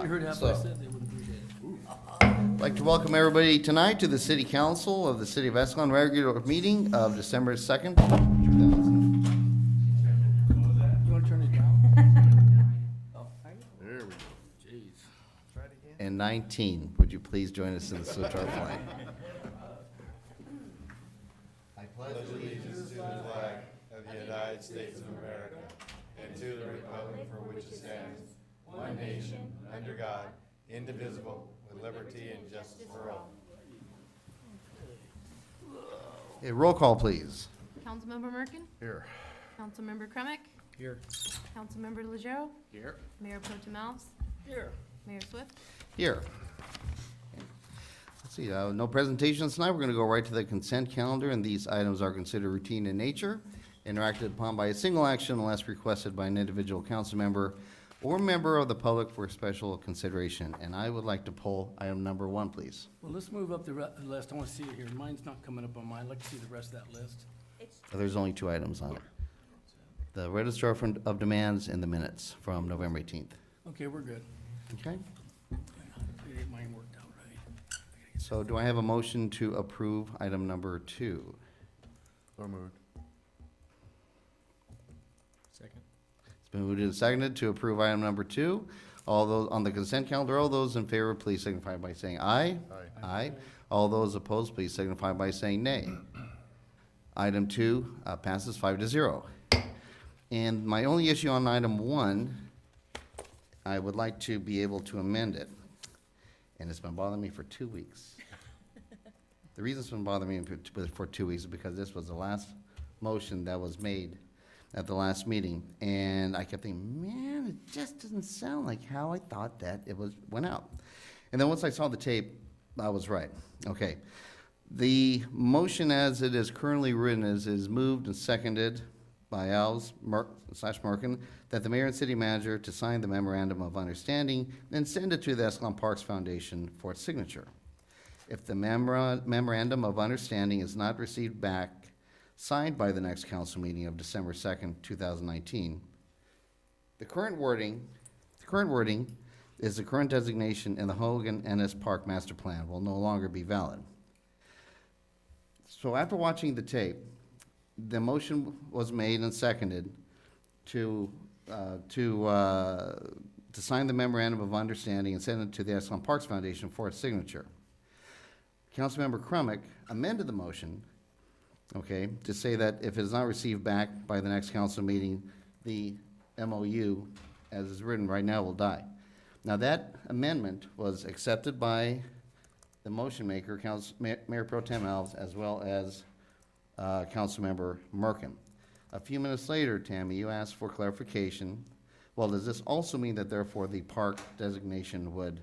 You heard half So, what I said, they would appreciate it. I'd like to welcome everybody tonight to the City Council of the City of Escalon regular meeting of December 2nd. You wanna turn it down? Oh, There we go. jeez. And 19. Would you please join us in the salute to our flag? I pledge Allegiance to the flag of the United States of America and to the republic for which it stands, one nation, under God, indivisible, with liberty and justice for all. a roll call, please. Councilmember Merkin? Here. Councilmember Kremick? Here. Councilmember Lejeune? Here. Mayor Pro Tem Alves? Here. Mayor Swift? Here. Let's see, no presentations tonight. We're going to go right to the consent calendar, and these items are considered routine in nature, interacted upon by a single action unless requested by an individual council member or member of the public for special consideration. And I would like to pull item number 1, please. Well, let's move up the list. I wanna see it here. Mine's not coming up on mine. I'd like to see the rest of that list. There's only 2 items on it. The register of demands and the minutes from November 18th. Okay, we're good. Okay? Get mine worked out right. So do I have a motion to approve item number 2? So moved. Second. It's been moved and seconded to approve item number 2. All those on the consent calendar, all those in favor, please signify by saying aye. Aye. Aye. All those opposed, please signify by saying nay. Item 2 passes 5-0. And my only issue on item 1, I would like to be able to amend it. And it's been bothering me for 2 weeks. The reason it's been bothering me for 2 weeks is because this was the last motion that was made at the last meeting. And I kept thinking, man, it just doesn't sound like how I thought that it went out. And then once I saw the tape, I was right. Okay. The motion as it is currently written is moved and seconded by Alves / Merkin that the mayor and city manager to sign the memorandum of understanding and send it to the Escalon Parks Foundation for its signature. If the memorandum of understanding is not received back, signed by the next council meeting of December 2nd, 2019, the current wording is the current designation in the Hogan Ennis Park Master Plan will no longer be valid. So after watching the tape, the motion was made and seconded to sign the memorandum of understanding and send it to the Escalon Parks Foundation for its signature. Councilmember Kremick amended the motion, okay, to say that if it is not received back by the next council meeting, the MOU, as is written right now, will die. Now, that amendment was accepted by the motion maker, Mayor Pro Tem Alves, as well as Councilmember Merkin. A few minutes later, Tammy, you asked for clarification. Well, does this also mean that therefore the park designation would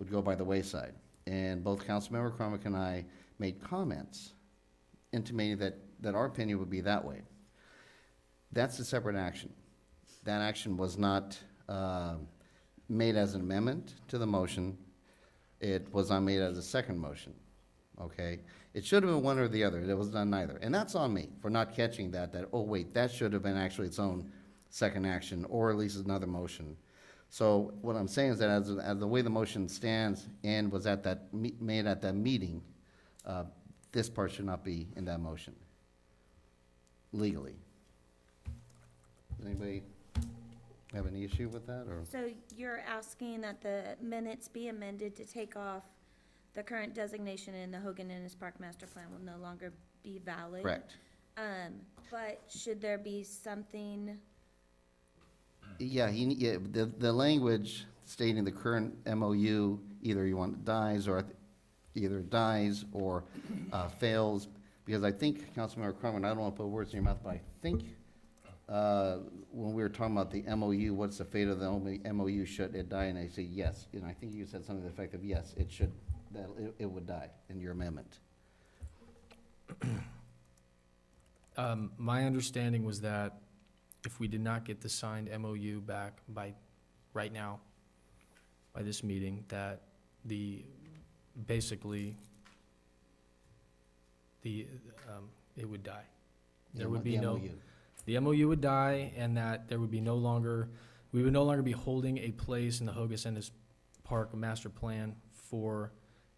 go by the wayside? And both Councilmember Kremick and I made comments intimating that our opinion would be that way. That's a separate action. That action was not made as an amendment to the motion. It was not made as a second motion, okay? It should have been one or the other. It was done neither. And that's on me for not catching that, oh, wait, that should have been actually its own second action, or at least another motion. So what I'm saying is that as the way the motion stands and was made at that meeting, this part should not be in that motion legally. Does anybody have any issue with that, or? So you're asking that the minutes be amended to take off the current designation in the Hogan Ennis Park Master Plan will no longer be valid? Correct. But should there be something, Yeah, the language stating the current MOU, either you want dies or fails, because I think, Councilmember Crummer, I don't want to put words in your mouth, but I think when we were talking about the MOU, what's the fate of the MOU, should it die? And I say yes. And I think you said something to the effect of yes, it should, that it would die in your amendment. My understanding was that if we did not get the signed MOU back by right now, by this meeting, that basically it would die. There would be no, MOU. the MOU would die, and that there would be no longer, We would no longer be holding a place in the Hogus Ennis Park master plan for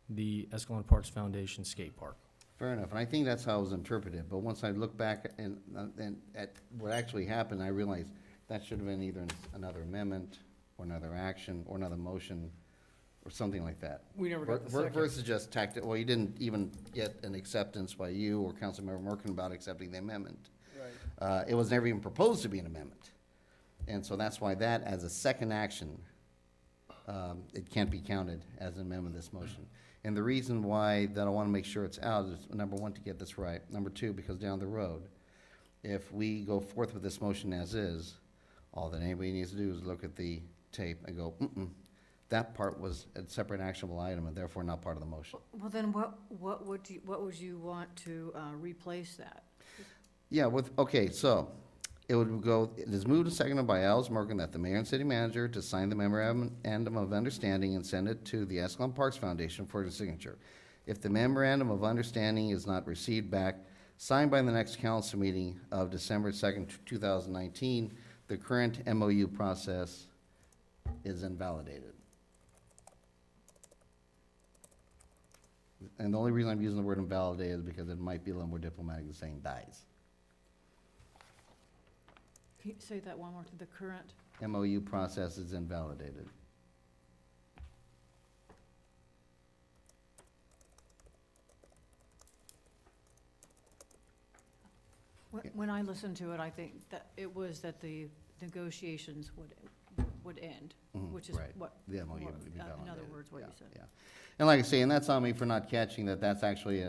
the Escalon Parks Foundation skate park. Fair enough, and I think that's how it was interpreted, but once I look back and at what actually happened, I realized that should have been either another amendment, or another action, or another motion, or something like that. We never got the second. Versus just tactical, well, you didn't even get an acceptance by you or Councilmember Merkin about accepting the amendment. Right. It was never even proposed to be an amendment. And so that's why that, as a second action, it can't be counted as an amendment of this motion. And the reason why that I want to make sure it's out is, number one, to get this right. Number two, because down the road, if we go forth with this motion as is, all that anybody needs to do is look at the tape and go, that part was a separate actionable item and therefore not part of the motion. Well, then what would you want to replace that? Yeah, okay, so it would go, it is moved and seconded by Alice Merkin that the mayor and city manager to sign the memorandum of understanding and send it to the Escalon Parks Foundation for the signature. If the memorandum of understanding is not received back, signed by the next council meeting of December 2nd, 2019, the current MOU process is invalidated. And the only reason I'm using the word invalidate is because it might be a little more diplomatic than saying dies. Can you say that one more, the current? MOU process is invalidated. When I listened to it, I think that it was that the negotiations would end, Mhm, which is right. what, The MOU would be in other validated. words, what you Yeah, said. yeah. And like I say, and that's on me for not catching that that's actually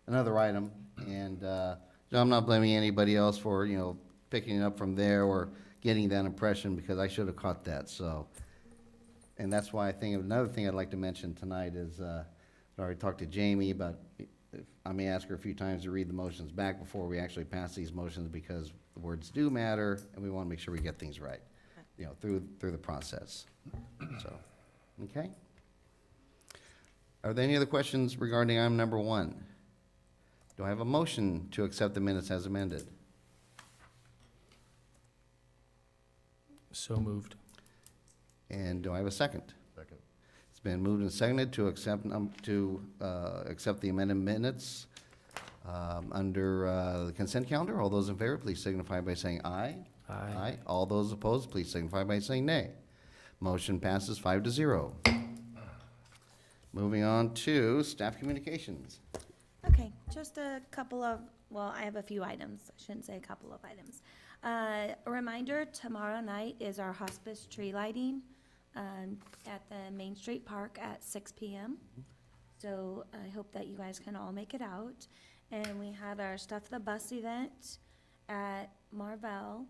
another item. And I'm not blaming anybody else for, picking it up from there or getting that impression, because I should have caught that, so. And that's why I think another thing I'd like to mention tonight is, I already talked to Jamie, but I may ask her a few times to read the motions back before we actually pass these motions, because the words do matter, and we want to make sure we get things right, through the process. So, okay? Are there any other questions regarding item number 1? Do I have a motion to accept the minutes as amended? So moved. And do I have a second? Second. It's been moved and seconded to accept, accept the amended minutes under the consent calendar. All those in favor, please signify by saying aye. Aye. All those opposed, please signify by saying nay. Motion passes 5-0. Moving on to staff communications. Okay, just a couple of, well, I have a few items. I shouldn't say a couple of items. A reminder, tomorrow night is our hospice tree lighting at the Main Street Park at 6 p.m. So I hope that you guys can all make it out. And we had our Stuff the Bus event at Marvell.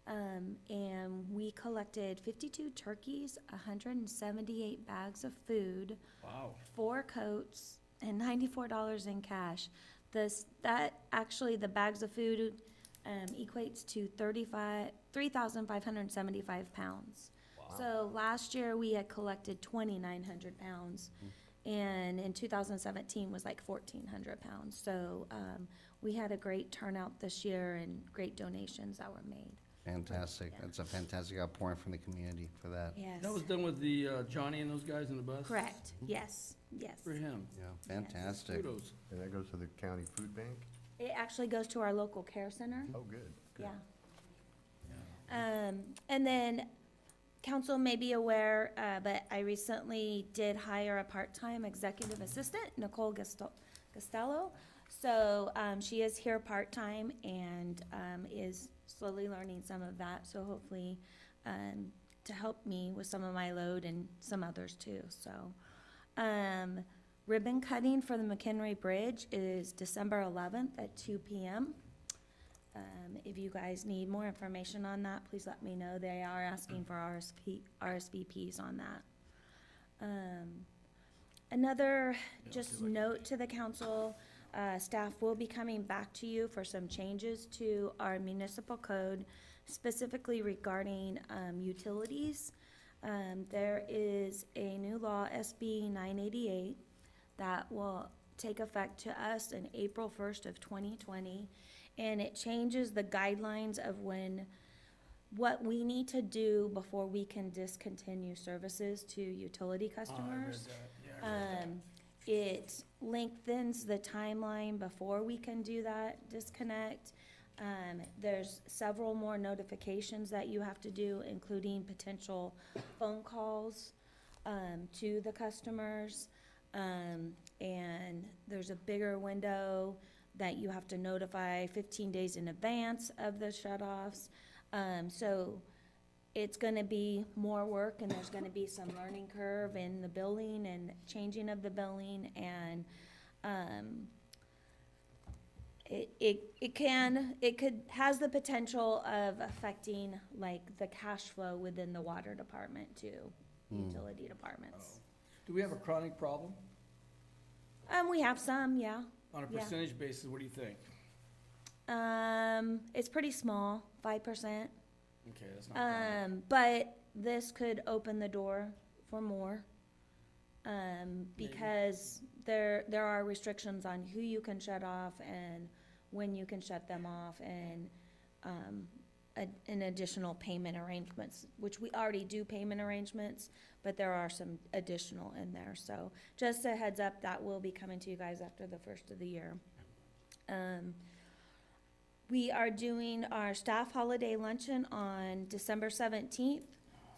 And we collected 52 turkeys, 178 bags of food, Wow. 4 coats, and $94 in cash. The bags of food equates to 3,575 pounds. So last year, we had collected 2,900 pounds, and in 2017 was like 1,400 pounds. So we had a great turnout this year and great donations that were made. Fantastic. Yeah. That's a fantastic outpouring from the community for that. Yes. That was done with the Johnny and those guys in the bus? Correct, yes, yes. For him. Yeah, fantastic. Kudos. And that goes to the county food bank? It actually goes to our local care center. Oh, good. Yeah. And then, council may be aware, but I recently did hire a part-time executive assistant, Nicole Costello. So, she is here part-time and, is slowly learning some of that, so hopefully, to help me with some of my load and some others too, so. Ribbon cutting for the McHenry Bridge is December 11th at 2 p.m. If you guys need more information on that, please let me know. They are asking for RSVPs on that. Another just note to the council, staff will be coming back to you for some changes to our municipal code, specifically regarding utilities. There is a new law, SB 988, that will take effect to us in April 1st of 2020. And it changes the guidelines of when what we need to do before we can discontinue services to utility Oh, I read customers. that. Yeah, I read that. It lengthens the timeline before we can do that disconnect. There's several more notifications that you have to do, including potential phone calls, to the customers. And there's a bigger window that you have to notify 15 days in advance of the shut-offs. So it's gonna be more work, and there's gonna be some learning curve in the billing and changing of the billing, and, has the potential of affecting, like, the cash flow within the water department too, utility departments. Do we have a chronic problem? We have some, yeah. On a Yeah. percentage basis, what do you think? It's pretty small, 5%. Okay, that's not chronic. But this could open the door for more. Because there are restrictions on who you can shut off and when you can shut them off, and, an additional payment arrangements, which we already do payment arrangements, but there are some additional in there. So just a heads up, that will be coming to you guys after the first of the year. We are doing our staff holiday luncheon on December 17th.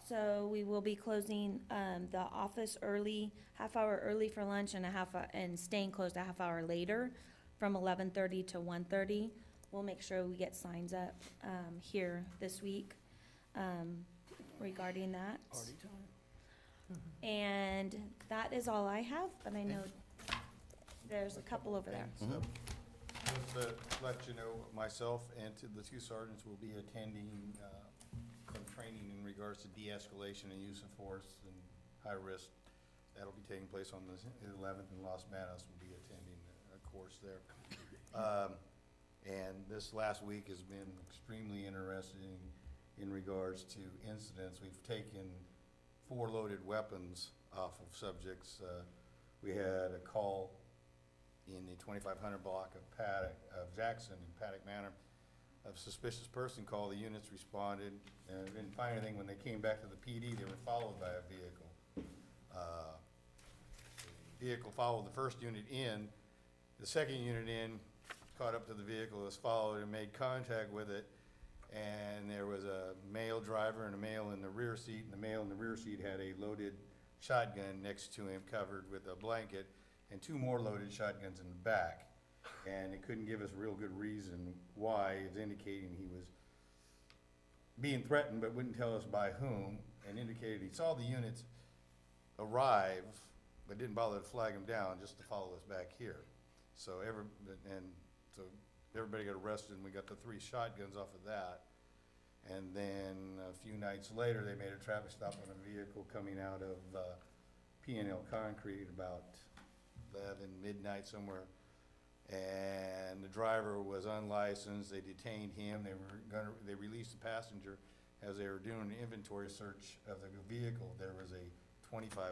So we will be closing, the office early, half hour early for lunch, and and staying closed a half hour later from 11:30 to 1:30. We'll make sure we get signs up, here this week, regarding that. Party time. And that is all I have, but I know there's a couple over there. So, just to let you know, myself and the two sergeants will be attending some training in regards to de-escalation and use of force and high risk. That'll be taking place on the 11th, and Los Manos will be attending a course there. And this last week has been extremely interesting in regards to incidents. We've taken 4 loaded weapons off of subjects. We had a call in the 2500 block of Jackson in Paddock Manor. A suspicious person called, the units responded, and didn't find anything. When they came back to the PD, they were followed by a vehicle. The vehicle followed the first unit in. The second unit in caught up to the vehicle, was followed and made contact with it, and there was a male driver and a male in the rear seat, and the male in the rear seat had a loaded shotgun next to him covered with a blanket, and 2 more loaded shotguns in the back. And it couldn't give us a real good reason why. It's indicating he was being threatened, but wouldn't tell us by whom, and indicated he saw the units arrive, but didn't bother to flag them down, just to follow us back here. So everybody got arrested, and we got the 3 shotguns off of that. And then a few nights later, they made a traffic stop on a vehicle coming out of P&L Concrete about 11 midnight somewhere. And the driver was unlicensed. They detained him. They released the passenger. As they were doing an inventory search of the vehicle, there was a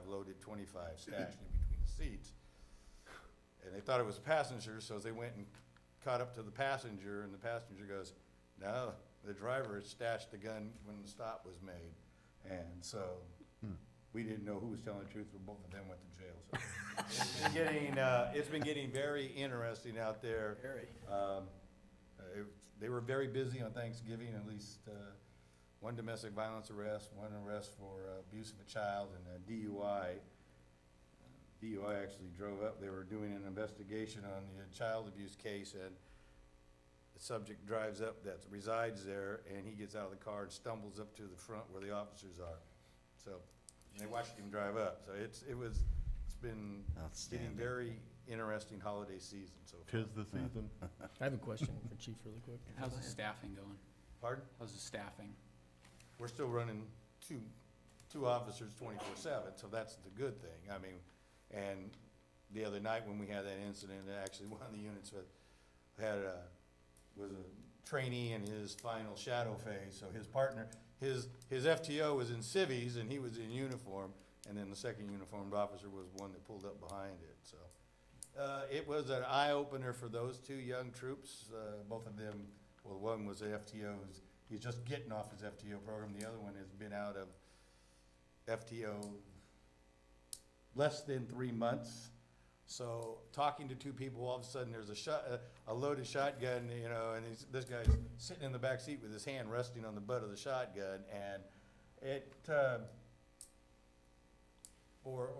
loaded 25 stashed in between the seats. And they thought it was a passenger, so they went and caught up to the passenger, and the passenger goes, no, the driver had stashed the gun when the stop was made. And so we didn't know who was telling the truth, but both of them went to jail. So it's been getting very interesting out there. Very. They were very busy on Thanksgiving, at least 1 domestic violence arrest, 1 arrest for abuse of a child, and a DUI. DUI actually drove up. They were doing an investigation on the child abuse case, and the subject drives up that resides there, and he gets out of the car and stumbles up to the front where the officers are. So they watched him drive up. So it's been getting very interesting holiday season so far. 'Tis the season. I have a question for Chief really quick. How's the staffing going? Pardon? How's the staffing? We're still running two officers 24/7, so that's the good thing. I mean, and the other night when we had that incident, actually one of the units was a trainee in his final shadow phase, so his partner, his FTO was in civvies and he was in uniform, and then the second uniformed officer was one that pulled up behind it, so. It was an eye-opener for those 2 young troops, both of them, well, one was the FTO's he's just getting off his FTO program. The other one has been out of FTO less than 3 months. So talking to two people, all of a sudden there's a loaded shotgun, you know, and this guy's sitting in the back seat with his hand resting on the butt of the shotgun, and it, or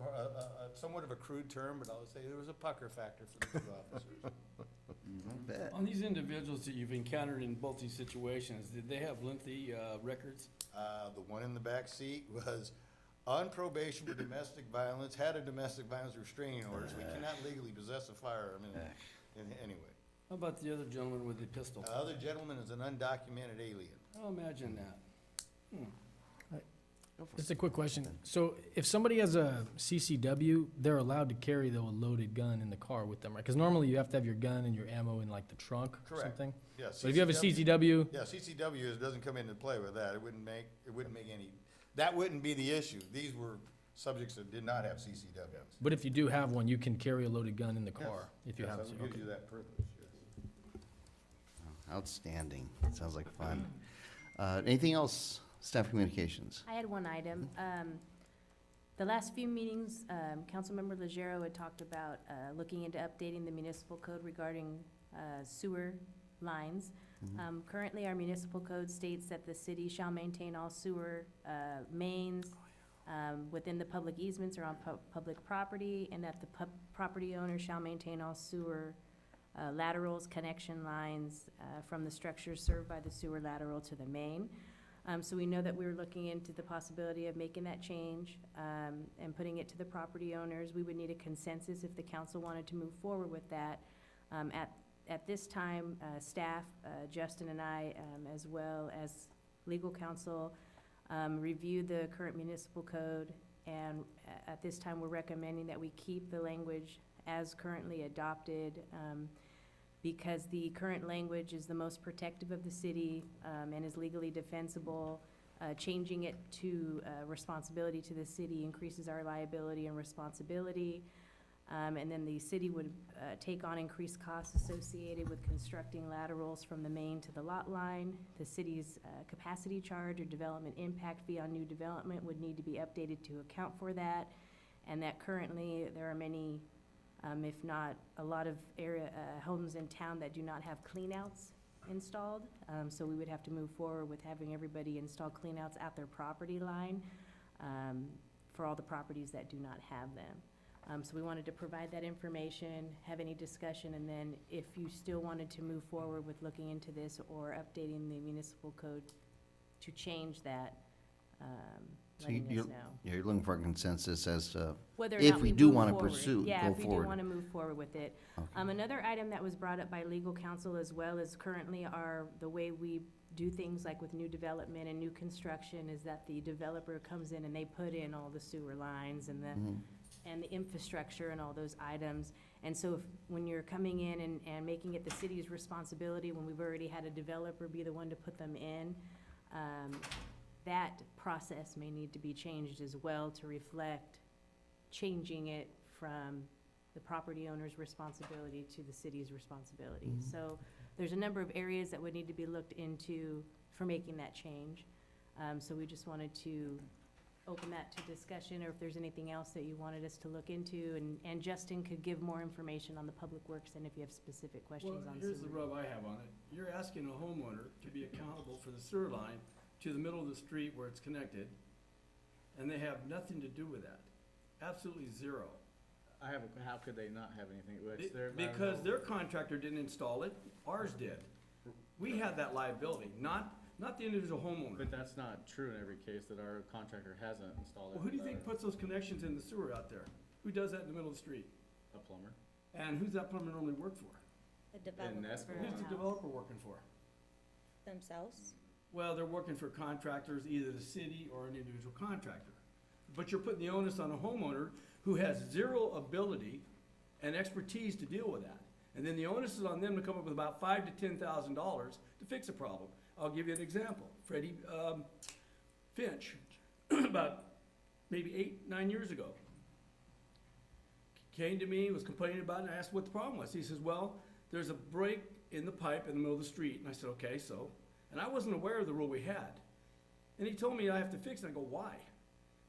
somewhat of a crude term, but I would say there was a pucker factor for the two officers. I bet. On these individuals that you've encountered in both these situations, did they have lengthy records? The one in the back seat was on probation for domestic violence, had a domestic violence restraining order, so we cannot legally possess a firearm anyway. How about the other gentleman with the pistol? The other gentleman is an undocumented alien. Oh, imagine that. Just a quick question. So if somebody has a CCW, they're allowed to carry though a loaded gun in the car with them, right? Because normally you have to have your gun and your ammo in like the trunk or Correct. something. Yeah, But if you have a CCW, Yeah, CCW doesn't come into play with that. It wouldn't make any, that wouldn't be the issue. These were subjects that did not have CCWs. but if you do have one, you can carry a loaded gun in the car if you Yes, have that to. gives Okay. you that privilege, yes. Outstanding. Sounds like fun. Anything else, staff communications? I had one item. The last few meetings, Councilmember Legero had talked about looking into updating the municipal code regarding sewer lines. Currently, our municipal code states that the city shall maintain all sewer mains within the public easements or on public property, and that the property owner shall maintain all sewer laterals, connection lines from the structures served by the sewer lateral to the main. So we know that we're looking into the possibility of making that change and putting it to the property owners. We would need a consensus if the council wanted to move forward with that. At this time, staff, Justin and I, as well as legal counsel, reviewed the current municipal code, and at this time, we're recommending that we keep the language as currently adopted, because the current language is the most protective of the city and is legally defensible. Changing it to responsibility to the city increases our liability and responsibility. And then the city would take on increased costs associated with constructing laterals from the main to the lot line. The city's capacity charge or development impact fee on new development would need to be updated to account for that. And that currently there are many, if not a lot of homes in town that do not have cleanouts installed. So we would have to move forward with having everybody install cleanouts at their property line for all the properties that do not have them. So we wanted to provide that information, have any discussion, and then if you still wanted to move forward with looking into this or updating the municipal code to change that, So letting you're, us know. you're looking for a consensus as to Whether or if not we do move want to forward. pursue, Yeah, go if we do forward. want to move forward with it. Okay. Another item that was brought up by legal counsel as well as currently the way we do things like with new development and new construction is that the developer comes in and they put in all the sewer lines and the infrastructure and all those items. And so when you're coming in and making it the city's responsibility, when we've already had a developer be the one to put them in, that process may need to be changed as well to reflect changing it from the property owner's responsibility to the city's responsibility. So there's a number of areas that would need to be looked into for making that change. So we just wanted to open that to discussion, or if there's anything else that you wanted us to look into, and Justin could give more information on the public works and if you have specific Well, questions on here's the sewer. rub I have on it. You're asking a homeowner to be accountable for the sewer line to the middle of the street where it's connected, and they have nothing to do with that. Absolutely zero. How could they not have anything? It's their Because their contractor didn't install it, ours did. We had that liability, not the individual homeowner. But that's not true in every case, that our contractor hasn't installed it. Well, who do you think puts those connections in the sewer out there? Who does that in the middle of the street? A plumber. And who's that plumber normally work for? The developer Escalon. for Who's the house developer working for? themselves. Well, they're working for contractors, either the city or an individual contractor. But you're putting the onus on a homeowner who has zero ability and expertise to deal with that. And then the onus is on them to come up with about $5,000 to $10,000 to fix a problem. I'll give you an example. Freddie Finch, about maybe 8, 9 years ago, came to me, was complaining about it, and I asked what the problem was. He says, well, there's a break in the pipe in the middle of the street. And I said, okay, so And I wasn't aware of the rule we had. And he told me I have to fix it. I go, why?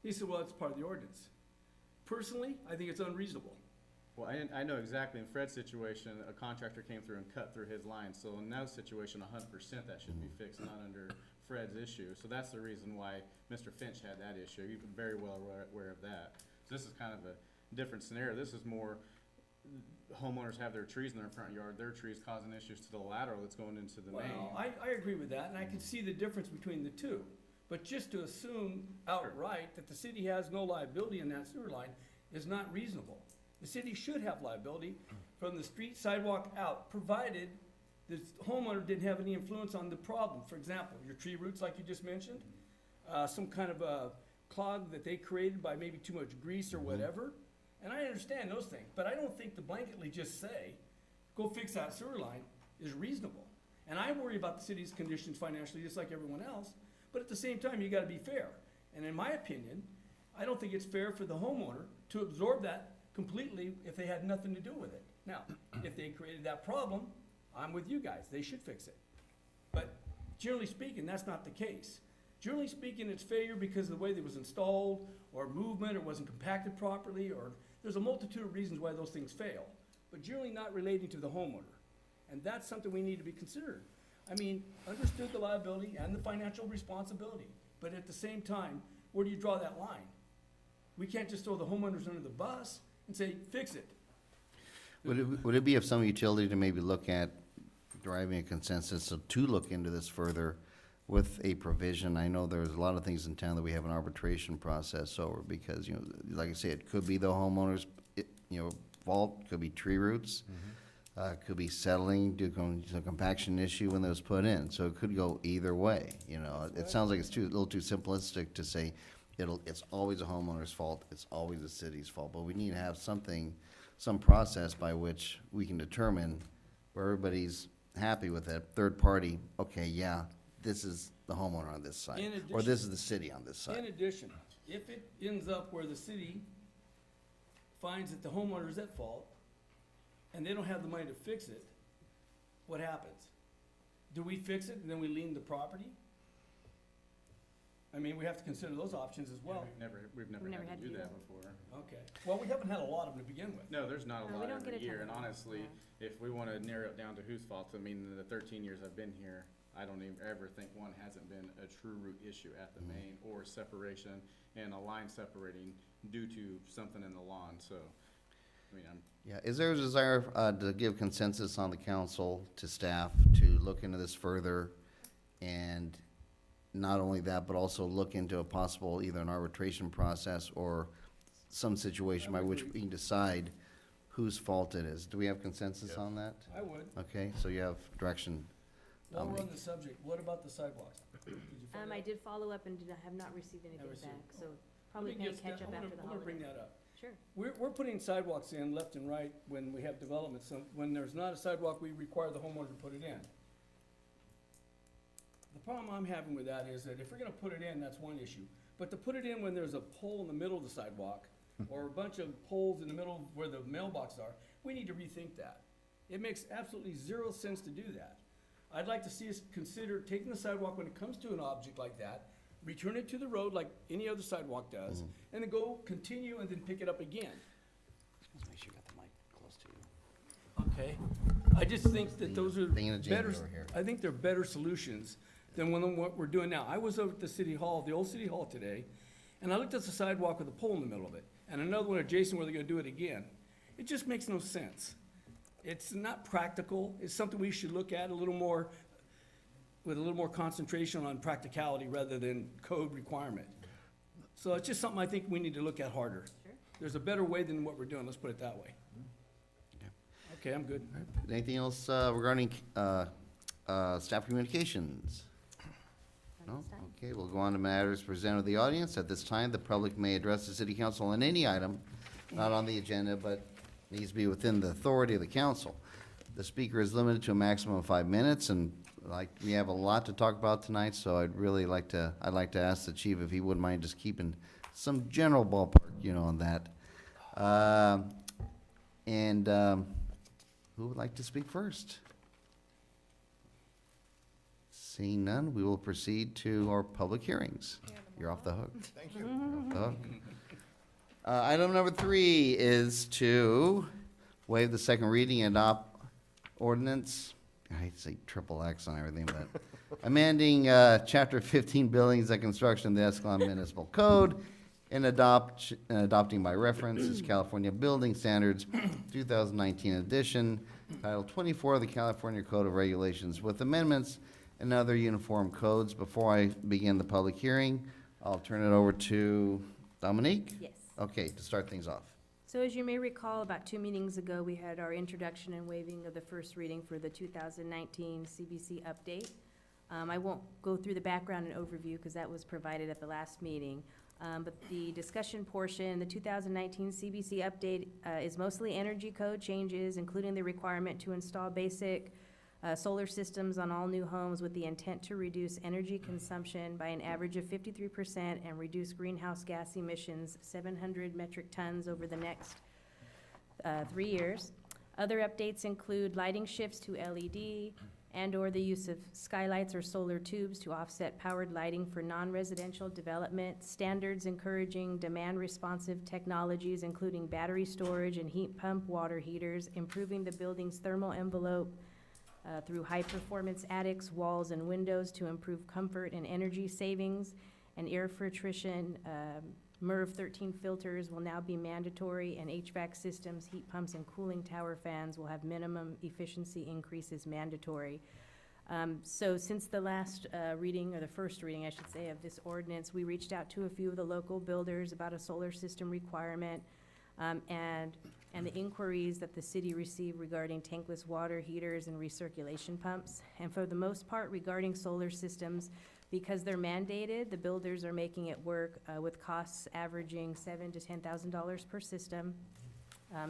He said, well, it's part of the ordinance. Personally, I think it's unreasonable. Well, I know exactly, in Fred's situation, a contractor came through and cut through his line, so in that situation, 100% that should be fixed, not under Fred's issue. So that's the reason why Mr. Finch had that issue. You're very well aware of that. So this is kind of a different scenario. This is more, homeowners have their trees in their front yard, their trees causing issues to the lateral that's going into the main. Well, I agree with that, and I can see the difference between the two. But just to assume outright that the city has no liability in that sewer line is not reasonable. The city should have liability from the street sidewalk out, provided the homeowner didn't have any influence on the problem. For example, your tree roots, like you just mentioned, some kind of a clog that they created by maybe too much grease or whatever. And I understand those things, but I don't think to blanketly just say, go fix that sewer line is reasonable. And I worry about the city's conditions financially, just like everyone else, but at the same time, you gotta be fair. And in my opinion, I don't think it's fair for the homeowner to absorb that completely if they had nothing to do with it. Now, if they created that problem, I'm with you guys, they should fix it. But generally speaking, that's not the case. Generally speaking, it's failure because of the way it was installed, or movement, or wasn't compacted properly, or there's a multitude of reasons why those things fail, but generally not relating to the homeowner. And that's something we need to be considered. I mean, understood the liability and the financial responsibility, but at the same time, where do you draw that line? We can't just throw the homeowners under the bus and say, fix it. Would it be of some utility to maybe look at driving a consensus, so to look into this further with a provision? I know there's a lot of things in town that we have an arbitration process over, because, you know, like I say, it could be the homeowner's, fault, could be tree roots, could be settling due to a compaction issue when it was put in, so it could go either way, you know. It sounds like it's a little too simplistic to say it's always a homeowner's fault, it's always the city's fault, but we need to have something, some process by which we can determine where everybody's happy with it, third party, okay, yeah, this is the homeowner on this side, In or addition- this is the city on this In side. addition, if it ends up where the city finds that the homeowner is at fault, and they don't have the money to fix it, what happens? Do we fix it and then we lien the property? I mean, we have to consider those options as well. We've never had to do that before. Okay, well, we haven't had a lot of them to begin with. No, there's not a No, we lot don't get every a ton year, of and them. honestly, if we wanna narrow it down to whose fault, I mean, in the 13 years I've been here, I don't even ever think one hasn't been a true root issue at the main, or separation, and a line separating due to something in the lawn, so, I mean, Yeah, is there a desire to give consensus on the council to staff to look into this further? And not only that, but also look into a possible, either an arbitration process or some situation by which we can decide whose fault it is. Do we have consensus on that? I would. Okay, so you have direction. While we're on the subject, what about the sidewalks? Did you find I out? did follow up and have not received anything received- back, so Let probably me can't get- catch up I wanna- after the I wanna bring holiday. that up. Sure. We're putting sidewalks in left and right when we have development. So when there's not a sidewalk, we require the homeowner to put it in. The problem I'm having with that is that if we're gonna put it in, that's one issue. But to put it in when there's a pole in the middle of the sidewalk, or a bunch of poles in the middle where the mailboxes are, we need to rethink that. It makes absolutely zero sense to do that. I'd like to see us consider taking the sidewalk when it comes to an object like that, return it to the road like any other sidewalk does, and then go continue and then pick it up again. Let's make sure you got the mic close to you. Okay, I just think that those are Thing in a jam better, over here. I think they're better solutions than what we're doing now. I was over at the city hall, the old city hall today, and I looked at the sidewalk with a pole in the middle of it, and another one adjacent where they're gonna do it again. It just makes no sense. It's not practical, it's something we should look at a little more, with a little more concentration on practicality rather than code requirement. So it's just something I think we need to look at harder. Sure. There's a better way than what we're doing, let's put it that way. Okay, I'm good. Anything else regarding staff communications? Not No? this time. Okay, we'll go on to matters presented to the audience. At this time, the public may address the city council on any item not on the agenda, but needs to be within the authority of the council. The speaker is limited to a maximum of 5 minutes, and we have a lot to talk about tonight, so I'd like to ask the chief if he wouldn't mind just keeping some general ballpark, on that. Who would like to speak first? Seeing none, we will proceed to our public hearings. You're off the hook. Thank you. You're off the hook. Item number 3 is to waive the second reading and adopt ordinance, I hate to say triple X on everything, but amending Chapter 15 Buildings and Construction of the Escalon Municipal Code and adopting by reference as California Building Standards 2019 edition, Title 24 of the California Code of Regulations with amendments and other uniform codes. Before I begin the public hearing, I'll turn it over to Dominique. Yes. Okay, to start things off. So as you may recall, about 2 meetings ago, we had our introduction and waiving of the first reading for the 2019 CBC update. I won't go through the background and overview because that was provided at the last meeting. But the discussion portion, the 2019 CBC update is mostly energy code changes, including the requirement to install basic solar systems on all new homes with the intent to reduce energy consumption by an average of 53% and reduce greenhouse gas emissions 700 metric tons over the next 3 years. Other updates include lighting shifts to LED and/or the use of skylights or solar tubes to offset powered lighting for non-residential development, standards encouraging demand-responsive technologies, including battery storage and heat pump water heaters, improving the building's thermal envelope through high-performance attics, walls, and windows to improve comfort and energy savings, and air filtration. MERV 13 filters will now be mandatory, and HVAC systems, heat pumps, and cooling tower fans will have minimum efficiency increases mandatory. So since the last reading, or the first reading, I should say, of this ordinance, we reached out to a few of the local builders about a solar system requirement, and the inquiries that the city received regarding tankless water heaters and recirculation pumps. And for the most part, regarding solar systems, because they're mandated, the builders are making it work with costs averaging $7,000 to $10,000 per system,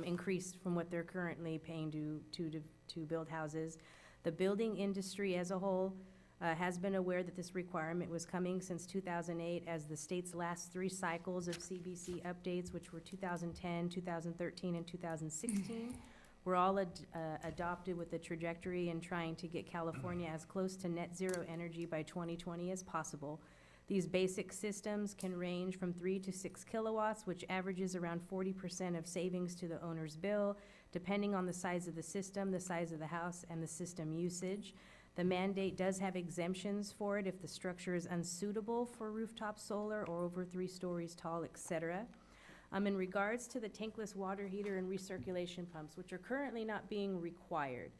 increased from what they're currently paying to build houses. The building industry as a whole has been aware that this requirement was coming since 2008, as the state's last 3 cycles of CBC updates, which were 2010, 2013, and 2016, were all adopted with the trajectory in trying to get California as close to net zero energy by 2020 as possible. These basic systems can range from 3 to 6 kilowatts, which averages around 40% of savings to the owner's bill, depending on the size of the system, the size of the house, and the system usage. The mandate does have exemptions for it if the structure is unsuitable for rooftop solar or over 3 stories tall, et cetera. In regards to the tankless water heater and recirculation pumps, which are currently not being required,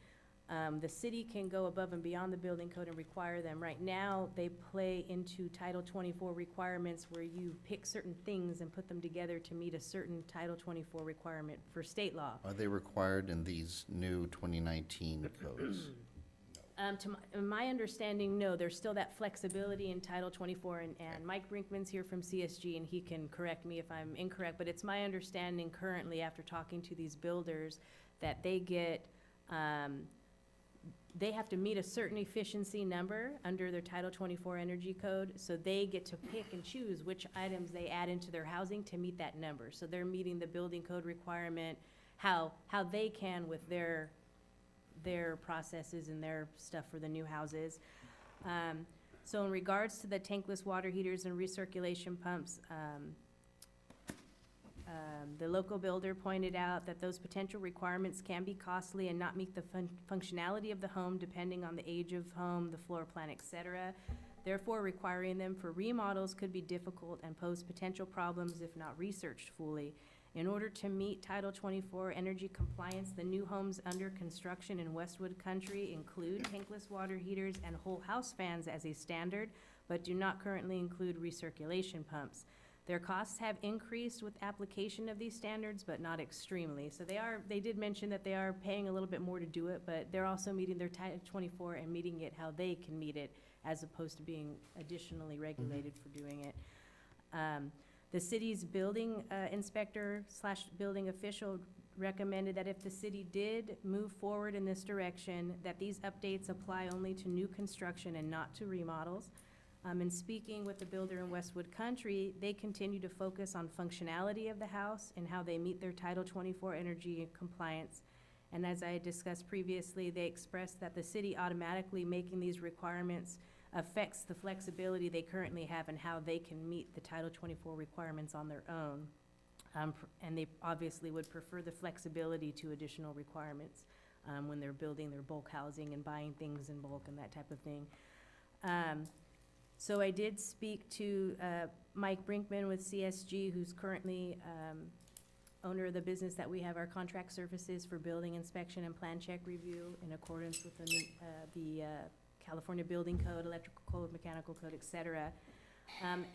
the city can go above and beyond the building code and require them. Right now, they play into Title 24 requirements where you pick certain things and put them together to meet a certain Title 24 requirement for state law. Are they required in these new 2019 codes? To my understanding, no, there's still that flexibility in Title 24, and Mike Brinkman's here from CSG, and he can correct me if I'm incorrect, but it's my understanding currently, after talking to these builders, that they get, they have to meet a certain efficiency number under their Title 24 energy code, so they get to pick and choose which items they add into their housing to meet that number. So they're meeting the building code requirement, how they can with their processes and their stuff for the new houses. So in regards to the tankless water heaters and recirculation pumps, the local builder pointed out that those potential requirements can be costly and not meet the functionality of the home depending on the age of home, the floor plan, et cetera. Therefore, requiring them for remodels could be difficult and pose potential problems if not researched fully. In order to meet Title 24 energy compliance, the new homes under construction in Westwood Country include tankless water heaters and whole house fans as a standard, but do not currently include recirculation pumps. Their costs have increased with application of these standards, but not extremely. So they did mention that they are paying a little bit more to do it, but they're also meeting their Title 24 and meeting it how they can meet it, as opposed to being additionally regulated for doing it. The city's building inspector / building official recommended that if the city did move forward in this direction, that these updates apply only to new construction and not to remodels. In speaking with the builder in Westwood Country, they continue to focus on functionality of the house and how they meet their Title 24 energy compliance. And as I had discussed previously, they expressed that the city automatically making these requirements affects the flexibility they currently have and how they can meet the Title 24 requirements on their own. And they obviously would prefer the flexibility to additional requirements when they're building their bulk housing and buying things in bulk and that type of thing. So I did speak to Mike Brinkman with CSG, who's currently owner of the business that we have our contract services for building inspection and plan check review in accordance with the California Building Code, Electrical Code, Mechanical Code, et cetera.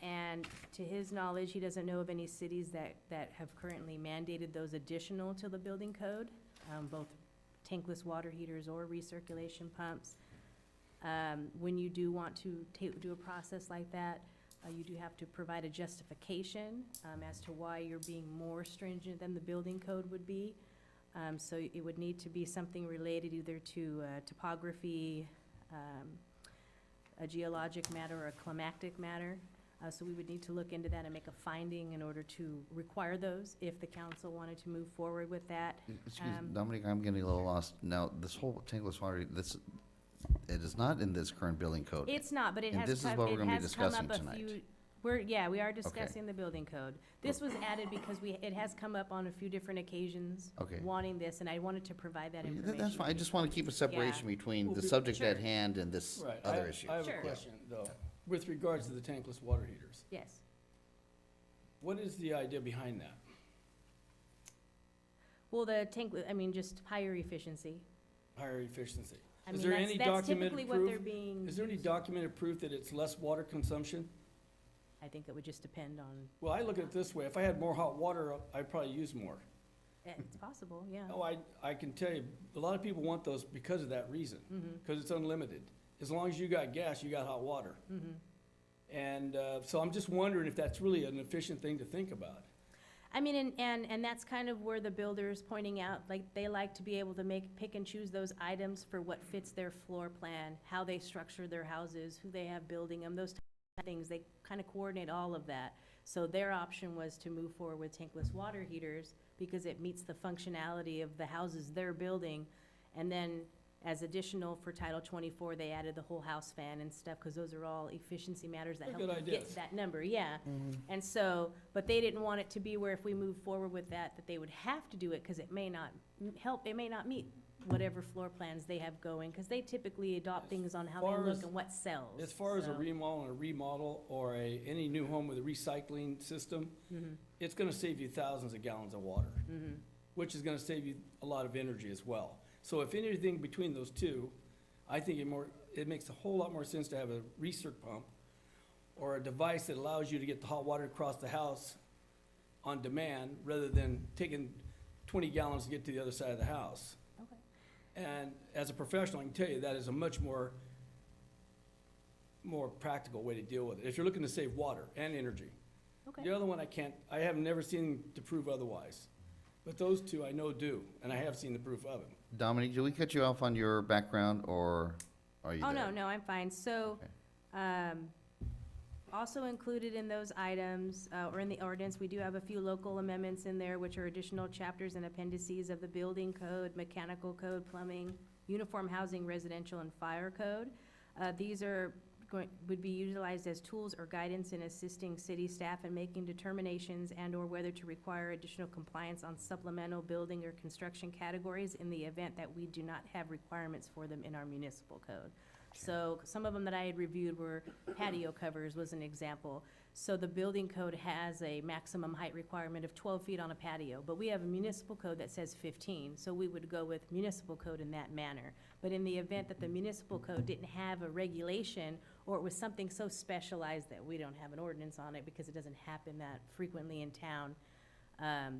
And to his knowledge, he doesn't know of any cities that have currently mandated those additional to the building code, both tankless water heaters or recirculation pumps. When you do want to do a process like that, you do have to provide a justification as to why you're being more stringent than the building code would be. So it would need to be something related either to topography, a geologic matter or a climatic matter. So we would need to look into that and make a finding in order to require those if the council wanted to move forward with that. Excuse me, Dominic, I'm getting a little lost. Now, this whole tankless water, it is not in this current building code. It's not, but it And has this is come, what we're it gonna be has come discussing up a tonight. few, we are discussing the building code. This was added because it has come up on a few different occasions. Okay. Wanting this, and I wanted to provide that information. That's fine, I just want to keep a separation between the Well, subject at Sure. hand and this Right, other issue. I have a Sure. question, though, with regards to the tankless water heaters. Yes. What is the idea behind that? Well, the tank, I mean, just higher efficiency. Higher efficiency? I Is mean, there any that's typically documented what they're proof? being. Is there any used. documented proof that it's less water consumption? I think it would just depend on, Well, I look at it this way, if I had more hot water, I'd probably use more. it's possible, yeah. Oh, I can tell you, a lot of people want those because of that reason, Mhm, because it's unlimited. As long as you got gas, you got hot water. mhm. And, so I'm just wondering if that's really an efficient thing to think about. I mean, and that's kind of where the builder's pointing out, like, they like to be able to pick and choose those items for what fits their floor plan, how they structure their houses, who they have building them, those types of things, they kind of coordinate all of that. So their option was to move forward with tankless water heaters, because it meets the functionality of the houses they're building. And then, as additional for Title 24, they added the whole house fan and stuff, because those are all efficiency matters that They're help good you get ideas. to that number, yeah. And so, but they didn't want it to be where if we move forward with that they would have to do it, because it may not help, it may not meet whatever floor plans they have going, because they typically adopt things on how far they look as- and what sells. As far as a so. remodel or any new home with a recycling system, Mhm, it's gonna save you thousands of gallons of water, mhm. which is gonna save you a lot of energy as well. So if anything between those two, I think it makes a whole lot more sense to have a recirc pump or a device that allows you to get the hot water across the house on demand, rather than taking 20 gallons to get to the other side of the house. Okay. And as a professional, I can tell you that is a much more practical way to deal with it, if you're looking to save water and energy. Okay. The other one, I have never seen to prove otherwise. But those two I know do, and I have seen the proof of it. Dominic, did we cut you off on your background, or are you Oh, there? no, I'm fine. So, also included in those items, or in the ordinance, we do have a few local amendments in there, which are additional chapters and appendices of the building code, mechanical code, plumbing, uniform housing, residential, and fire code. These would be utilized as tools or guidance in assisting city staff in making determinations and/or whether to require additional compliance on supplemental building or construction categories in the event that we do not have requirements for them in our municipal code. So some of them that I had reviewed were patio covers was an example. So the building code has a maximum height requirement of 12 feet on a patio, but we have a municipal code that says 15, so we would go with municipal code in that manner. But in the event that the municipal code didn't have a regulation, or it was something so specialized that we don't have an ordinance on it because it doesn't happen that frequently in town,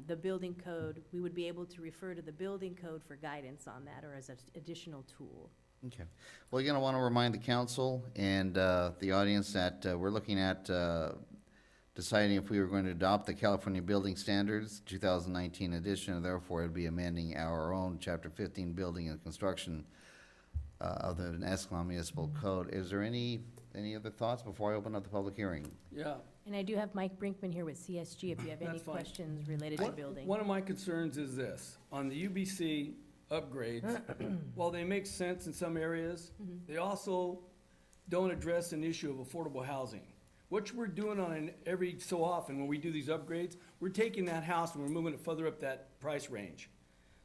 the building code, we would be able to refer to the building code for guidance on that or as an additional tool. Okay. Well, again, I want to remind the council and the audience that we're looking at deciding if we were going to adopt the California Building Standards 2019 edition, and therefore it'd be amending our own Chapter 15 Building and Construction of the Escalon Municipal Code. Is there any other thoughts before I open up the public hearing? Yeah. And I do have Mike Brinkman here with CSG if you have any That's fine. questions related to building. One of my concerns is this, on the UBC upgrades, while they make sense in some areas, Mhm. they also don't address an issue of affordable housing. What we're doing on an every so often when we do these upgrades, we're taking that house and we're moving it further up that price range.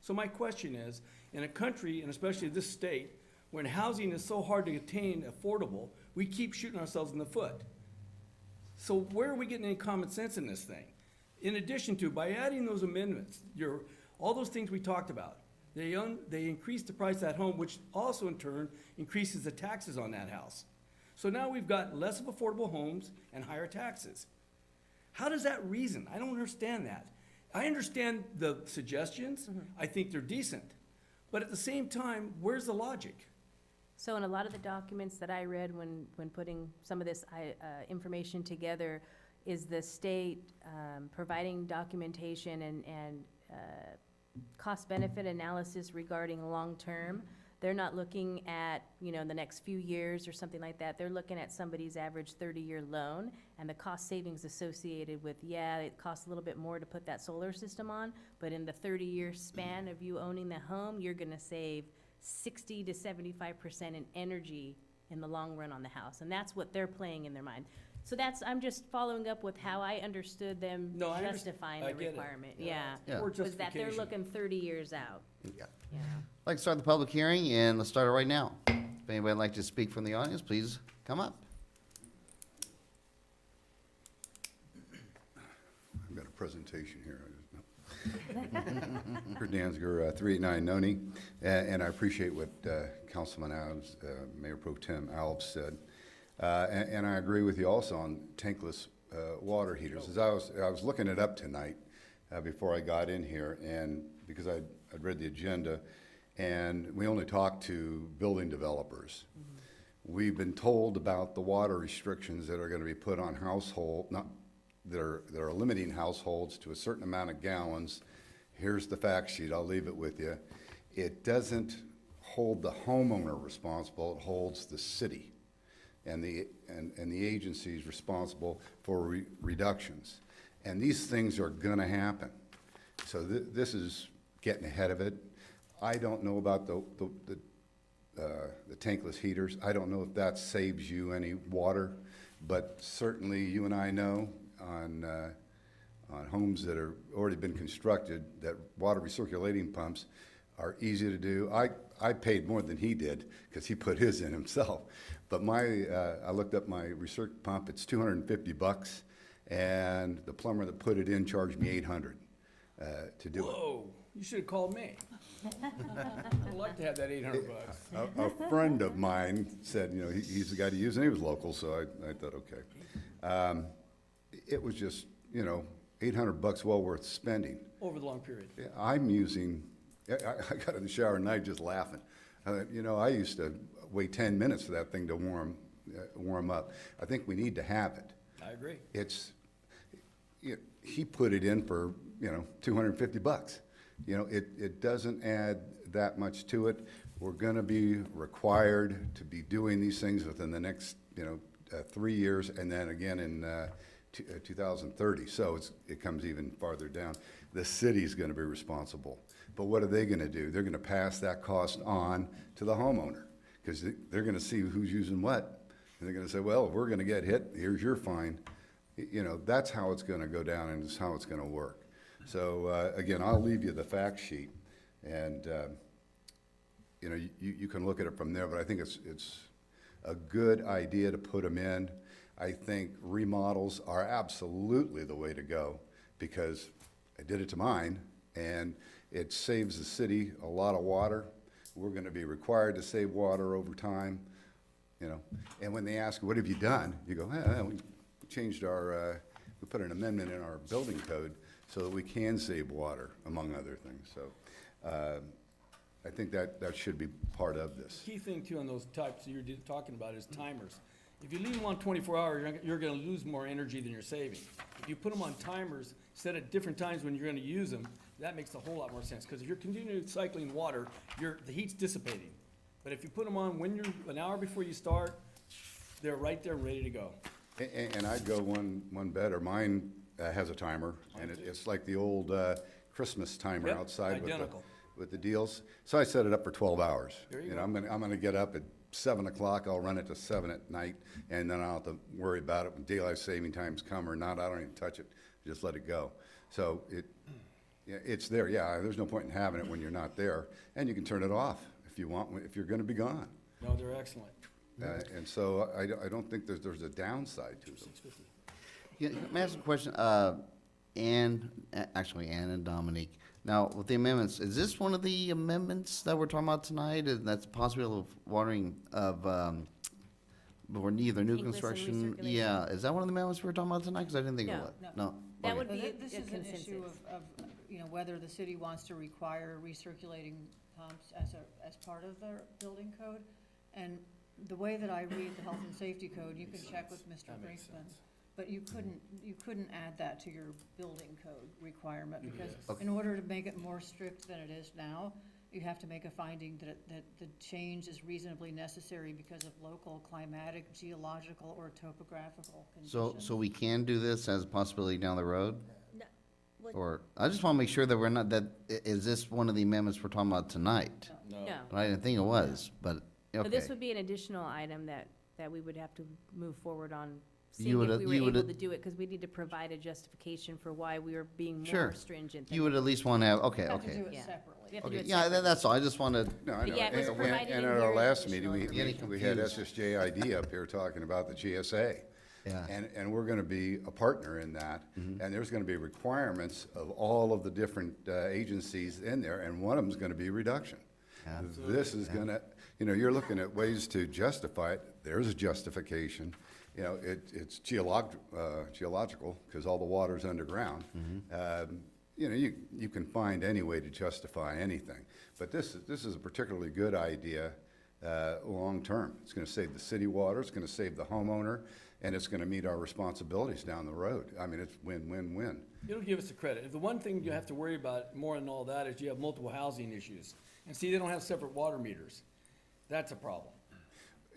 So my question is, in a country, and especially this state, when housing is so hard to attain affordable, we keep shooting ourselves in the foot. So where are we getting any common sense in this thing? In addition to, by adding those amendments, all those things we talked about, they increase the price of that home, which also in turn increases the taxes on that house. So now we've got less of affordable homes and higher taxes. How does that reason? I don't understand that. I understand the suggestions. I think they're decent. But at the same time, where's the logic? So in a lot of the documents that I read when putting some of this information together, is the state providing documentation and cost-benefit analysis regarding long-term. They're not looking at, the next few years or something like that. They're looking at somebody's average 30-year loan and the cost savings associated with, it costs a little bit more to put that solar system on, but in the 30-year span of you owning the home, you're gonna save 60 to 75% in energy in the long run on the house. And that's what they're playing in their mind. So I'm just following up with how I understood them No, I justifying I the get it. requirement. Yeah. Yeah. Or Was that they're justification. looking 30 years out, Yeah. you know? I'd like to start the public hearing, and let's start it right now. If anybody would like to speak from the audience, please come up. I've got a presentation here. Kurt Danziger, 389 Noni, and I appreciate what Councilman Alves, Mayor Pro Tem Alves said. And I agree with you also on tankless water heaters. As I was looking it up tonight before I got in here, and because I'd read the agenda, and we only talked to building developers. We've been told about the water restrictions that are going to be put on that are limiting households to a certain amount of gallons. Here's the fact sheet, I'll leave it with you. It doesn't hold the homeowner responsible, it holds the city and the agencies responsible for reductions. And these things are gonna happen. So this is getting ahead of it. I don't know about the tankless heaters. I don't know if that saves you any water, but certainly you and I know on homes that are already been constructed, that water recirculating pumps are easy to do. I paid more than he did because he put his in himself. But I looked up my recirc pump. It's $250, and the plumber that put it in charged me $800 to do it. Whoa, you should have called me. I'd like to have that $800. A friend of mine said, he's the guy to use, and he was local, so I thought, okay. It was just, $800 well worth spending. Over the long period. Yeah, I'm using, I got in the shower at night just laughing. I used to wait 10 minutes for that thing to warm up. I think we need to have it. I agree. He put it in for, $250. It doesn't add that much to it. We're gonna be required to be doing these things within the next, 3 years, and then again in 2030. So it comes even farther down. The city's gonna be responsible. But what are they gonna do? They're gonna pass that cost on to the homeowner, because they're gonna see who's using what. And they're gonna say, well, if we're gonna get hit, here's your fine. That's how it's gonna go down, and it's how it's gonna work. So, again, I'll leave you the fact sheet, and, you can look at it from there, but I think it's a good idea to put them in. I think remodels are absolutely the way to go, because I did it to mine, and it saves the city a lot of water. We're gonna be required to save water over time, And when they ask, what have you done? You go, we changed we put an amendment in our building code so that we can save water, among other things. So I think that should be part of this. Key thing too on those types that you're talking about is timers. If you leave them on 24 hours, you're gonna lose more energy than you're saving. If you put them on timers, set at different times when you're gonna use them, that makes a whole lot more sense. Because if you're continually cycling water, the heat's dissipating. But if you put them on when you're an hour before you start, they're right there ready to go. And I'd go one better. Mine has a timer, and it's like the old Christmas timer Yep, outside identical. with the deals. So I set it up for 12 hours. There you I'm gonna get up at 7 o'clock, I'll run it to 7 at night, and then I don't have to worry about it when daylight saving times come or not. I don't even touch it, just let it go. So yeah, it's there, yeah, there's no point in having it when you're not there, and you can turn it off if you want, if you're gonna be gone. No, they're excellent. And so I don't think there's a downside to them. Yeah, may I ask a question? Ann and Dominique. Now, with the amendments, is this one of the amendments that we're talking about tonight? And that's possible of watering of, or neither new Tankless and construction? recirculation? Yeah, is that one of the amendments we were talking about tonight? Because I didn't think it No. was. No. No? That Okay. would Well, be a this is an issue consensus. of, whether the city wants to require recirculating pumps as part of their building code. And the way that I read the health and safety code, you can check with Mr. Brinkman, but you couldn't add that to your building code requirement, because in order to make it more strict than it is now, you have to make a finding that the change is reasonably necessary because of local climatic, geological, or topographical conditions. So we can do this as a possibility down the road? No, what- Or, I just want to make sure that we're not, is this one of the amendments we're talking about tonight? No. No. I didn't think it was, but, But this okay. would be an additional item that we would have to move forward on, You seeing would- if we were you would- able to do it, because we need to provide a justification for why we are being Sure. more stringent. than You would at least want to have, okay, You have to okay. do it Yeah. separately. We have to do Okay, it yeah, separately. that's all. I just wanted, No, I But know. yeah, it was And- provided and in at our here last as meeting, additional. we had Confused. SSJID up here talking about the GSA. yeah. And we're gonna be a partner in that, and there's gonna be requirements of all of the different agencies in there, and one of them's gonna be reduction. Yeah. This is gonna, you're looking at ways to justify it, there's a justification. It's geological, because all the water's underground. You can find any way to justify anything, but this is a particularly good idea, long-term. It's gonna save the city water, it's gonna save the homeowner, and it's gonna meet our responsibilities down the road. I mean, it's win-win-win. It'll give us the credit. The one thing you have to worry about more than all that is you have multiple housing issues. And see, they don't have separate water meters. That's a problem.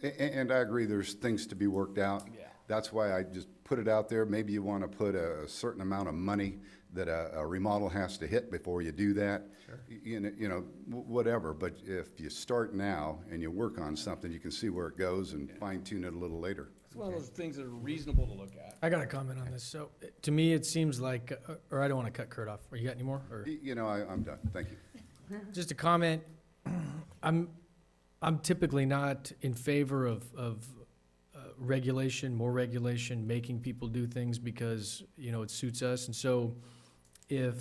And I agree, there's things to be worked out. Yeah. That's why I just put it out there. Maybe you want to put a certain amount of money that a remodel has to hit before you do that. Sure. Whatever, but if you start now and you work on something, you can see where it goes and fine tune it a little later. It's one of those things that are reasonable to look at. I got a comment on this. So, to me, it seems like, or I don't want to cut Kurt off. Or you got any more? Or I'm done. Thank you. just a comment. I'm typically not in favor of regulation, more regulation, making people do things because, it suits us. And so if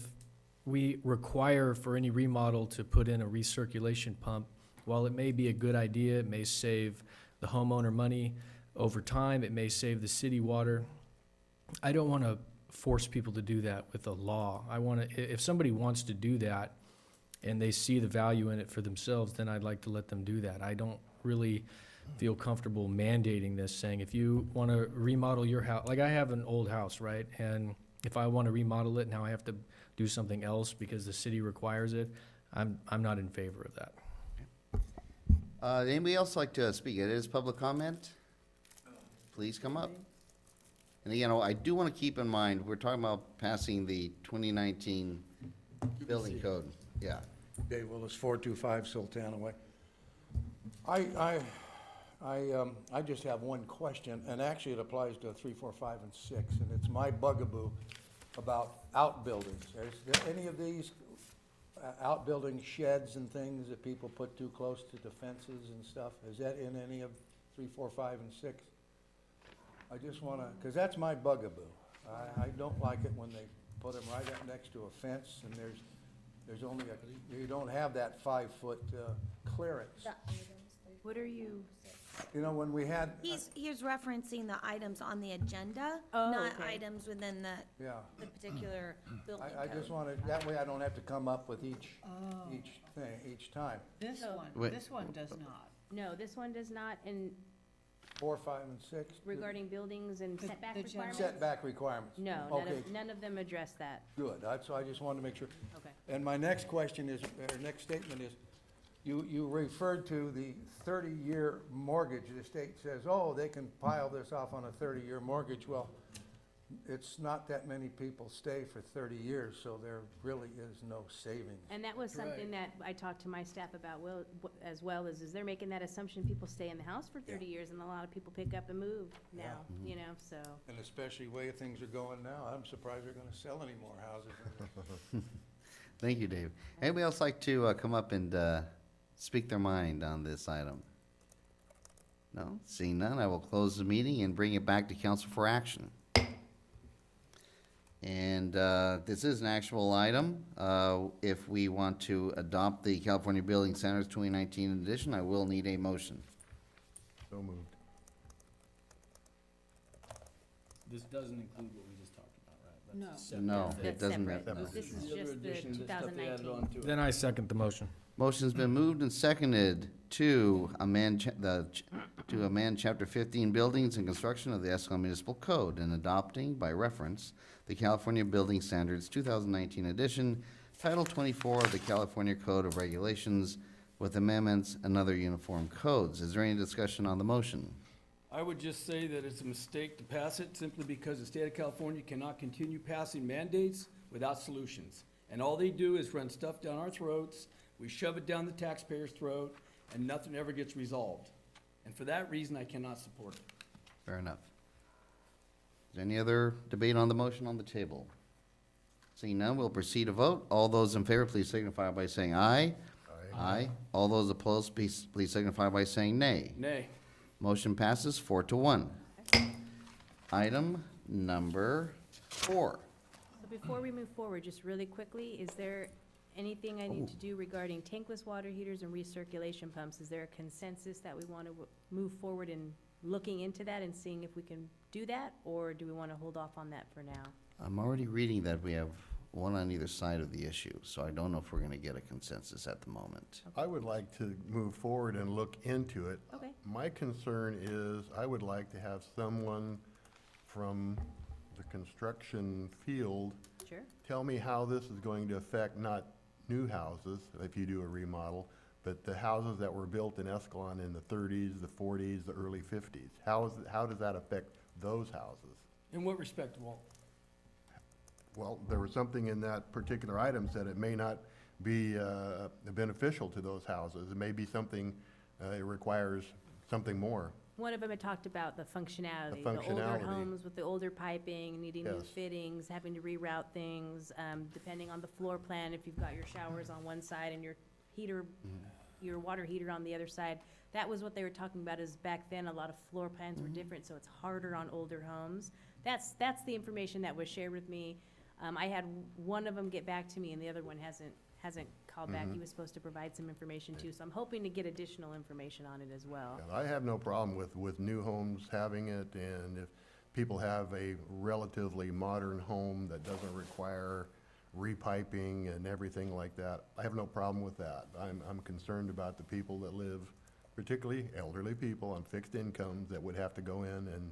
we require for any remodel to put in a recirculation pump, while it may be a good idea, it may save the homeowner money over time, it may save the city water. I don't want to force people to do that with a law. If somebody wants to do that and they see the value in it for themselves, then I'd like to let them do that. I don't really feel comfortable mandating this, saying if you want to remodel your house, like I have an old house, right? And if I want to remodel it, now I have to do something else because the city requires it. I'm not in favor of that. Anybody else like to speak? It is public comment. Please come up. And again, I do want to keep in mind, we're talking about passing the 2019 building code. Yeah. Dave Willis, 425 Sultana Way. I just have one question, and actually it applies to 3, 4, 5, and 6, and it's my bugaboo about outbuildings. Is there any of these outbuilding sheds and things that people put too close to the fences and stuff? Is that in any of 3, 4, 5, and 6? I just want to, because that's my bugaboo. I don't like it when they put them right up next to a fence, and there's only you don't have that 5-foot clearance. What are you, When we had, He's referencing the items on the agenda, Oh, not okay. items within the yeah, particular building I just code. wanted, that way I don't have to come up with each thing, each time. This Wait. one does not. no, this one does not, and 4, 5, and 6? regarding buildings and The- setback the general- requirements? Setback requirements? No, Okay, none of them address that. good. So I just wanted to make sure. Okay. And my next question is, or next statement is, you referred to the 30-year mortgage. The state says, oh, they can pile this off on a 30-year mortgage. Well, it's not that many people stay for 30 years, so there really is no savings. And that was something that I talked to my staff about as well, is they're making that assumption people stay in the house for 30 years, and a lot of people pick up and move now, you know, so. And especially the way things are going now, I'm surprised they're gonna sell any more houses. Thank you, Dave. Anybody else like to come up and speak their mind on this item? No? Seeing none, I will close the meeting and bring it back to council for action. And this is an actual item. If we want to adopt the California Building Standards 2019 edition, I will need a motion. So moved. This doesn't include what we just talked about, right? No. That's separate. No, it That's doesn't. separate. This is The other just the addition, the stuff they added 2019. on to it. Then I second the motion. Motion's been moved and seconded to amend to amend Chapter 15 Buildings and Construction of the Escalon Municipal Code and adopting by reference the California Building Standards 2019 edition, Title 24 of the California Code of Regulations with amendments and other uniform codes. Is there any discussion on the motion? I would just say that it's a mistake to pass it simply because the state of California cannot continue passing mandates without solutions. And all they do is run stuff down our throats, we shove it down the taxpayer's throat, and nothing ever gets resolved. And for that reason, I cannot support it. Fair enough. Is there any other debate on the motion on the table? Seeing none, we'll proceed to vote. All those in favor, please signify by saying aye. Aye. All those opposed, please signify by saying nay. Nay. Motion passes 4-1. Item number 4. So before we move forward, just really quickly, is there anything I need to do regarding tankless water heaters and recirculation pumps? Is there a consensus that we want to move forward in looking into that and seeing if we can do that? Or do we want to hold off on that for now? I'm already reading that we have one on either side of the issue, so I don't know if we're gonna get a consensus at the moment. I would like to move forward and look into it. Okay. My concern is, I would like to have someone from the construction field Sure. tell me how this is going to affect not new houses, if you do a remodel, but the houses that were built in Escalon in the 30s, the 40s, the early 50s. How does that affect those houses? In what respect, Walt? Well, there was something in that particular item said it may not be beneficial to those houses. It may be something, it requires something more. One of them had talked about the functionality. The older functionality. homes with the older piping, needing new Yes. fittings, having to reroute things, depending on the floor plan, if you've got your showers on one side and your heater, your water heater on the other side. That was what they were talking about, is back then, a lot of floor plans were different, so it's harder on older homes. That's the information that was shared with me. I had one of them get back to me, and the other one hasn't called back. He was supposed to provide some information too, so I'm hoping to get additional information on it as well. And I have no problem with new homes having it, and if people have a relatively modern home that doesn't require repiping and everything like that, I have no problem with that. I'm concerned about the people that live, particularly elderly people on fixed incomes, that would have to go in and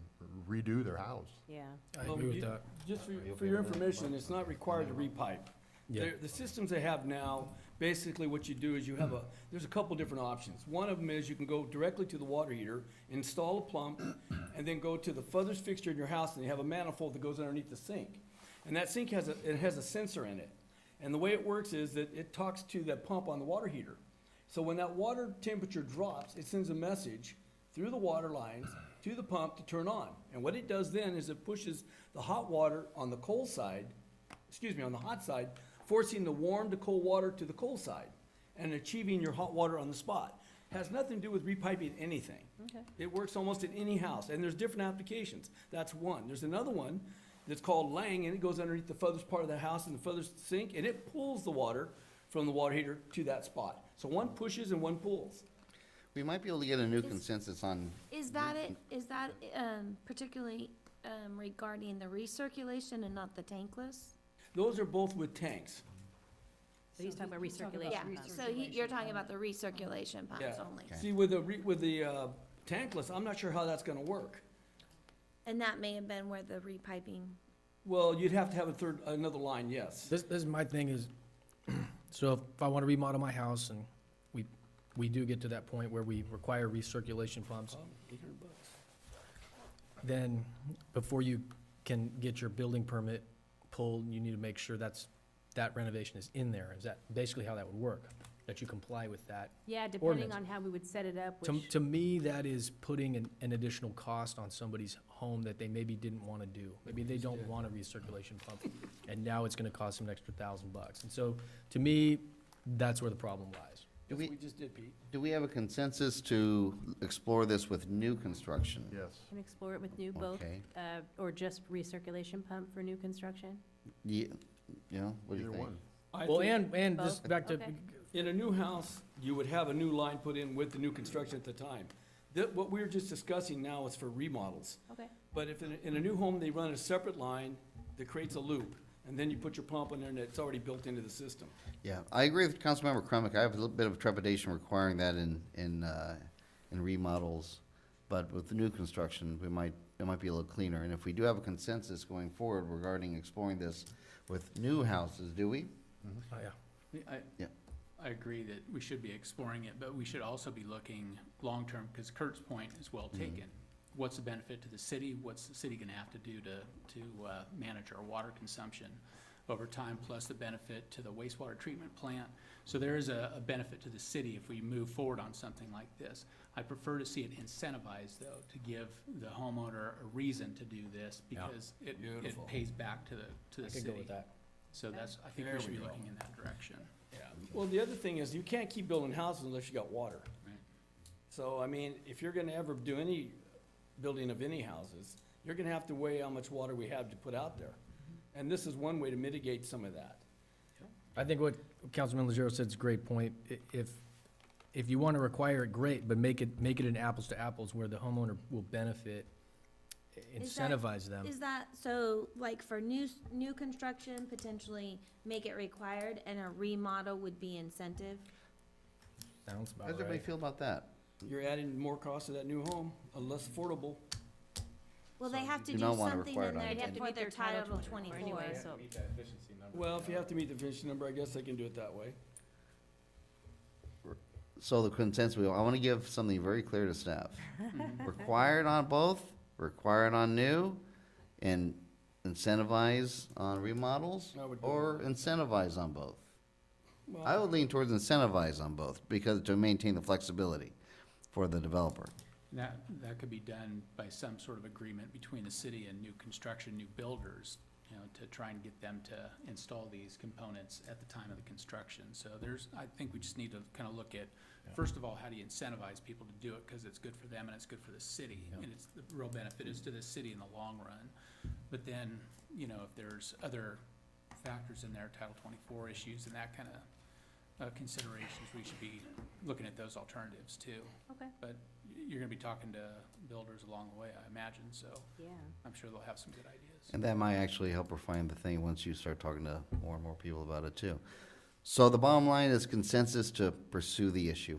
redo their house. Yeah. I Well, agree with you- that. Just for your information, it's not required to repipe. Yeah. The systems they have now, basically what you do is you have there's a couple different options. One of them is you can go directly to the water heater, install a pump, and then go to the furthest fixture in your house, and you have a manifold that goes underneath the sink. And that sink has a sensor in it. And the way it works is that it talks to that pump on the water heater. So when that water temperature drops, it sends a message through the water lines to the pump to turn on. And what it does then is it pushes the hot water on the cold side, on the hot side, forcing the warm to cold water to the cold side and achieving your hot water on the spot. Has nothing to do with repiping anything. Okay. It works almost in any house, and there's different applications. That's one. There's another one that's called Lang, and it goes underneath the furthest part of the house in the furthest sink, and it pulls the water from the water heater to that spot. So one pushes and one pulls. We might be able to get a new consensus on, Is that it? Is that particularly regarding the recirculation and not the tankless? Those are both with tanks. So he's talking about recirculation Yeah, pumps. so you're talking about the recirculation pumps Yeah. only. See, with the tankless, I'm not sure how that's gonna work. And that may have been where the repiping, Well, you'd have to have another line, yes. This is my thing is, so if I want to remodel my house and we do get to that point where we require recirculation pumps, $800. then before you can get your building permit pulled, you need to make sure that renovation is in there. Is that basically how that would work? That you comply with that? Yeah, depending Ordinance. on how we would set it up, To, which, to me, that is putting an additional cost on somebody's home that they maybe didn't want to do. Maybe they don't want a recirculation pump, and now it's gonna cost them an extra $1,000. And so, to me, that's where the problem lies. Do That's what we, we just did, Pete. do we have a consensus to explore this with new construction? Yes. can explore it with new both, Okay. or just recirculation pump for new construction? Yeah, what do you Either think? one. I Well, think and just Both? back to, Okay. in a new house, you would have a new line put in with the new construction at the time. What we were just discussing now is for remodels. Okay, But if in a new home, they run a separate line that creates a loop, and then you put your pump in there and it's already built into the system. Yeah, I agree with Councilmember Crumick. I have a little bit of trepidation requiring that in remodels. But with the new construction, it might be a little cleaner. And if we do have a consensus going forward regarding exploring this with new houses, do we? oh, yeah. Yeah. I agree that we should be exploring it, but we should also be looking long-term, because Kurt's point is well taken. What's the benefit to the city? What's the city gonna have to do to manage our water consumption over time, plus the benefit to the wastewater treatment plant? So there is a benefit to the city if we move forward on something like this. I prefer to see it incentivized, though, to give the homeowner a reason to do this, Yeah. because it Beautiful. pays back to the I city. could go with that. So that's, I think There we should we be go. looking in that direction. Well, the other thing is, you can't keep building houses unless you got water. Right. So, I mean, if you're gonna ever do any building of any houses, you're gonna have to weigh how much water we have to put out there. And this is one way to mitigate some of that. I think what Councilman Legero said is a great point. If you want to require it, great, but make it an apples to apples where the homeowner will benefit, Is that- incentivize them. Is that, so, like, for new construction, potentially make it required, and a remodel would be incentive? Sounds How about does everybody right. feel about that? You're adding more cost to that new home, less affordable. Well, they have to do do not wanna something require in it on there the have to for meet their their Title Title 24 24. anyway, Yeah, so- meet that efficiency number. Well, if you have to meet the efficiency number, I guess they can do it that way. So the consensus, I want to give something very clear to staff. Required on both, required on new, and incentivize on remodels, I would go or incentivize on both? Well, I would lean towards incentivize on both, because to maintain the flexibility for the developer. That could be done by some sort of agreement between the city and new construction, new builders, to try and get them to install these components at the time of the construction. So I think we just need to kind of look at, first of all, how do you incentivize people to do it? Because it's good for them and it's good for the city. And the real benefit is to the city in the long run. But then, if there's other factors in there, Title 24 issues and that kind of considerations, we should be looking at those alternatives too. Okay, But you're gonna be talking to builders along the way, I imagine, so yeah. I'm sure they'll have some good ideas. And that might actually help refine the thing once you start talking to more and more people about it too. So the bottom line is consensus to pursue the issue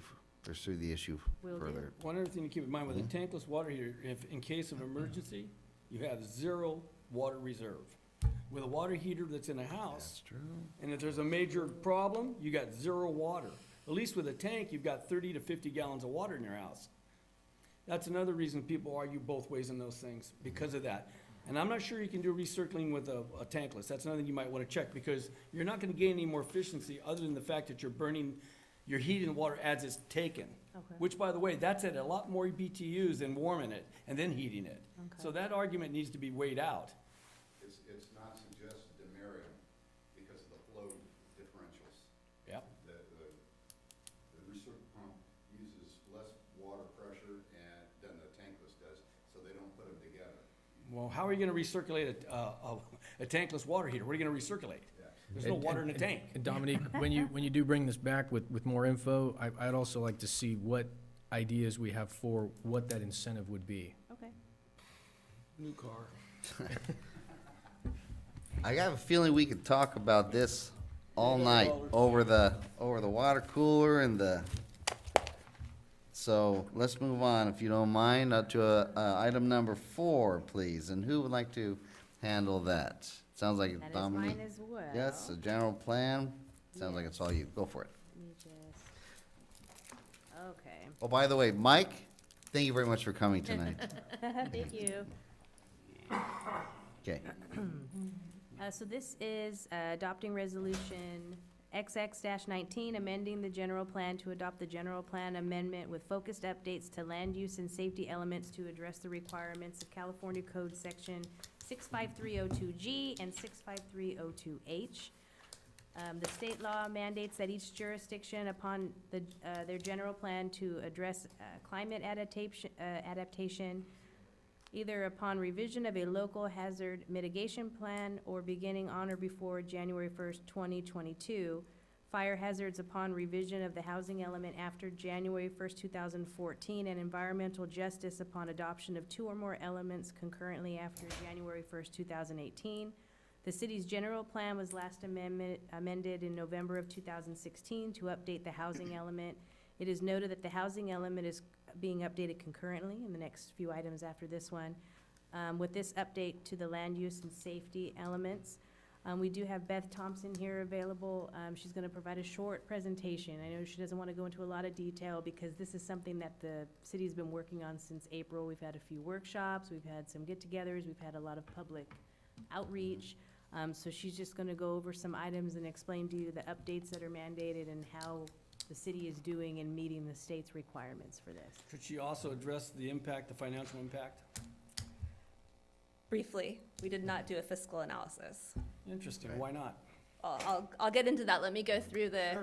Will do. further. one other thing to keep in mind with a tankless water heater, if in case of emergency, you have 0 water reserve. With a water heater that's in a house, true. and if there's a major problem, you got 0 water. At least with a tank, you've got 30 to 50 gallons of water in your house. That's another reason people argue both ways on those things, because of that. And I'm not sure you can do recycling with a tankless. That's another thing you might wanna check, because you're not gonna gain any more efficiency other than the fact that you're burning, your heat and water as it's taken. Okay. Which, by the way, that's at a lot more BTUs than warming it and then heating it. Okay. So that argument needs to be weighed out. It's not suggested to marry them because of the flow differentials. Yep. The recirc pump uses less water pressure than the tankless does, so they don't put them together. Well, how are you gonna recirculate a tankless water heater? What are you gonna recirculate? There's no water in a tank. And Dominique, when you do bring this back with more info, I'd also like to see what ideas we have for what that incentive would be. Okay. New car. I have a feeling we could talk about this all night over the water cooler and so let's move on, if you don't mind, to item number 4, please. And who would like to handle that? Sounds like That is Dominique. mine as well. Yes, a general plan. Sounds like it's all you. Go for it. Let me just, okay. Oh, by the way, Mike, thank you very much for coming tonight. Thank you. Okay, So this is adopting resolution XX-19, amending the general plan to adopt the general plan amendment with focused updates to land use and safety elements to address the requirements of California Code Section 65302G and 65302H. The state law mandates that each jurisdiction upon their general plan to address climate adaptation, either upon revision of a local hazard mitigation plan or beginning on or before January 1st, 2022, fire hazards upon revision of the housing element after January 1st, 2014, and environmental justice upon adoption of 2 or more elements concurrently after January 1st, 2018. The city's general plan was last amended in November of 2016 to update the housing element. It is noted that the housing element is being updated concurrently in the next few items after this one. With this update to the land use and safety elements, we do have Beth Thompson here available. She's going to provide a short presentation. I know she doesn't want to go into a lot of detail because this is something that the city's been working on since April. We've had a few workshops, we've had some get-togethers, we've had a lot of public outreach. So she's just going to go over some items and explain to you the updates that are mandated and how the city is doing in meeting the state's requirements for this. Could she also address the impact, the financial impact? Briefly, we did not do a fiscal analysis. Interesting, why not? I'll get into that. Let me go through the,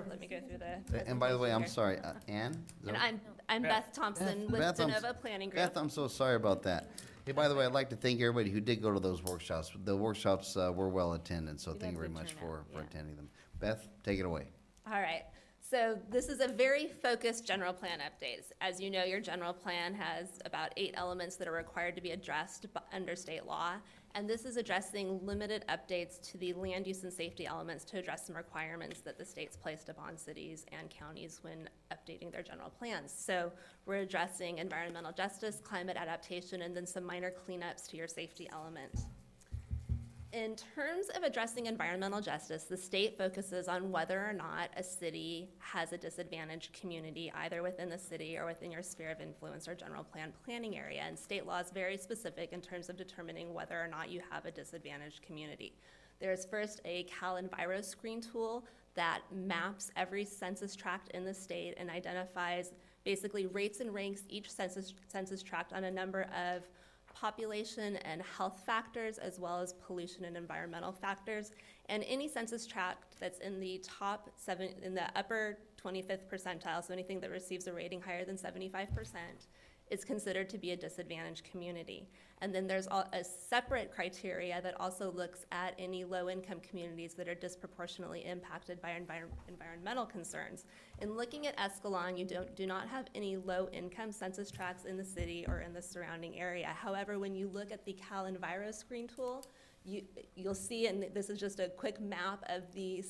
and by the way, I'm presentation sorry, Ann? Is here. that- And I'm Beth Thompson with Beth, I'm DeNova Planning Group. Beth, I'm so sorry about that. Hey, by the way, I'd like to thank everybody who did go to those workshops. The workshops were well attended, so Did thank you have very good much turnout, for yeah. attending them. Beth, take it away. All right. So this is a very focused general plan update. As you know, your general plan has about 8 elements that are required to be addressed under state law. And this is addressing limited updates to the land use and safety elements to address some requirements that the state's placed upon cities and counties when updating their general plans. So we're addressing environmental justice, climate adaptation, and then some minor cleanups to your safety element. In terms of addressing environmental justice, the state focuses on whether or not a city has a disadvantaged community, either within the city or within your sphere of influence or general plan planning area. And state law is very specific in terms of determining whether or not you have a disadvantaged community. There's first a CalEnviro screen tool that maps every census tract in the state and identifies, basically rates and ranks each census tract on a number of population and health factors, as well as pollution and environmental factors. And any census tract that's in the in the upper 25th percentile, so anything that receives a rating higher than 75%, is considered to be a disadvantaged community. And then there's a separate criteria that also looks at any low-income communities that are disproportionately impacted by environmental concerns. In looking at Escalon, you do not have any low-income census tracts in the city or in the surrounding area. However, when you look at the CalEnviro screen tool, you'll see, and this is just a quick map of the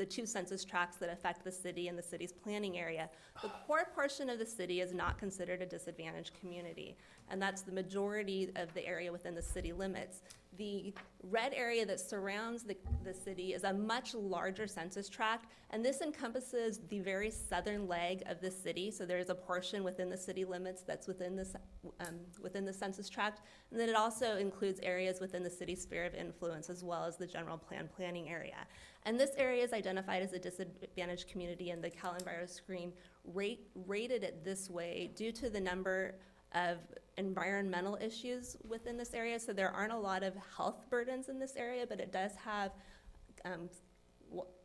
2 census tracts that affect the city and the city's planning area. The core portion of the city is not considered a disadvantaged community, and that's the majority of the area within the city limits. The red area that surrounds the city is a much larger census tract, and this encompasses the very southern leg of the city. So there is a portion within the city limits that's within the census tract, and then it also includes areas within the city sphere of influence, as well as the general plan planning area. And this area is identified as a disadvantaged community, and the CalEnviro screen rated it this way due to the number of environmental issues within this area. So there aren't a lot of health burdens in this area, but it does have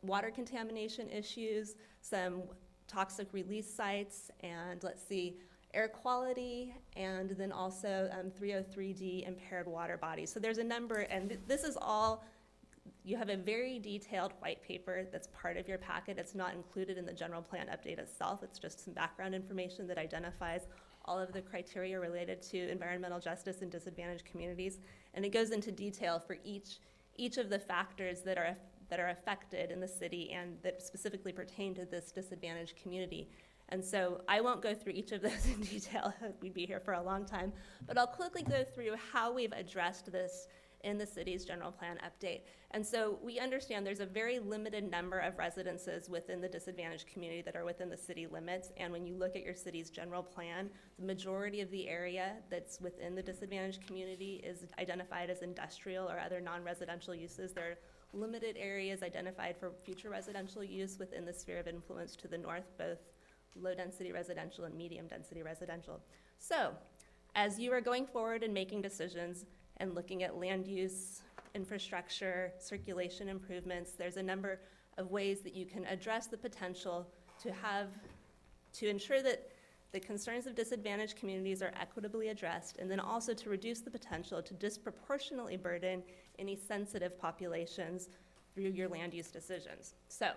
water contamination issues, some toxic release sites, and air quality, and then also 303D impaired water bodies. So there's a number, and this is all, you have a very detailed white paper that's part of your packet. It's not included in the general plan update itself. It's just some background information that identifies all of the criteria related to environmental justice and disadvantaged communities. And it goes into detail for each of the factors that are affected in the city and that specifically pertain to this disadvantaged community. And so I won't go through each of those in detail. We'd be here for a long time. But I'll quickly go through how we've addressed this in the city's general plan update. And so we understand there's a very limited number of residences within the disadvantaged community that are within the city limits. And when you look at your city's general plan, the majority of the area that's within the disadvantaged community is identified as industrial or other non-residential uses. There are limited areas identified for future residential use within the sphere of influence to the north, both low-density residential and medium-density residential. So, as you are going forward and making decisions and looking at land use, infrastructure, circulation improvements, there's a number of ways that you can address the potential to ensure that the concerns of disadvantaged communities are equitably addressed, and then also to reduce the potential to disproportionately burden any sensitive populations through your land use decisions. So,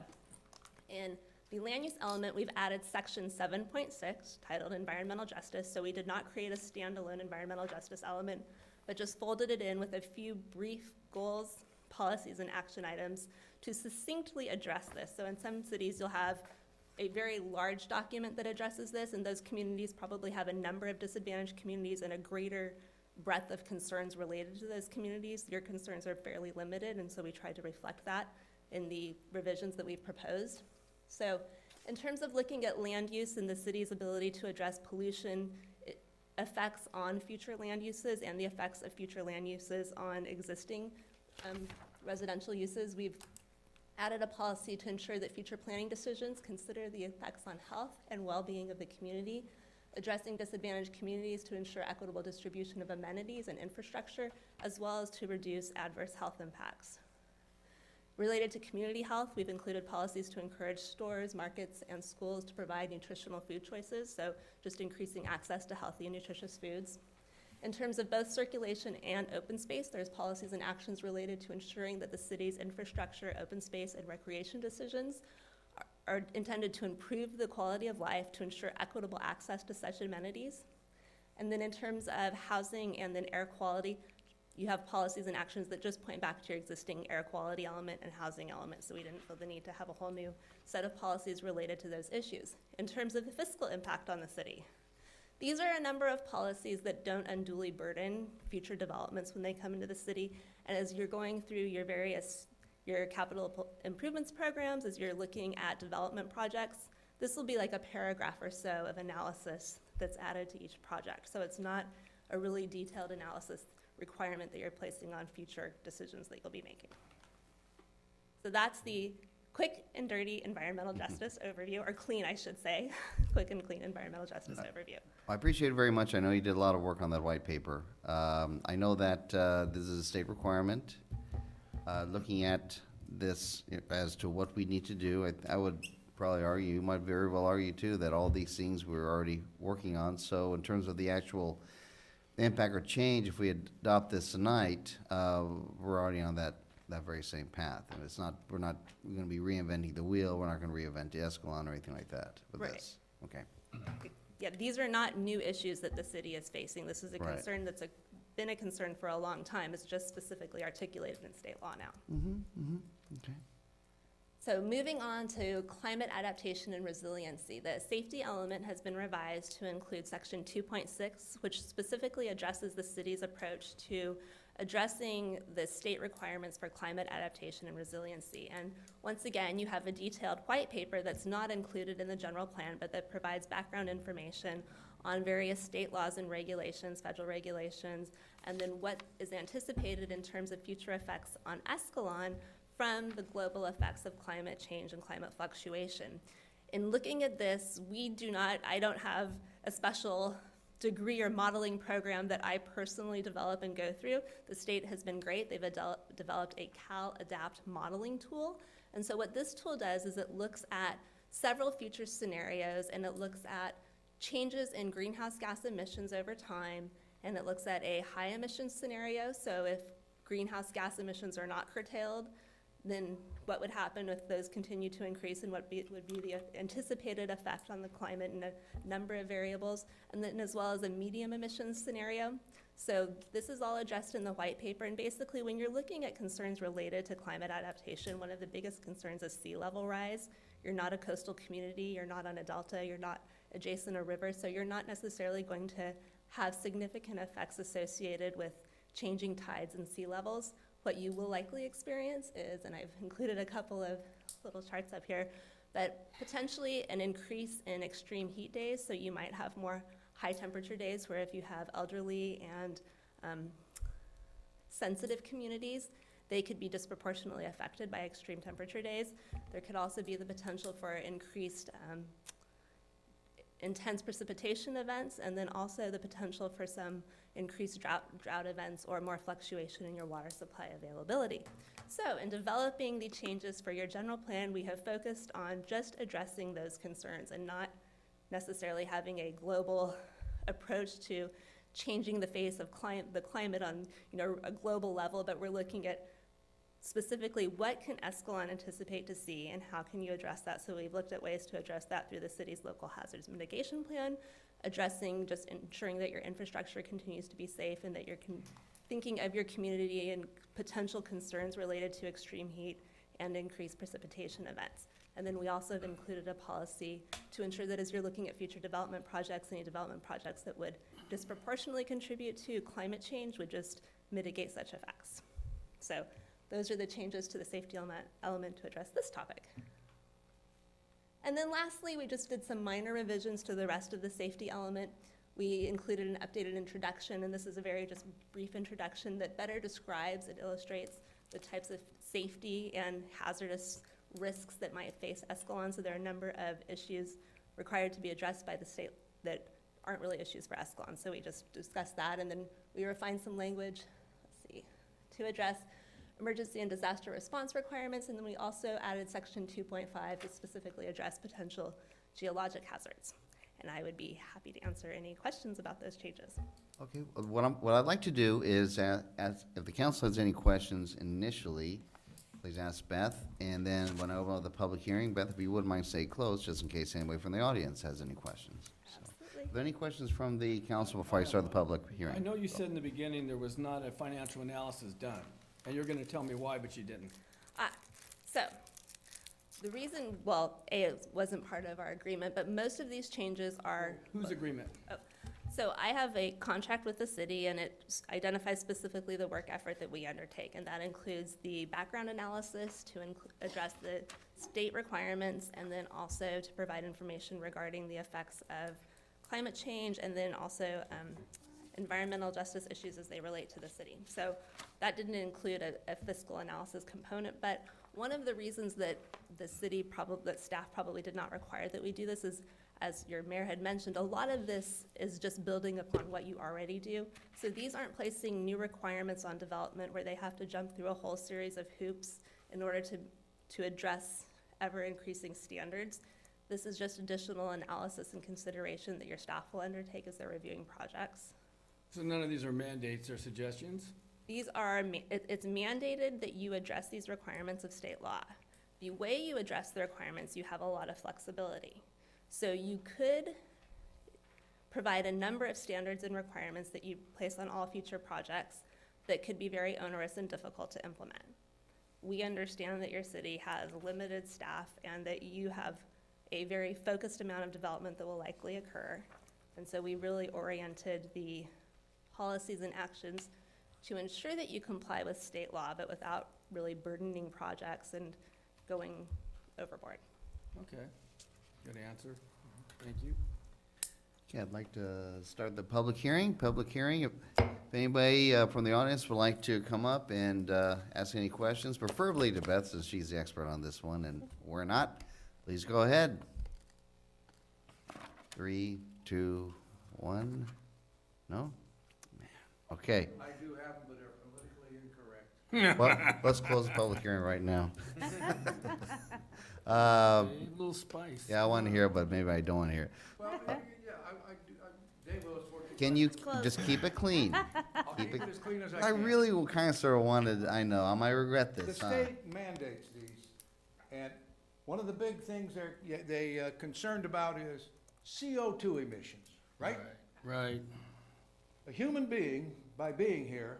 in the land use element, we've added section 7.6 titled Environmental Justice. So we did not create a standalone environmental justice element, but just folded it in with a few brief goals, policies, and action items to succinctly address this. So in some cities, you'll have a very large document that addresses this, and those communities probably have a number of disadvantaged communities and a greater breadth of concerns related to those communities. Your concerns are fairly limited, and so we tried to reflect that in the revisions that we've proposed. So in terms of looking at land use and the city's ability to address pollution effects on future land uses and the effects of future land uses on existing residential uses, we've added a policy to ensure that future planning decisions consider the effects on health and well-being of the community, addressing disadvantaged communities to ensure equitable distribution of amenities and infrastructure, as well as to reduce adverse health impacts. Related to community health, we've included policies to encourage stores, markets, and schools to provide nutritional food choices, so just increasing access to healthy and nutritious foods. In terms of both circulation and open space, there's policies and actions related to ensuring that the city's infrastructure, open space, and recreation decisions are intended to improve the quality of life to ensure equitable access to such amenities. And then in terms of housing and then air quality, you have policies and actions that just point back to your existing air quality element and housing element, so we didn't feel the need to have a whole new set of policies related to those issues. In terms of the fiscal impact on the city, these are a number of policies that don't unduly burden future developments when they come into the city, and as you're going through your capital improvements programs, as you're looking at development projects, this will be like a paragraph or so of analysis that's added to each project. So it's not a really detailed analysis requirement that you're placing on future decisions that you'll be making. So that's the quick and dirty environmental justice overview, or clean, I should say, quick and clean environmental justice overview. I appreciate it very much. I know you did a lot of work on that white paper. I know that this is a state requirement. Looking at this as to what we need to do, I would probably argue, you might very well argue too, that all these things we're already working on. So in terms of the actual impact or change, if we adopt this tonight, we're already on that very same path. And it's not, we're not going to be reinventing the wheel. We're not going to reinvent the Escalon or anything like that with Right. this. Okay. Yeah, these are not new issues that the city is facing. This is a Right. concern that's been a concern for a long time. It's just specifically articulated in state law now. Okay. So moving on to climate adaptation and resiliency, the safety element has been revised to include section 2.6, which specifically addresses the city's approach to addressing the state requirements for climate adaptation and resiliency. And once again, you have a detailed white paper that's not included in the general plan, but that provides background information on various state laws and regulations, federal regulations, and then what is anticipated in terms of future effects on Escalon from the global effects of climate change and climate fluctuation. In looking at this, I don't have a special degree or modeling program that I personally develop and go through. The state has been great. They've developed a Cal Adapt modeling tool. And so what this tool does is it looks at several future scenarios, and it looks at changes in greenhouse gas emissions over time, and it looks at a high emissions scenario. So if greenhouse gas emissions are not curtailed, then what would happen if those continue to increase, and what would be the anticipated effect on the climate and a number of variables, and then as well as a medium emissions scenario. So this is all addressed in the white paper, and basically when you're looking at concerns related to climate adaptation, one of the biggest concerns is sea level rise. You're not a coastal community, you're not on a delta, you're not adjacent a river, so you're not necessarily going to have significant effects associated with changing tides and sea levels, what you will likely experience is, and I've included a couple of little charts up here, but potentially an increase in extreme heat days. So you might have more high temperature days where if you have elderly and sensitive communities, they could be disproportionately affected by extreme temperature days. There could also be the potential for increased intense precipitation events, and then also the potential for some increased drought events or more fluctuation in your water supply availability. So in developing the changes for your general plan, we have focused on just addressing those concerns and not necessarily having a global approach to changing the face of the climate on a global level, but we're looking at specifically what can Escalon anticipate to see and how can you address that. So we've looked at ways to address that through the city's local hazards mitigation plan, addressing just ensuring that your infrastructure continues to be safe and that you're thinking of your community and potential concerns related to extreme heat and increased precipitation events. And then we also have included a policy to ensure that as you're looking at future development projects, any development projects that would disproportionately contribute to climate change would just mitigate such effects. So those are the changes to the safety element to address this topic. And then lastly, we just did some minor revisions to the rest of the safety element. We included an updated introduction, and this is a very just brief introduction that better describes and illustrates the types of safety and hazardous risks that might face Escalon. So there are a number of issues required to be addressed by the state that aren't really issues for Escalon. So we just discussed that, and then we refined some language, to address emergency and disaster response requirements, and then we also added section 2.5 to specifically address potential geologic hazards. And I would be happy to answer any questions about those changes. Okay, what I'd like to do is, if the council has any questions initially, please ask Beth, and then when I open up the public hearing, Beth, if you wouldn't mind, stay close, just in case anybody from the audience has any questions. Absolutely. Are there any questions from the council before I start the public hearing? I know you said in the beginning there was not a financial analysis done, and you're gonna tell me why, but you didn't. So the reason, well, it wasn't part of our agreement, but most of these changes are. Whose agreement? So I have a contract with the city, and it identifies specifically the work effort that we undertake, and that includes the background analysis to address the state requirements, and then also to provide information regarding the effects of climate change, and then also environmental justice issues as they relate to the city. So that didn't include a fiscal analysis component, but one of the reasons that the city that staff probably did not require that we do this is, as your mayor had mentioned, a lot of this is just building upon what you already do. So these aren't placing new requirements on development where they have to jump through a whole series of hoops in order to address ever-increasing standards. This is just additional analysis and consideration that your staff will undertake as they're reviewing projects. So none of these are mandates or suggestions? These are, it's mandated that you address these requirements of state law. The way you address the requirements, you have a lot of flexibility. So you could provide a number of standards and requirements that you place on all future projects that could be very onerous and difficult to implement. We understand that your city has limited staff and that you have a very focused amount of development that will likely occur. And so we really oriented the policies and actions to ensure that you comply with state law, but without really burdening projects and going overboard. Okay, good answer. Thank you. Okay, I'd like to start the public hearing. If anybody from the audience would like to come up and ask any questions, preferably to Beth, since she's the expert on this one, and we're not, please go ahead. 3, 2, 1. No? Okay. I do have them, but they're politically incorrect. Well, let's close the public hearing right now. A little spice. Yeah, I want to hear it, but maybe I don't want to hear it. Well, yeah, Dave Willis, Can you just keep it clean? I'll keep it as clean as I I can. really kind of sort of wanted, I know, I might regret The this, huh? state mandates these, and one of the big things they concerned about is CO2 emissions, right? Right. A human being, by being here,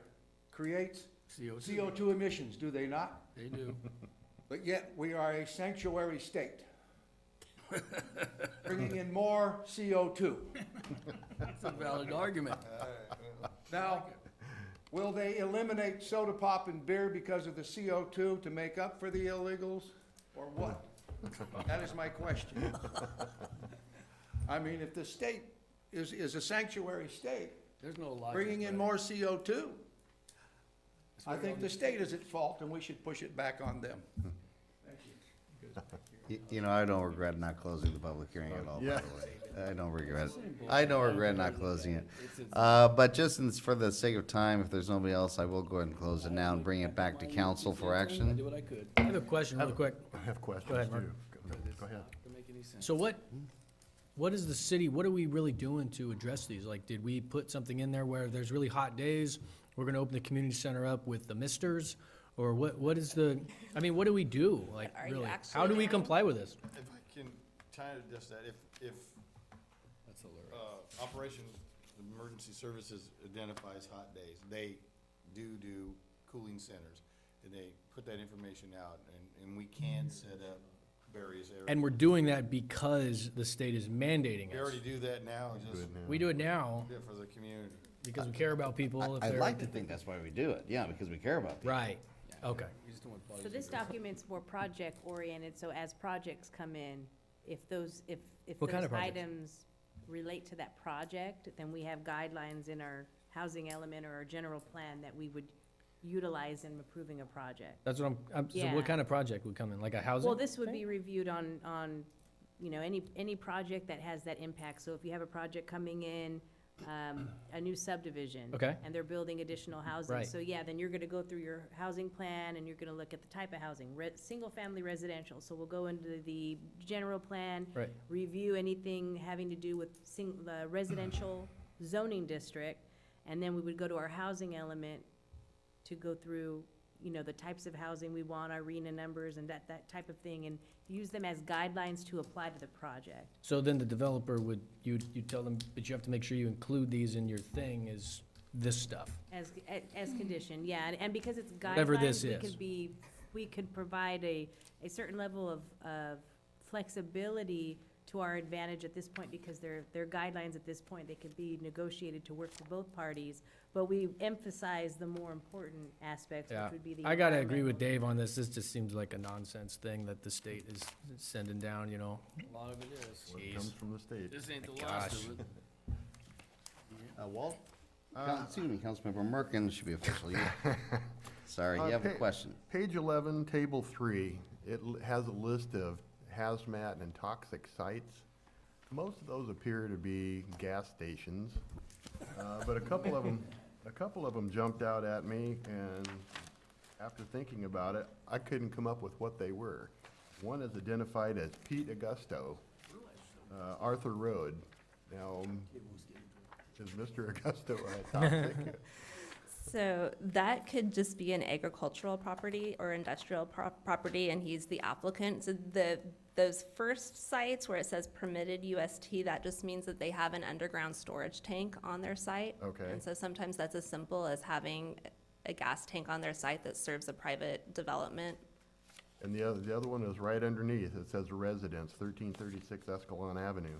creates CO2 emissions, do they not? They do. But yet, we are a sanctuary state, bringing in more CO2. That's a valid argument. Now, Will they eliminate soda pop and beer because of the CO2 to make up for the illegals, or what? That is my question. I mean, if the state is a sanctuary state, There's no logic. bringing in but- more CO2, I what think all the these- state is at fault, and we should push it back on them. You know, I don't regret not closing the public hearing at all, by Yeah. the way. I don't regret not closing it. But just for the sake of time, if there's nobody else, I will go ahead and close it now and bring it back to council for I action. did what I could. I have a question real quick. I have questions Go ahead, Mark. too. Go ahead. To make any sense. So what is the city, what are we really doing to address these? Like, did we put something in there where there's really hot days, we're gonna open the community center up with the misters? Or what is the, I mean, what do we do, like, Are you really? How actually do we doing- comply with this? If I can try to address that, if That's hilarious. Operation Emergency Services identifies hot days, they do cooling centers, and they put that information out, and we can set up various areas. And we're doing that because the state is mandating We us. already do that now, just Good now. We do it now yeah, for the community. because we care about people if I'd they're. like to think that's why we do it, yeah, because we care about people. Right, okay. We just don't want bodies So this of girls. document's more project-oriented, so as projects come in, if those What kind of projects? items relate to that project, then we have guidelines in our housing element or our general plan that we would utilize in approving a project. That's what so Yeah. what kind of project would come in, like a housing? Well, this would thing? be reviewed on, you know, any project that has that impact. So if you have a project coming in, a new subdivision. Okay. And they're building additional housing. Right. So yeah, then you're gonna go through your housing plan and you're gonna look at the type of housing, single-family residential. So we'll go into the general plan. Right. Review anything having to do with the residential zoning district. And then we would go to our housing element to go through, you know, the types of housing we want, our RENA numbers and that type of thing, and use them as guidelines to apply to the project. So then the developer would, you'd tell them, but you have to make sure you include these in your thing is this stuff. As condition, yeah, and because it's Whatever this guidelines, we could provide a certain level of flexibility to our advantage at this point, because they're guidelines at this point, they could be negotiated to work for both parties, but we emphasize the more important aspects, Yeah, which would be the I gotta agree with environmental. Dave on this. This just seems like a nonsense thing that the state is sending down, you know? A lot of it is. What comes from the state. This ain't the Gosh. last of it. Walt? Excuse me, Councilmember Merkin, should be official, you. Sorry, you have a question. Page 11, Table 3, it has a list of hazmat and toxic sites. Most of those appear to be gas stations, but a couple of them jumped out at me, and after thinking about it, I couldn't come up with what they were. One is identified as Pete Augusto, Arthur Road. Now, is Mr. Augusto a toxic? So that could just be an agricultural property or industrial property, and he's the applicant. So those first sites where it says permitted UST, that just means that they have an underground storage tank on their site. Okay. And so sometimes that's as simple as having a gas tank on their site that serves a private development. And the other one is right underneath. It says residence, 1336 Escalon Avenue.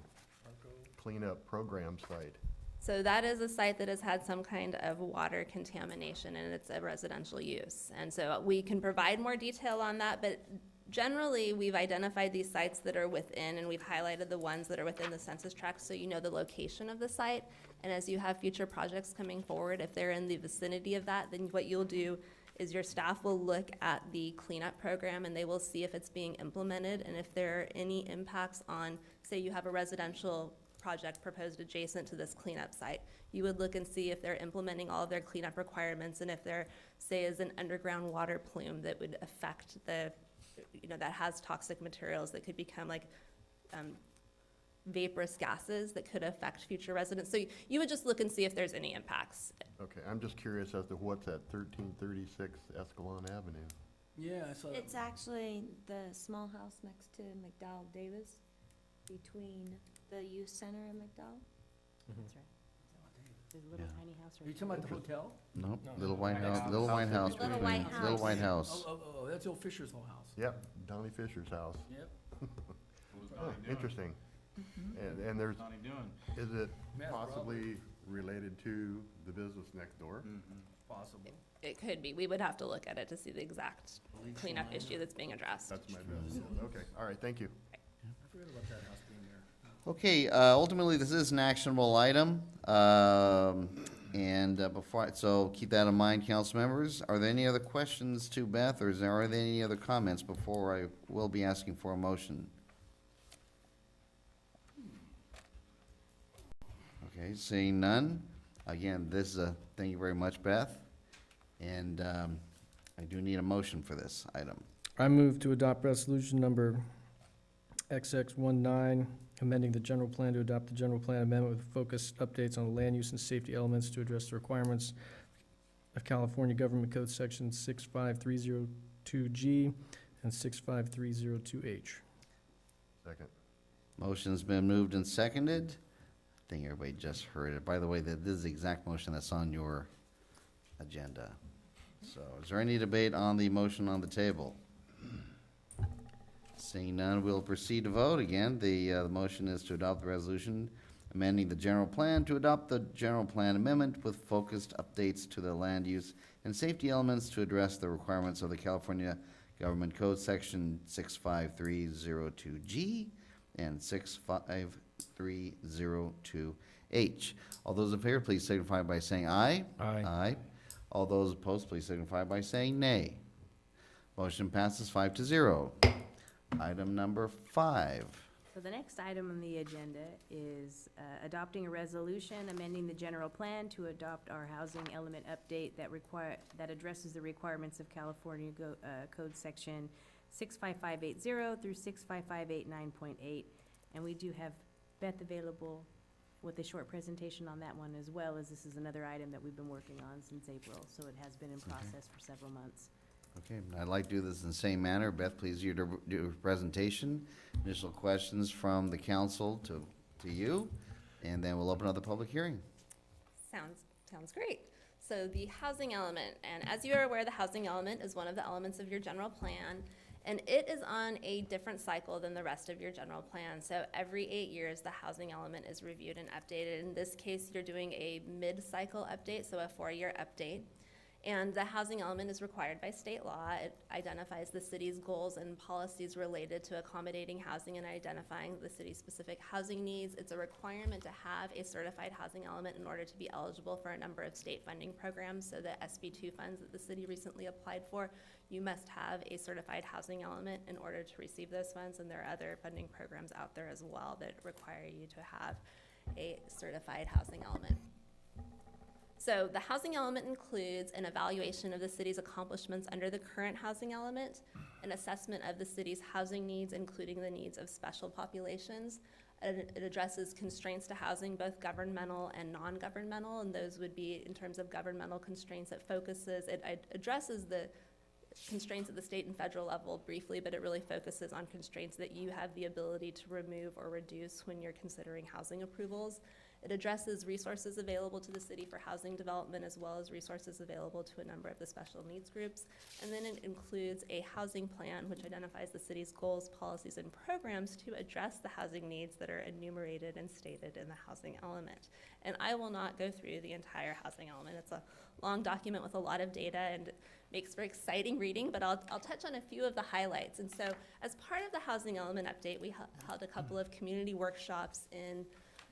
Cleanup program site. So that is a site that has had some kind of water contamination, and it's a residential use. And so we can provide more detail on that, but generally, we've identified these sites that are within, and we've highlighted the ones that are within the census tract, so you know the location of the site. And as you have future projects coming forward, if they're in the vicinity of that, then what you'll do is your staff will look at the cleanup program, and they will see if it's being implemented, and if there are any impacts on, say you have a residential project proposed adjacent to this cleanup site. You would look and see if they're implementing all of their cleanup requirements, and if there, say, is an underground water plume that would affect the, you know, that has toxic materials that could become like vaporous gases that could affect future residents. So you would just look and see if there's any impacts. Okay, I'm just curious as to what's at 1336 Escalon Avenue. Yeah, I saw that. It's actually the small house next to McDowell Davis, between the youth center and McDowell. That's right. There's a little Yeah. tiny house Are you right talking about the hotel? Nope, Little White House, Little White House Little between, White House. Little White House. Oh, that's old Fisher's whole house. Yep, Donnie Fisher's house. Yep. Oh, interesting. And there's, Donnie doing? is it Matt, possibly related to the business next door? possible. It could be. We would have to look at it to see the exact cleanup issue that's being addressed. That's my best. Okay, all right, thank you. I forgot about that house being there. Okay, ultimately, this is an actionable item, so keep that in mind, council members. Are there any other questions to Beth, or are there any other comments before I will be asking for a motion? Okay, seeing none. Again, this is thank you very much, Beth. And I do need a motion for this item. I move to adopt resolution number XX19, amending the general plan to adopt the general plan amendment with focused updates on the land use and safety elements to address the requirements of California Government Code Section 65302G and 65302H. Second. Motion's been moved and seconded. I think everybody just heard it. By the way, this is the exact motion that's on your agenda. So is there any debate on the motion on the table? Seeing none, we'll proceed to vote again. The motion is to adopt the resolution amending the general plan to adopt the general plan amendment with focused updates to the land use and safety elements to address the requirements of the California Government Code Section 65302G and 65302H. All those in favor, please signify by saying aye. Aye. Aye. All those opposed, please signify by saying nay. Motion passes 5-0. Item number 5. So the next item on the agenda is adopting a resolution amending the general plan to adopt our housing element update that addresses the requirements of California Code Section 65580 through 65589.8. And we do have Beth available with a short presentation on that one, as well as this is another item that we've been working on since April, so it has been in process for several months. Okay, I'd like to do this in the same manner. Beth, please, you do your presentation. Initial questions from the council to you, and then we'll open up the public hearing. Sounds great. So the housing element, and as you are aware, the housing element is one of the elements of your general plan, and it is on a different cycle than the rest of your general plan. So every 8 years, the housing element is reviewed and updated. In this case, you're doing a mid-cycle update, so a 4-year update. And the housing element is required by state law. It identifies the city's goals and policies related to accommodating housing and identifying the city's specific housing needs. It's a requirement to have a certified housing element in order to be eligible for a number of state funding programs. So the SB2 funds that the city recently applied for, you must have a certified housing element in order to receive those funds. And there are other funding programs out there as well that require you to have a certified housing element. So the housing element includes an evaluation of the city's accomplishments under the current housing element, an assessment of the city's housing needs, including the needs of special populations. It addresses constraints to housing, both governmental and non-governmental, and those would be in terms of governmental constraints. It addresses the constraints at the state and federal level briefly, but it really focuses on constraints that you have the ability to remove or reduce when you're considering housing approvals. It addresses resources available to the city for housing development, as well as resources available to a number of the special needs groups. And then it includes a housing plan, which identifies the city's goals, policies, and programs to address the housing needs that are enumerated and stated in the housing element. And I will not go through the entire housing element. It's a long document with a lot of data and makes for exciting reading, but I'll touch on a few of the highlights. And so as part of the housing element update, we held a couple of community workshops in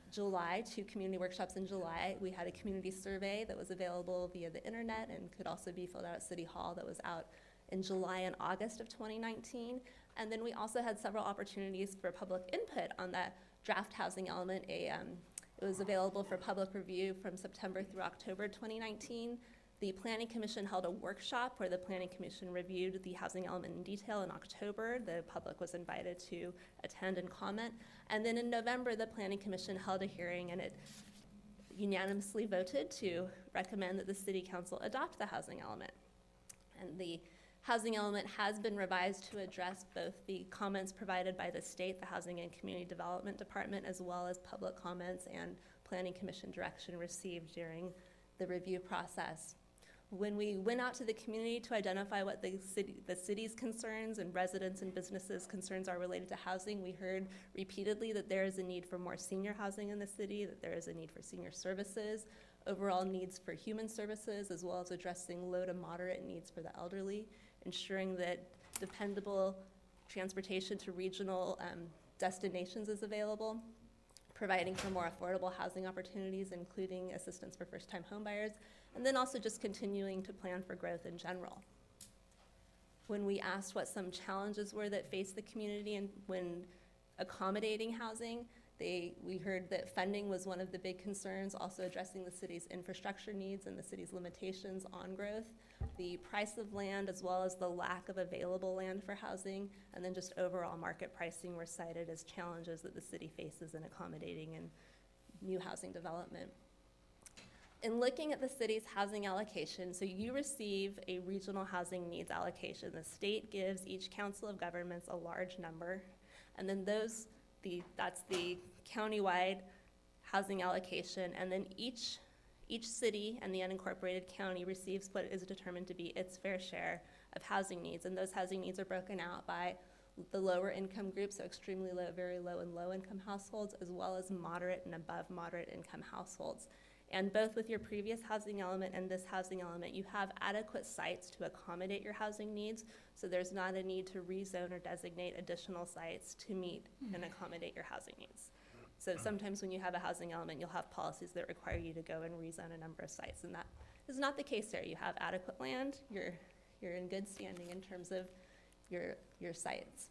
July, 2 community workshops in July. We had a community survey that was available via the internet and could also be filled out at City Hall that was out in July and August of 2019. And then we also had several opportunities for public input on that draft housing element. It was available for public review from September through October 2019. The Planning Commission held a workshop where the Planning Commission reviewed the housing element in detail in October. The public was invited to attend and comment. And then in November, the Planning Commission held a hearing, and it unanimously voted to recommend that the City Council adopt the housing element. And the housing element has been revised to address both the comments provided by the state, the Housing and Community Development Department, as well as public comments and Planning Commission direction received during the review process. When we went out to the community to identify what the city's concerns and residents and businesses' concerns are related to housing, we heard repeatedly that there is a need for more senior housing in the city, that there is a need for senior services. overall needs for human services, as well as addressing low to moderate needs for the elderly, ensuring that dependable transportation to regional destinations is available, providing for more affordable housing opportunities, including assistance for first-time homebuyers, and then also just continuing to plan for growth in general. When we asked what some challenges were that faced the community and when accommodating housing, we heard that funding was one of the big concerns, also addressing the city's infrastructure needs and the city's limitations on growth, the price of land, as well as the lack of available land for housing, and then just overall market pricing were cited as challenges that the city faces in accommodating and new housing development. In looking at the city's housing allocation, so you receive a regional housing needs allocation. The state gives each council of governments a large number, and then that's the countywide housing allocation, and then each city and the unincorporated county receives what is determined to be its fair share of housing needs, and those housing needs are broken out by the lower income groups, so extremely low, very low, and low income households, as well as moderate and above moderate income households. And both with your previous housing element and this housing element, you have adequate sites to accommodate your housing needs, so there's not a need to rezone or designate additional sites to meet and accommodate your housing needs. So sometimes when you have a housing element, you'll have policies that require you to go and rezone a number of sites, and that is not the case there. You have adequate land, you're in good standing in terms of your sites.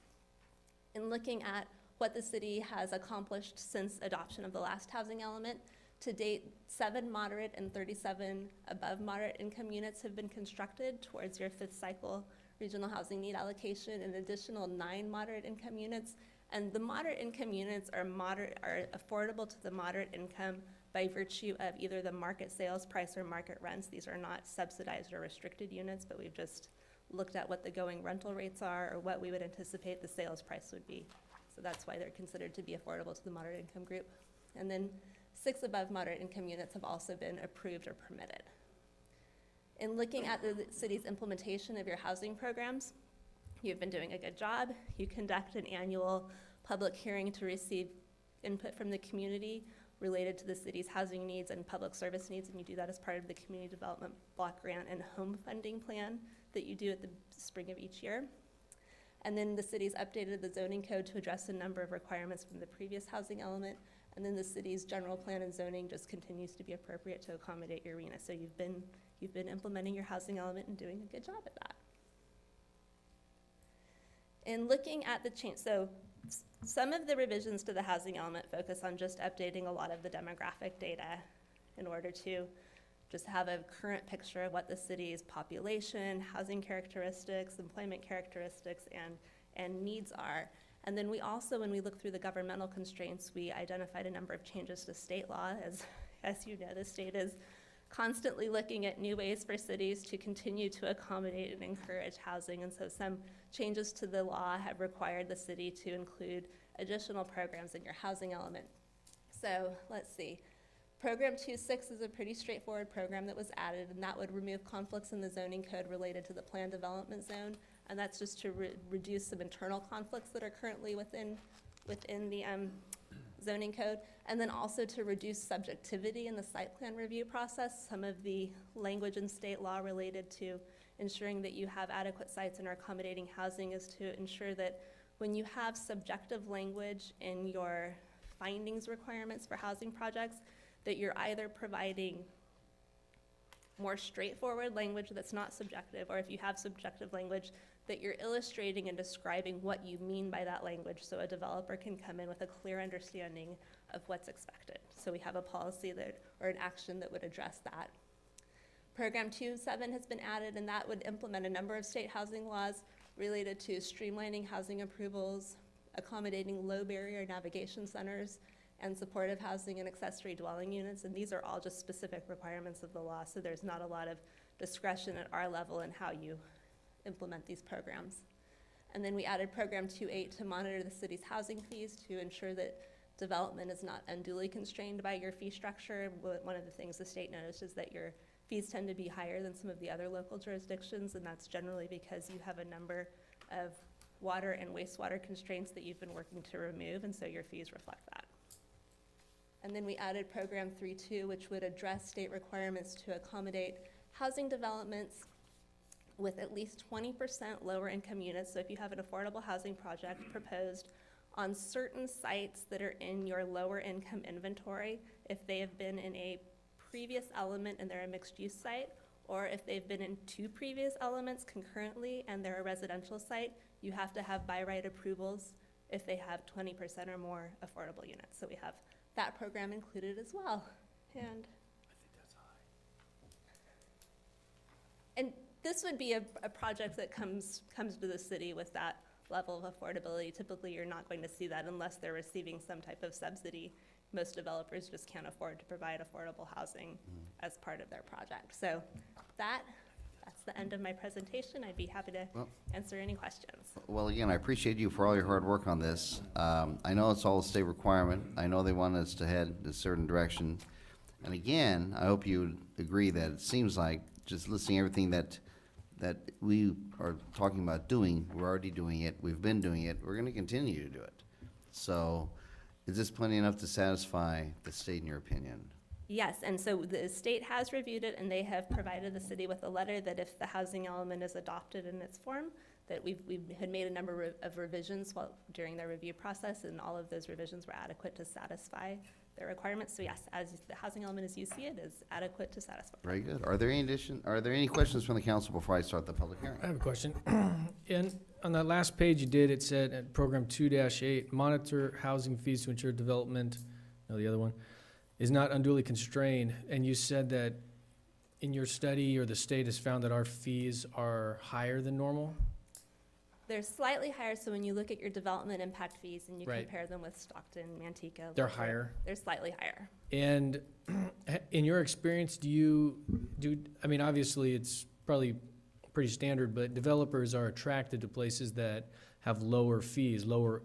In looking at what the city has accomplished since adoption of the last housing element, to date, 7 moderate and 37 above moderate income units have been constructed towards your 5th cycle regional housing need allocation, an additional 9 moderate income units. And the moderate income units are affordable to the moderate income by virtue of either the market sales price or market rents. These are not subsidized or restricted units, but we've just looked at what the going rental rates are or what we would anticipate the sales price would be. So that's why they're considered to be affordable to the moderate income group. And then 6 above moderate income units have also been approved or permitted. In looking at the city's implementation of your housing programs, you've been doing a good job. You conduct an annual public hearing to receive input from the community related to the city's housing needs and public service needs, and you do that as part of the Community Development Block Grant and Home Funding Plan that you do at the spring of each year. And then the city's updated the zoning code to address a number of requirements from the previous housing element. And then the city's general plan and zoning just continues to be appropriate to accommodate your arena. So you've been implementing your housing element and doing a good job at that. In looking at the change, so some of the revisions to the housing element focus on just updating a lot of the demographic data in order to just have a current picture of what the city's population, housing characteristics, employment characteristics, and needs are. And then we also, when we look through the governmental constraints, we identified a number of changes to state law. As you know, the state is constantly looking at new ways for cities to continue to accommodate and encourage housing. And so some changes to the law have required the city to include additional programs in your housing element. So let's see. Program 2.6 is a pretty straightforward program that was added, and that would remove conflicts in the zoning code related to the planned development zone. And that's just to reduce some internal conflicts that are currently within the zoning code, and then also to reduce subjectivity in the site plan review process. Some of the language in state law related to ensuring that you have adequate sites and are accommodating housing is to ensure that when you have subjective language in your findings requirements for housing projects, that you're either providing more straightforward language that's not subjective, or if you have subjective language, that you're illustrating and describing what you mean by that language so a developer can come in with a clear understanding of what's expected. So we have a policy or an action that would address that. Program 2.7 has been added, and that would implement a number of state housing laws related to streamlining housing approvals, accommodating low barrier navigation centers, and supportive housing and accessory dwelling units. And these are all just specific requirements of the law, so there's not a lot of discretion at our level in how you implement these programs. And then we added Program 2.8 to monitor the city's housing fees to ensure that development is not unduly constrained by your fee structure. One of the things the state noticed is that your fees tend to be higher than some of the other local jurisdictions, and that's generally because you have a number of water and wastewater constraints that you've been working to remove, and so your fees reflect that. And then we added Program 3.2, which would address state requirements to accommodate housing developments with at least 20% lower income units. So if you have an affordable housing project proposed on certain sites that are in your lower income inventory, if they have been in a previous element and they're a mixed use site, or if they've been in 2 previous elements concurrently and they're a residential site, you have to have by right approvals if they have 20% or more affordable units. So we have that program included as well. And this would be a project that comes to the city with that level of affordability. Typically, you're not going to see that unless they're receiving some type of subsidy. Most developers just can't afford to provide affordable housing as part of their project. So that's the end of my presentation. I'd be happy to answer any questions. Well, again, I appreciate you for all your hard work on this. I know it's all a state requirement. I know they want us to head a certain direction. And again, I hope you would agree that it seems like, just listening to everything that we are talking about doing, we're already doing it, we've been doing it, we're gonna continue to do it. So, is this plenty enough to satisfy the state, in your opinion? Yes, and so the state has reviewed it, and they have provided the city with a letter that if the housing element is adopted in its form, that we had made a number of revisions during their review process, and all of those revisions were adequate to satisfy their requirements. So yes, as the housing element as you see it is adequate to satisfy. Very good. Are there any questions from the council before I start the public hearing? I have a question. And on that last page you did, it said at program 2-8, monitor housing fees to ensure development, no, the other one, is not unduly constrained. And you said that in your study, or the state has found that our fees are higher than normal? They're slightly higher, so when you look at your development impact fees and you Right. compare them with Stockton, Manteca. They're higher? They're slightly higher. And in your experience, I mean, obviously, it's probably pretty standard, but developers are attracted to places that have lower fees, lower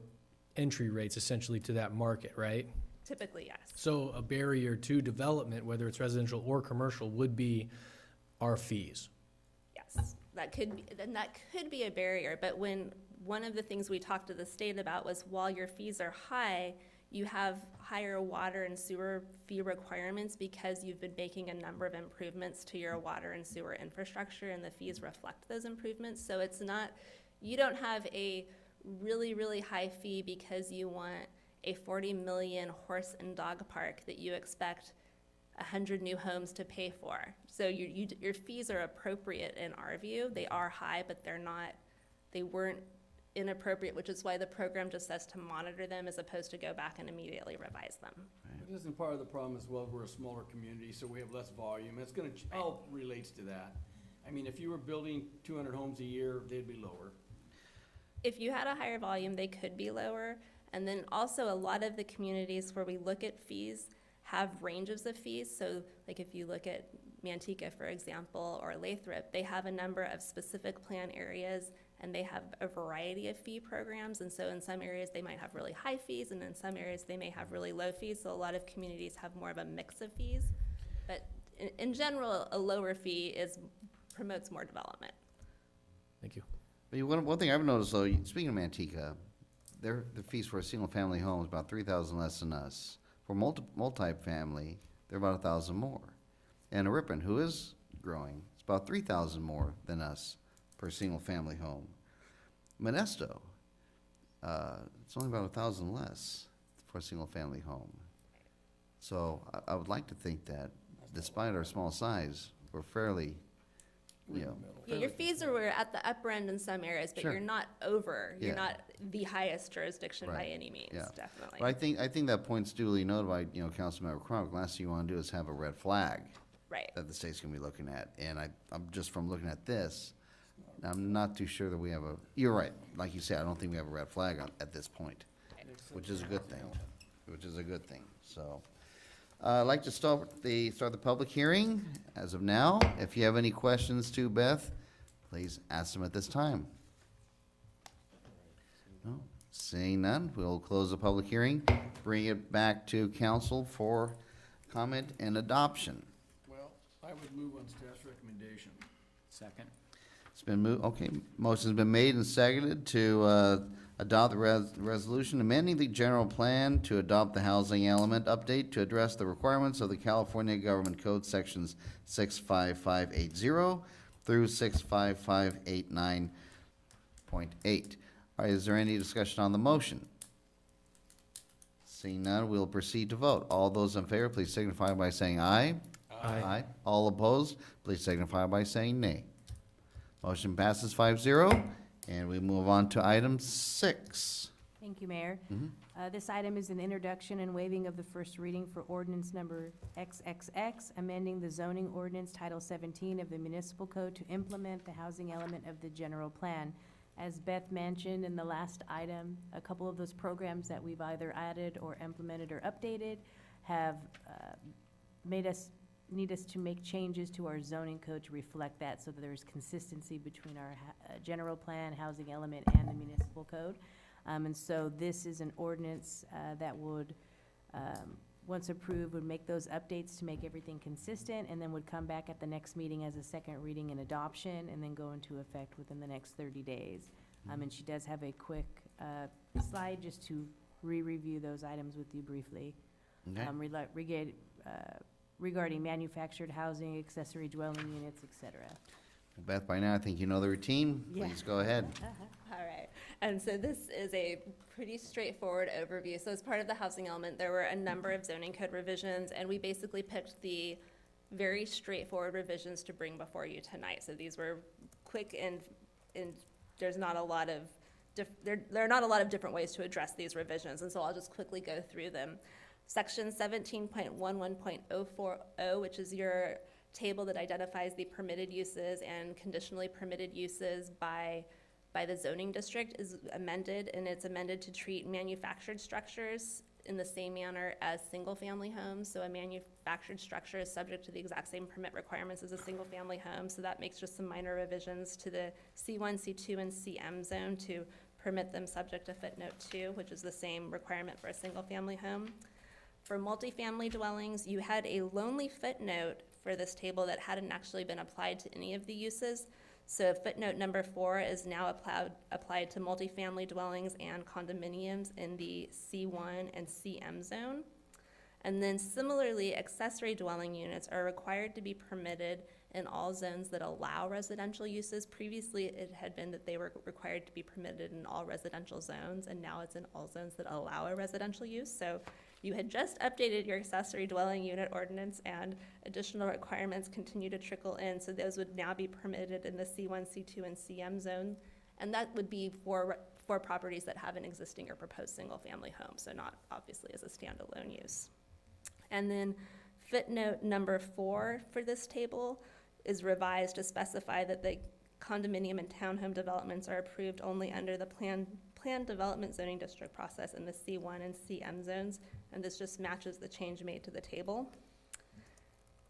entry rates essentially to that market, right? Typically, yes. So a barrier to development, whether it's residential or commercial, would be our fees. Yes, that could be a barrier, but one of the things we talked to the state about was while your fees are high, you have higher water and sewer fee requirements because you've been making a number of improvements to your water and sewer infrastructure, and the fees reflect those improvements. So it's not, you don't have a really, really high fee because you want a 40 million horse and dog park that you expect 100 new homes to pay for. So your fees are appropriate in our view. They are high, but they weren't inappropriate, which is why the program just says to monitor them as opposed to go back and immediately revise them. But isn't part of the problem as well, we're a smaller community, so we have less volume. It's gonna, all relates to that. I mean, if you were building 200 homes a year, they'd be lower. If you had a higher volume, they could be lower. And then also a lot of the communities where we look at fees have ranges of fees. So like if you look at Manteca, for example, or Lathrop, they have a number of specific plan areas and they have a variety of fee programs. And so in some areas they might have really high fees, and in some areas they may have really low fees. So a lot of communities have more of a mix of fees. But in general, a lower fee promotes more development. Thank you. But one thing I've noticed though, speaking of Manteca, the fees for a single-family home is about $3,000 less than us. For multi-family, they're about $1,000 more. And Ripon, who is growing, it's about $3,000 more than us per single-family home. Modesto, it's only about $1,000 less for a single-family home. So I would like to think that, despite our small size, we're fairly, Yeah, your fees are at the upper end in some areas, but Sure. you're not over. You're Yeah. not the highest jurisdiction by Right. any means, Yeah. definitely. But I think that point's duly noted by, Councilmember Cronk. Last thing you want to do is have a red flag Right. that the state's going to be looking at. And I'm just from looking at this, I'm not too sure that we have you're right. Like you said, I don't think we have a red flag at this point, which is a good thing. So, I'd like to start the public hearing as of now. If you have any questions to Beth, please ask them at this time. No? Seeing none, we'll close the public hearing, bring it back to council for comment and adoption. Well, I would move on staff's recommendation. Second. It's been moved, okay, motion's been made and seconded to Adopt the resolution amending the general plan to adopt the housing element update to address the requirements of the California Government Code Sections 65580 through 65589.8. All right, is there any discussion on the motion? Seeing none, we'll proceed to vote. All those in favor, please signify by saying aye. Aye. All opposed, please signify by saying nay. Motion passes 5-0, and we move on to item 6. Thank you, Mayor. This item is an introduction and waiving of the first reading for ordinance number XXX, amending the zoning ordinance Title 17 of the Municipal Code to implement the housing element of the general plan. As Beth mentioned in the last item, a couple of those programs that we've either added or implemented or updated have need us to make changes to our zoning code to reflect that, so that there's consistency between our general plan, housing element, and the municipal code. And so this is an ordinance that would, once approved, would make those updates to make everything consistent, and then would come back at the next meeting as a second reading and adoption, and then go into effect within the next 30 days. And she does have a quick slide just to re-review those items with you briefly. Okay. Regarding manufactured housing, accessory dwelling units, et cetera. Beth, by now, I think you know the routine. Yeah. Please go ahead. All right, and so this is a pretty straightforward overview. So as part of the housing element, there were a number of zoning code revisions, and we basically picked the very straightforward revisions to bring before you tonight. So these were quick, and there's not a lot of, there are not a lot of different ways to address these revisions, and so I'll just quickly go through them. Section 17.11.040, which is your table that identifies the permitted uses and conditionally permitted uses by the zoning district, is amended, and it's amended to treat manufactured structures in the same manner as single-family homes. So a manufactured structure is subject to the exact same permit requirements as a single-family home, so that makes just some minor revisions to the C1, C2, and CM zone to permit them subject to footnote 2, which is the same requirement for a single-family home. For multifamily dwellings, you had a lonely footnote for this table that hadn't actually been applied to any of the uses. So footnote number 4 is now applied to multifamily dwellings and condominiums in the C1 and CM zone. And then similarly, accessory dwelling units are required to be permitted in all zones that allow residential uses. Previously, it had been that they were required to be permitted in all residential zones, and now it's in all zones that allow a residential use. So you had just updated your accessory dwelling unit ordinance, and additional requirements continue to trickle in. So those would now be permitted in the C1, C2, and CM zone. And that would be for properties that have an existing or proposed single-family home, so not obviously as a standalone use. And then footnote number 4 for this table is revised to specify that the condominium and townhome developments are approved only under the planned development zoning district process in the C1 and CM zones, and this just matches the change made to the table.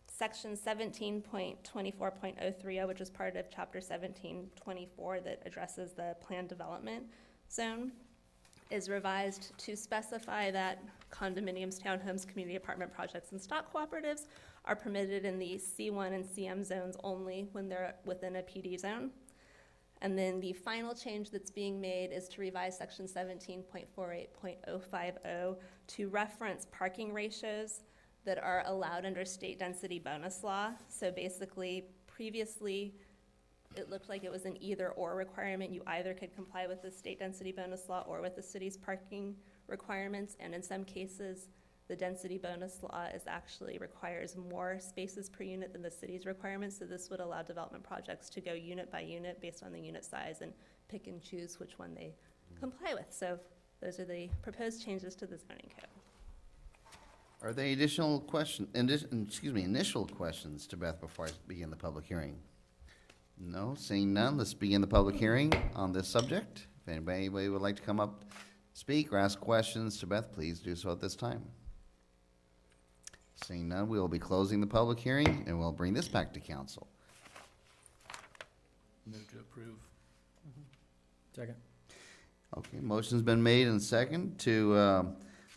Section 17.24.030, which is part of Chapter 1724 that addresses the planned development zone, is revised to specify that condominiums, townhomes, community apartment projects, and stock cooperatives are permitted in the C1 and CM zones only when they're within a PD zone. And then the final change that's being made is to revise section 17.48.050 to reference parking ratios that are allowed under state density bonus law. So basically, previously, it looked like it was an either or requirement. You either could comply with the state density bonus law or with the city's parking requirements, and in some cases, the density bonus law actually requires more spaces per unit than the city's requirements, so this would allow development projects to go unit by unit based on the unit size and pick and choose which one they comply with. So those are the proposed changes to the zoning code. Are there initial questions to Beth before I begin the public hearing? No, seeing none, let's begin the public hearing on this subject. If anybody would like to come up, speak, or ask questions to Beth, please do so at this time. Seeing none, we will be closing the public hearing, and we'll bring this back to council. Move to approve. Second. Okay, motion's been made and second to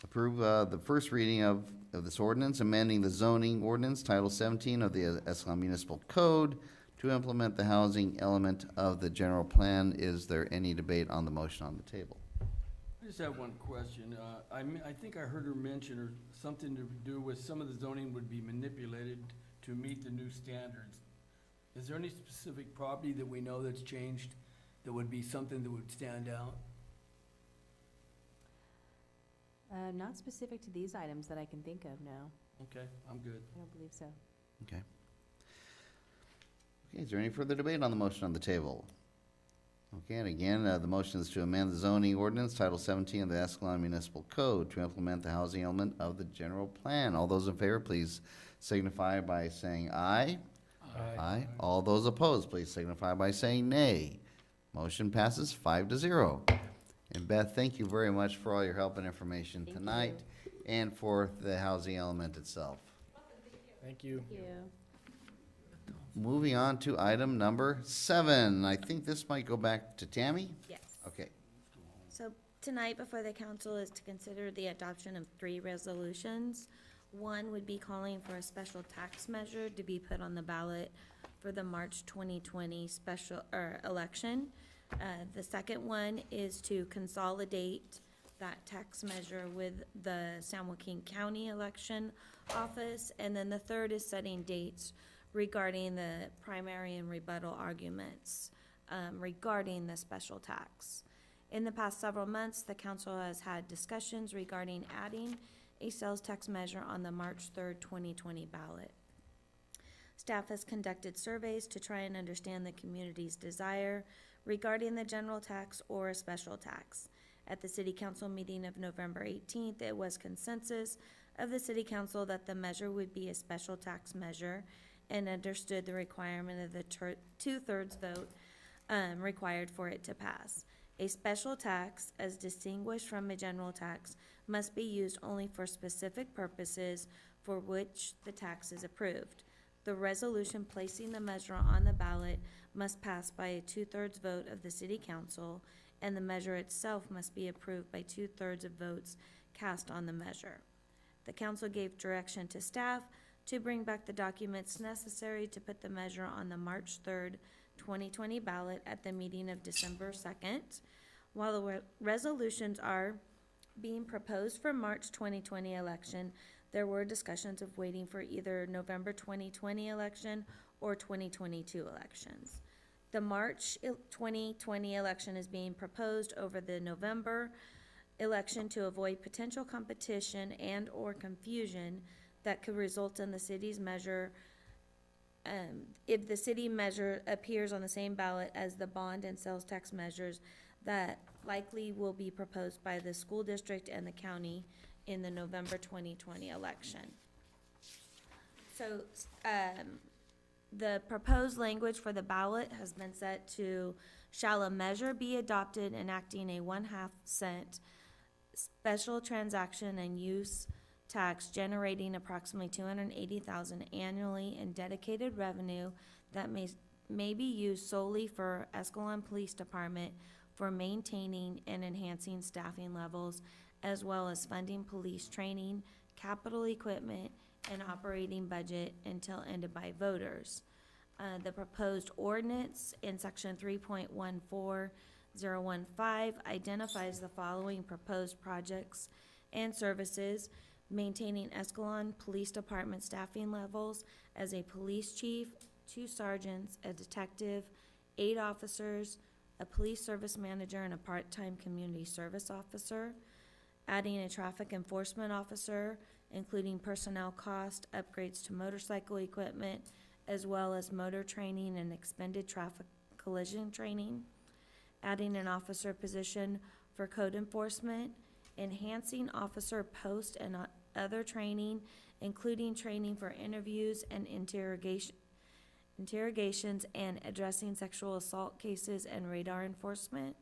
approve the first reading of this ordinance, amending the zoning ordinance, Title 17 of the Escalon Municipal Code to implement the housing element of the general plan. Is there any debate on the motion on the table? I just have one question. I think I heard her mention or something to do with some of the zoning would be manipulated to meet the new standards. Is there any specific property that we know that's changed that would be something that would stand out? Not specific to these items that I can think of, no. Okay, I'm good. I don't believe so. Okay. Okay, is there any further debate on the motion on the table? Okay, and again, the motion is to amend the zoning ordinance, Title 17 of the Escalon Municipal Code to implement the housing element of the general plan. All those in favor, please signify by saying aye. Aye. All those opposed, please signify by saying nay. Motion passes 5-0. And Beth, thank you very much for all your help and information Thank tonight and for the housing element itself. Thank you. Thank you. Moving on to item number 7. I think this might go back to Tammy? Yes. Okay. So tonight before the council is to consider the adoption of 3 resolutions. One would be calling for a special tax measure to be put on the ballot for the March 2020 election. The second one is to consolidate that tax measure with the San Joaquin County election office. And then the third is setting dates regarding the primary and rebuttal arguments regarding the special tax. In the past several months, the council has had discussions regarding adding a sales tax measure on the March 3rd, 2020 ballot. Staff has conducted surveys to try and understand the community's desire regarding the general tax or a special tax. At the City Council meeting of November 18th, it was consensus of the City Council that the measure would be a special tax measure and understood the requirement of the 2/3 vote required for it to pass. A special tax, as distinguished from a general tax, must be used only for specific purposes for which the tax is approved. The resolution placing the measure on the ballot must pass by a 2/3 vote of the City Council, and the measure itself must be approved by 2/3 of votes cast on the measure. The council gave direction to staff to bring back the documents necessary to put the measure on the March 3rd, 2020 ballot at the meeting of December 2nd. While the resolutions are being proposed for March 2020 election, there were discussions of waiting for either November 2020 election or 2022 elections. The March 2020 election is being proposed over the November election to avoid potential competition and/or confusion that could result in the city's measure, if the city measure appears on the same ballot as the bond and sales tax measures that likely will be proposed by the school district and the county in the November 2020 election. So, the proposed language for the ballot has been set to, shall a measure be adopted enacting a 1/2 cent special transaction and use tax generating approximately $280,000 annually in dedicated revenue that may be used solely for Escalon Police Department for maintaining and enhancing staffing levels, as well as funding police training, capital equipment, and operating budget until ended by voters. The proposed ordinance in section 3.14015 identifies the following proposed projects and services: maintaining Escalon Police Department staffing levels as a police chief, 2 sergeants, a detective, 8 officers, a police service manager, and a part-time community service officer. Adding a traffic enforcement officer, including personnel cost, upgrades to motorcycle equipment, as well as motor training and expended traffic collision training. Adding an officer position for code enforcement, enhancing officer post and other training, including training for interviews and interrogations and addressing sexual assault cases and radar enforcement.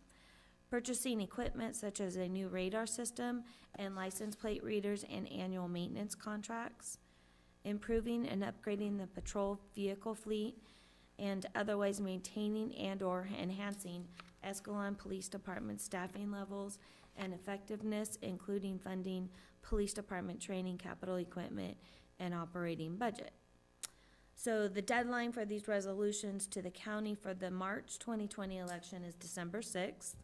Purchasing equipment such as a new radar system and license plate readers and annual maintenance contracts. Improving and upgrading the patrol vehicle fleet and otherwise maintaining and/or enhancing Escalon Police Department staffing levels and effectiveness, including funding police department training, capital equipment, and operating budget. So the deadline for these resolutions to the county for the March 2020 election is December 6th.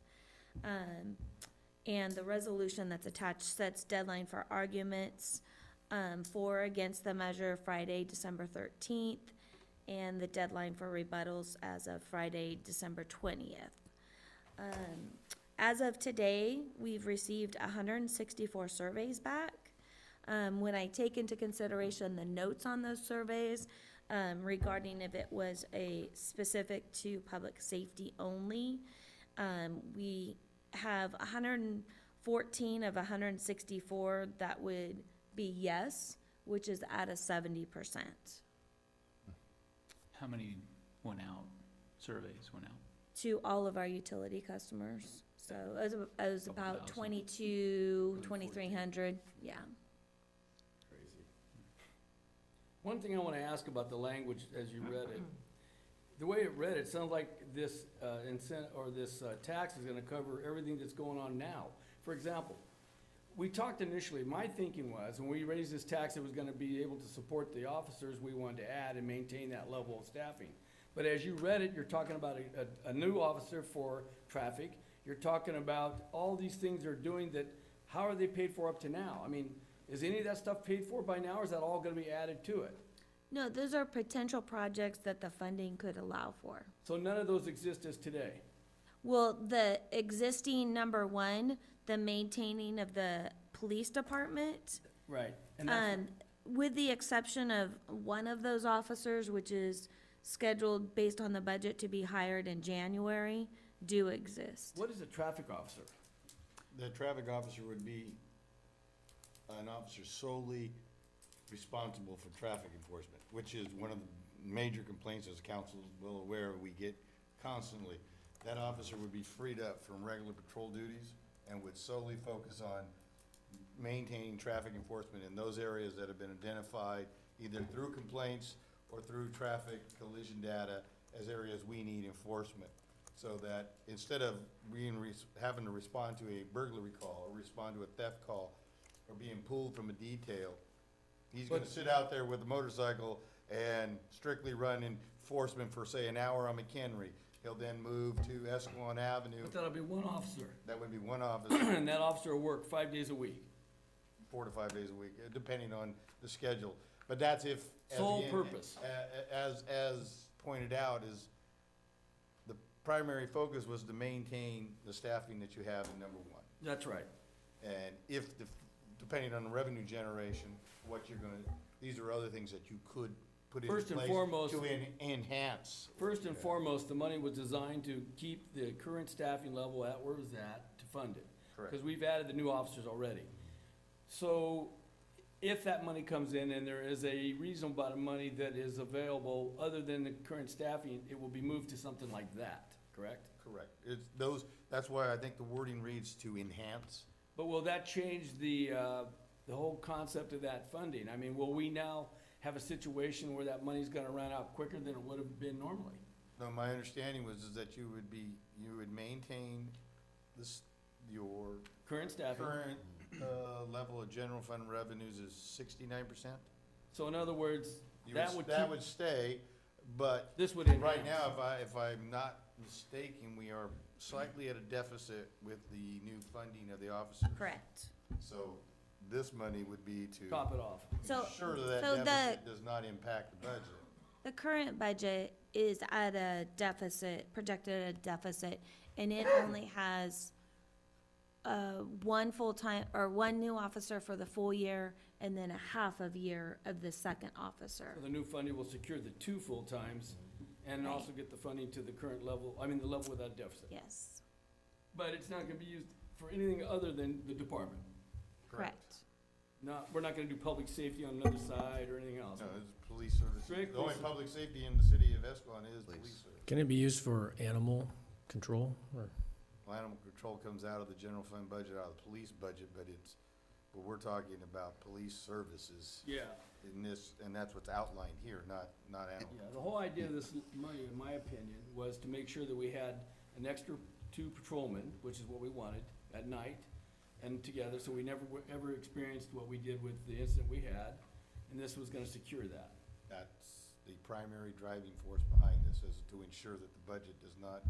And the resolution that's attached sets deadline for arguments, for or against the measure Friday, December 13th, and the deadline for rebuttals as of Friday, December 20th. As of today, we've received 164 surveys back. When I take into consideration the notes on those surveys, regarding if it was a specific to public safety only, we have 114 of 164 that would be yes, which is at a 70%. How many went out, surveys went out? To all of our utility customers. So it was Couple about thousand. 2,300, yeah. Crazy. One thing I want to ask about the language as you read it. The way it read, it sounds like this incentive, or this tax is gonna cover everything that's going on now. For example, we talked initially, my thinking was, when we raised this tax, it was gonna be able to support the officers we wanted to add and maintain that level of staffing. But as you read it, you're talking about a new officer for traffic. You're talking about all these things they're doing that, how are they paid for up to now? I mean, is any of that stuff paid for by now, or is that all gonna be added to it? No, those are potential projects that the funding could allow for. So none of those exist as today? Well, the existing number one, the maintaining of the police department, Right. And that's, with the exception of one of those officers, which is scheduled based on the budget to be hired in January, do exist. what is a traffic officer? The traffic officer would be an officer solely responsible for traffic enforcement, which is one of the major complaints, as council is well aware, we get constantly. That officer would be freed up from regular patrol duties and would solely focus on maintaining traffic enforcement in those areas that have been identified either through complaints or through traffic collision data as areas we need enforcement. So that instead of having to respond to a burglary call or respond to a theft call or being pulled from a detail, he's gonna sit out there with a motorcycle and strictly run enforcement for, say, an hour on McHenry. He'll then move to Escalon Avenue. But that'll be one officer, That would be one officer, and that officer will work 5 days a week. 4 to 5 days a week, depending on the schedule. But that's if. as Sole again, purpose. As pointed out, is the primary focus was to maintain the staffing that you have in number one. That's right. And if, depending on the revenue generation, what you're gonna, these are other things that you could put into First and place foremost- to enhance. First and foremost, the money was designed to keep the current staffing level at where it was at, to fund it. Correct. Because we've added the new officers already. So if that money comes in and there is a reasonable amount of money that is available other than the current staffing, it will be moved to something like that, correct? Correct. It's those, that's why I think the wording reads to enhance. But will that change the whole concept of that funding? I mean, will we now have a situation where that money's gonna run out quicker than it would have been normally? No, my understanding was is that you would maintain this, your Current staffing? current, level of general fund revenues is 69%. So in other words, that would That keep, would stay, but this would right enhance. now, if I'm not mistaken, we are slightly at a deficit with the new funding of the officers. Correct. So this money would be to Top it off. So, ensure that so that the, deficit does not impact the budget. the current budget is at a deficit, projected at a deficit, and it only has one full-time, or one new officer for the full year, and then a half of year of the second officer. So the new funding will secure the 2 full-times and Right. also get the funding to the current level, I mean, the level without deficit. Yes, But it's not gonna be used for anything other than the department. correct. We're not gonna do public safety on another side or anything else. No, it's police service. Strict The only police- public safety in the city of Escalon is police service. Can it be used for animal control or? Well, animal control comes out of the general fund budget, out of the police budget, but we're talking about police services Yeah, in this, and that's what's outlined here, not animal. yeah, the whole idea of this money, in my opinion, was to make sure that we had an extra 2 patrolmen, which is what we wanted, at night and together, so we never, ever experienced what we did with the incident we had, and this was gonna secure that. the primary driving force behind this is to ensure that the budget does not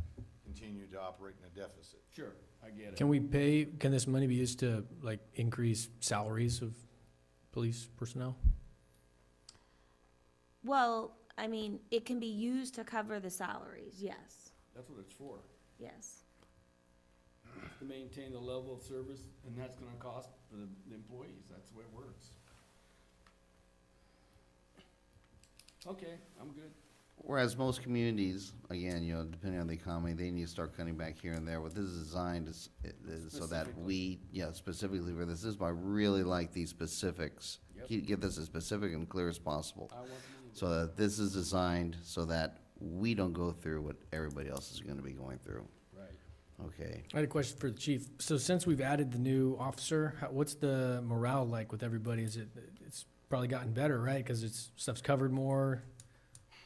continue to operate in a deficit. Sure, I get it. Can this money be used to, like, increase salaries of police personnel? Well, I mean, it can be used to cover the salaries, yes, That's what it's for, yes. to maintain the level of service, and that's gonna cost for the employees, that's the way it works. Okay, I'm good. Whereas most communities, again, you know, depending on the economy, they need to start cutting back here and there. What this is designed is so that we, yeah, specifically for this is why I really like these specifics. Yep. Give this as specific and clear as possible. I want them to So that this is designed so that we don't go through what everybody else is gonna be going through, Right. okay? I had a question for the chief. So since we've added the new officer, what's the morale like with everybody? It's probably gotten better, right? Because stuff's covered more.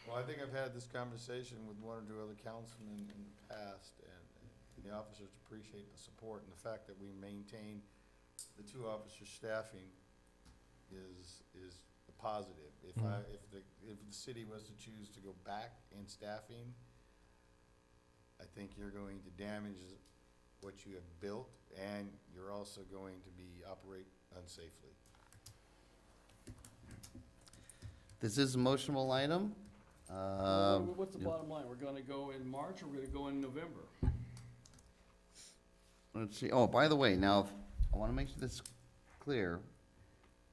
Well, I think I've had this conversation with one or two other councilmen in the past, and the officers appreciate the support, and the fact that we maintain the 2 officer staffing is a positive. If the city was to choose to go back in staffing, I think you're going to damage what you have built, and you're also going to operate unsafely. This is a motionable item. What's the bottom line? We're gonna go in March or we're gonna go in November? Let's see, oh, by the way, now, I wanna make this clear.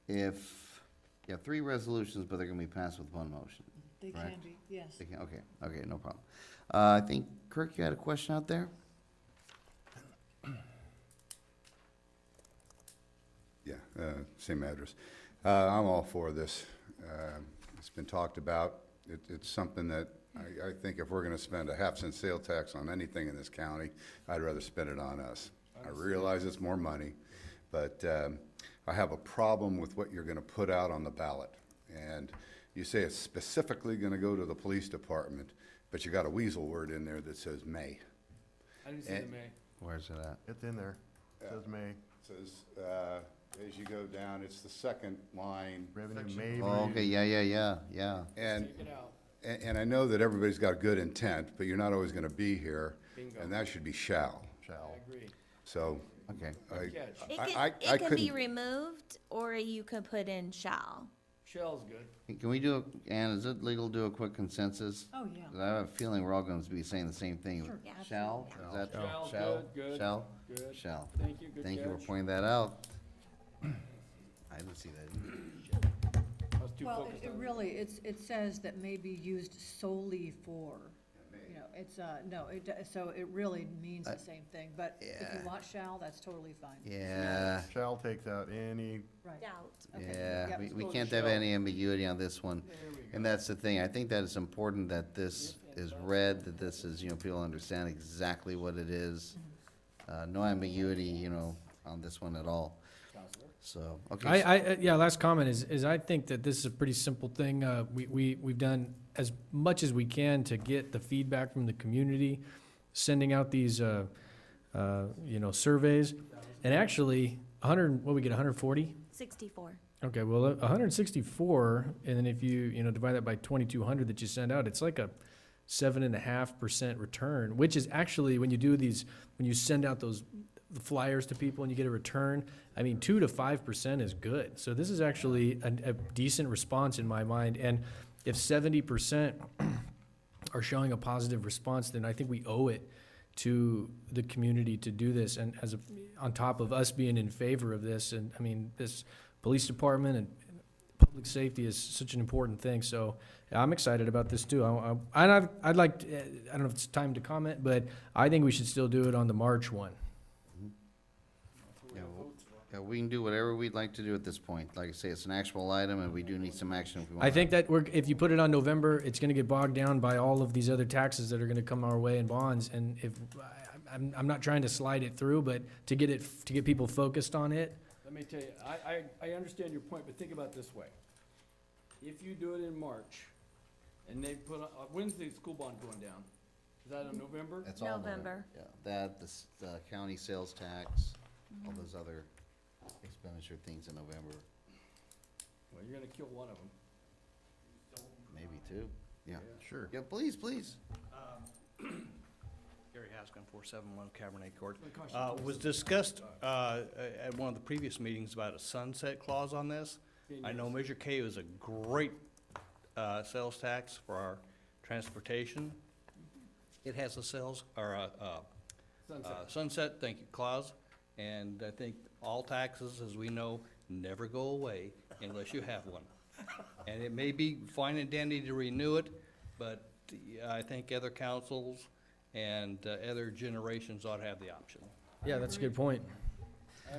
If, you have 3 resolutions, but they're gonna be passed with 1 motion. They can Correct. be, yes. They can, okay, no problem. I think, Kirk, you had a question out there? Yeah, same address. I'm all for this. It's been talked about. It's something that I think if we're gonna spend a half-cent sale tax on anything in this county, I'd rather spend it on us. I realize it's more money, but I have a problem with what you're gonna put out on the ballot. And you say it's specifically gonna go to the police department, but you got a weasel word in there that says may. I didn't see the May. Where's it at? It's in there. It says May. It says, as you go down, it's the second line. Revenue section. Oh, okay, yeah. And, Take it out. and I know that everybody's got good intent, but you're not always gonna be here, Bingo. and that should be shall. I agree. So, Okay. Good catch. It can be removed, or you could put in shall. Shell's good. Can we do, Ann, is it legal to do a quick consensus? Oh, yeah. 'Cause I have a feeling we're all gonna be saying the same thing. Sure. Yeah, Shall? absolutely. Is that Shall, shall? good. Shall? Good. Shall. Thank you, good catch. Thank you for pointing that out. I didn't see that. I was too Well, focused it on really, it says that may be used solely for, you know, it's, no, so it really means the same thing, but if Yeah. you want shall, that's totally fine. Yeah, Shall takes out any. Right. Doubt. Okay. yeah, Yep. we go can't to have shall. any ambiguity on this one. There we go. And that's the thing, I think that it's important that this is read, that this is, you know, people understand exactly what it is. No ambiguity, you know, on this one at all. Counselor. So, okay. Yeah, last comment is I think that this is a pretty simple thing. We've done as much as we can to get the feedback from the community, sending out these, surveys. And actually, 140? 64. Okay, well, 164, and then if you divide that by 2,200 that you send out, it's like a 7.5% return, which is actually, when you send out the flyers to people and you get a return, 2 to 5% is good. So this is actually a decent response in my mind. And if 70% are showing a positive response, then I think we owe it to the community to do this. And on top of us being in favor of this, and this police department and public safety is such an important thing. So I'm excited about this too. I'd like to, I don't know if it's time to comment, but I think we should still do it on the March one. Yeah, we can do whatever we'd like to do at this point. Like I say, it's an actual item, and we do need some action if we want. I think that if you put it on November, it's gonna get bogged down by all of these other taxes that are gonna come our way in bonds. And I'm not trying to slide it through, but to get people focused on it. Let me tell you, I understand your point, but think about it this way. If you do it in March, and they put, when's the school bond going down? Is that in November? That's all November. Yeah, that, the county sales tax, all those other expenditure things in November. Well, you're gonna kill one of them. maybe two. Yeah. Sure. Yeah, please, please. Gary Haskin, 471 Cabernet Court. It costs you Was discussed at one of the previous meetings about a sunset clause on this. I know Measure K is a great sales tax for our transportation. It has a sales, or a sunset, thank you, clause. And I think all taxes, as we know, never go away unless you have one. And it may be fine and dandy to renew it, but I think other councils and other generations ought to have the option. Yeah, that's a good point.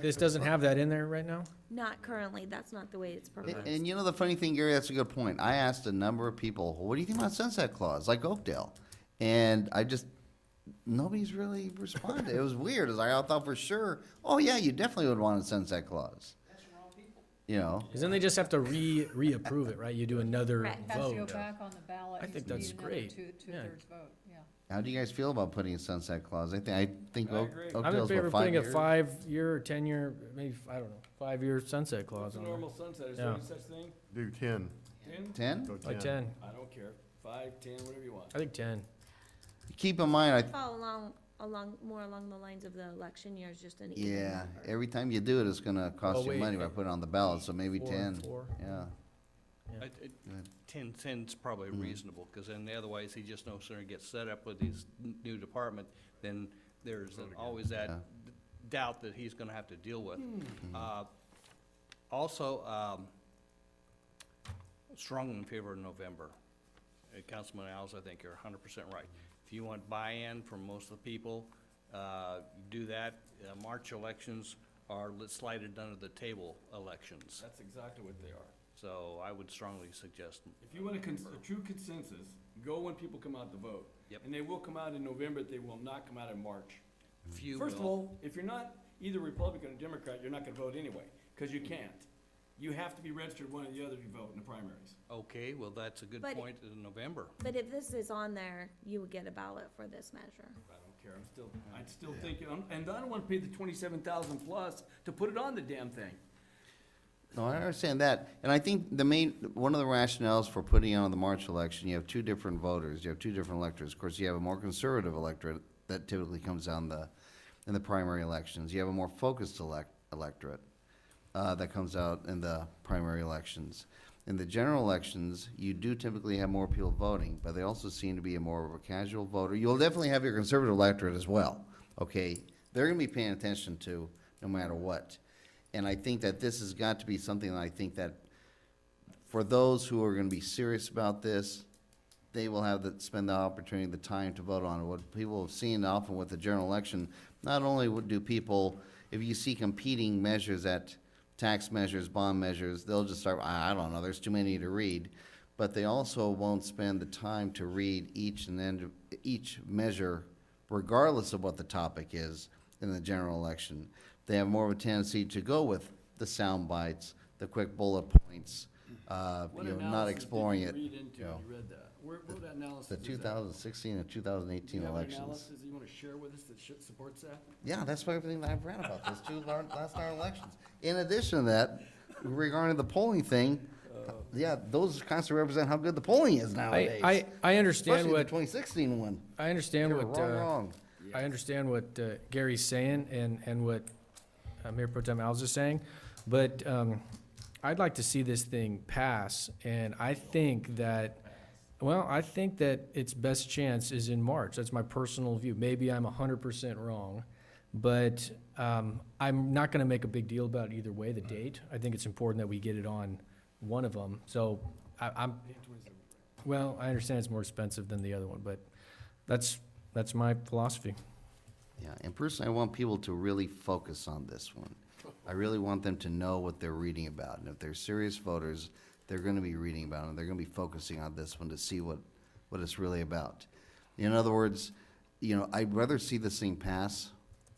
This doesn't have that in there right now? Not currently, that's not the way it's proposed. And you know the funny thing, Gary, that's a good point. I asked a number of people, what do you think about sunset clause, like Oakdale? And nobody's really responded. It was weird, as I thought for sure, oh yeah, you definitely would want a sunset clause. That's the wrong people. You know? Because then they just have to reapprove it, right? You do another Right. Has to go vote. back on the ballot. I think Needs to be that's another great. Two-thirds vote, yeah. How do you guys feel about putting a sunset clause? I think I agree. I'm in Oakdale's favor what, of putting a 5 years? 5-year or 10-year, maybe, I don't know, 5-year sunset clause What's a on there. normal sunset? Is Yeah. there any such thing? Do 10. 10? 10? Go Like 10. I don't care. 5, 10, whatever you want. I think 10. Keep in mind, Fall more along the lines of the election years, just an even yeah, number. every time you do it, it's gonna cost Oh, you wait, money by putting it on the ballot, so maybe 10. 4. Yeah. Yeah. 10's probably Mhm. reasonable, because then otherwise he just no sooner gets set up with his new department, then there's always that Yeah. doubt that he's gonna have to deal with. Also, strongly in favor of November. Councilman Alves, I think you're 100% right. If you want buy-in from most of the people, do that. March elections are slided under the table elections. That's exactly what they are. So I would strongly suggest. If you want a true consensus, go when people come out to vote. Yep. And they will come out in November, they will not come out in March. Few First of will. all, if you're not either Republican or Democrat, you're not gonna vote anyway, because you can't. You have to be registered one or the other to vote in the primaries. Okay, well, that's a good But- point in November. But if this is on there, you would get a ballot for this measure. I don't care, I'd still think, and I don't wanna pay the 27,000 plus to put it on the damn thing. No, I understand that, and I think one of the rationales for putting on the March election, you have two different voters, you have two different electorates. Of course, you have a more conservative electorate that typically comes down in the primary elections. You have a more focused electorate that comes out in the primary elections. In the general elections, you do typically have more people voting, but they also seem to be more of a casual voter. You'll definitely have your conservative electorate as well, okay? They're gonna be paying attention to no matter what. And I think that this has got to be something that I think that for those who are gonna be serious about this, they will spend the opportunity, the time to vote on it. What people have seen often with the general election, not only do people, if you see competing measures tax measures, bond measures, they'll just start, I don't know, there's too many to read. But they also won't spend the time to read each measure, regardless of what the topic is in the general election. They have more of a tendency to go with the sound bites, the quick bullet points, not exploring it. What analysis did you read into you know. when you read that? What analysis The is that? 2016 and 2018 Do you have an elections. analysis that you wanna share with us that supports that? Yeah, that's everything that I've read about this, last our elections. In addition to that, regarding the polling thing, yeah, those constantly represent how good the polling is nowadays. I understand Especially the what, 2016 one. I understand They were what, wrong. I understand what Gary's saying and what Mayor Pro Tem Alves is saying, but I'd like to see this thing pass, and I think that, its best chance is in March. That's my personal view. Maybe I'm 100% wrong, but I'm not gonna make a big deal about either way, the date. I think it's important that we get it on one of them, so I understand it's more expensive than the other one, but that's my philosophy. Yeah, and personally, I want people to really focus on this one. I really want them to know what they're reading about, and if they're serious voters, they're gonna be reading about it, and they're gonna be focusing on this one to see what it's really about. In other words, I'd rather see this thing pass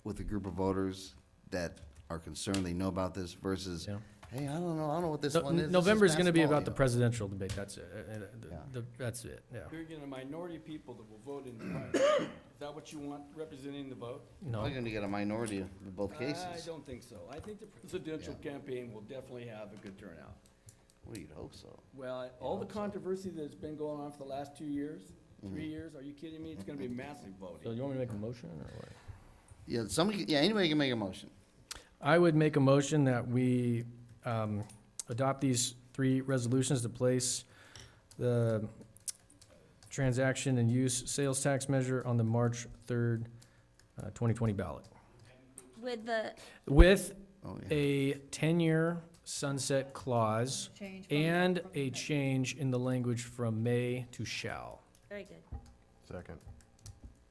with a group of voters that are concerned, they know about this, versus, Yeah. hey, I don't know what this one is. This is November's gonna be about the basketball, presidential debate, that's it. Yeah. That's it, yeah. You're getting a minority of people that will vote in the primary. Is that what you want representing the vote? We're No, gonna get a minority in both I cases. don't think so. I think the presidential campaign will definitely have a good turnout. Well, you'd hope so. Well, all the controversy that's been going on for the last 2 years, 3 years, are you kidding me? It's gonna be massive So voting. you want me to make a motion or what? Yeah, somebody, yeah, anybody can make a motion. I would make a motion that we adopt these 3 resolutions to place the transaction and use sales tax measure on the March 3rd, 2020 ballot. With the, With Oh, yeah. a 10-year sunset clause Change from- and from a the- change in the language from may to shall. very good. Second.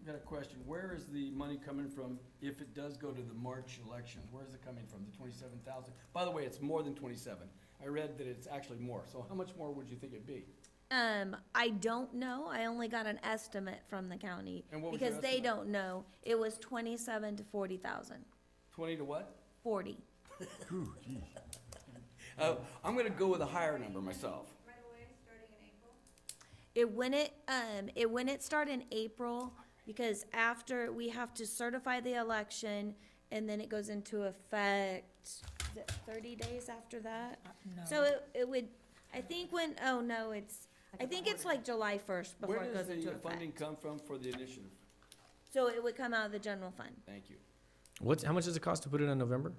Got a question. Where is the money coming from if it does go to the March election? Where is it coming from? The 27,000? By the way, it's more than 27. I read that it's actually more. So how much more would you think it'd be? I don't know. I only got an estimate from the county. And what was your Because they estimate? don't know. It was 27 to 40,000. 20 to what? 40. I'm gonna go with a higher number myself. It wouldn't start in April because after we have to certify the election and then it goes into effect, is it 30 days after that? So it would, I think when, oh no, I think it's like July 1st before Where it does goes into the funding effect. come from for the initiative? So it would come out of the general fund. Thank you. How much does it cost to put it in November?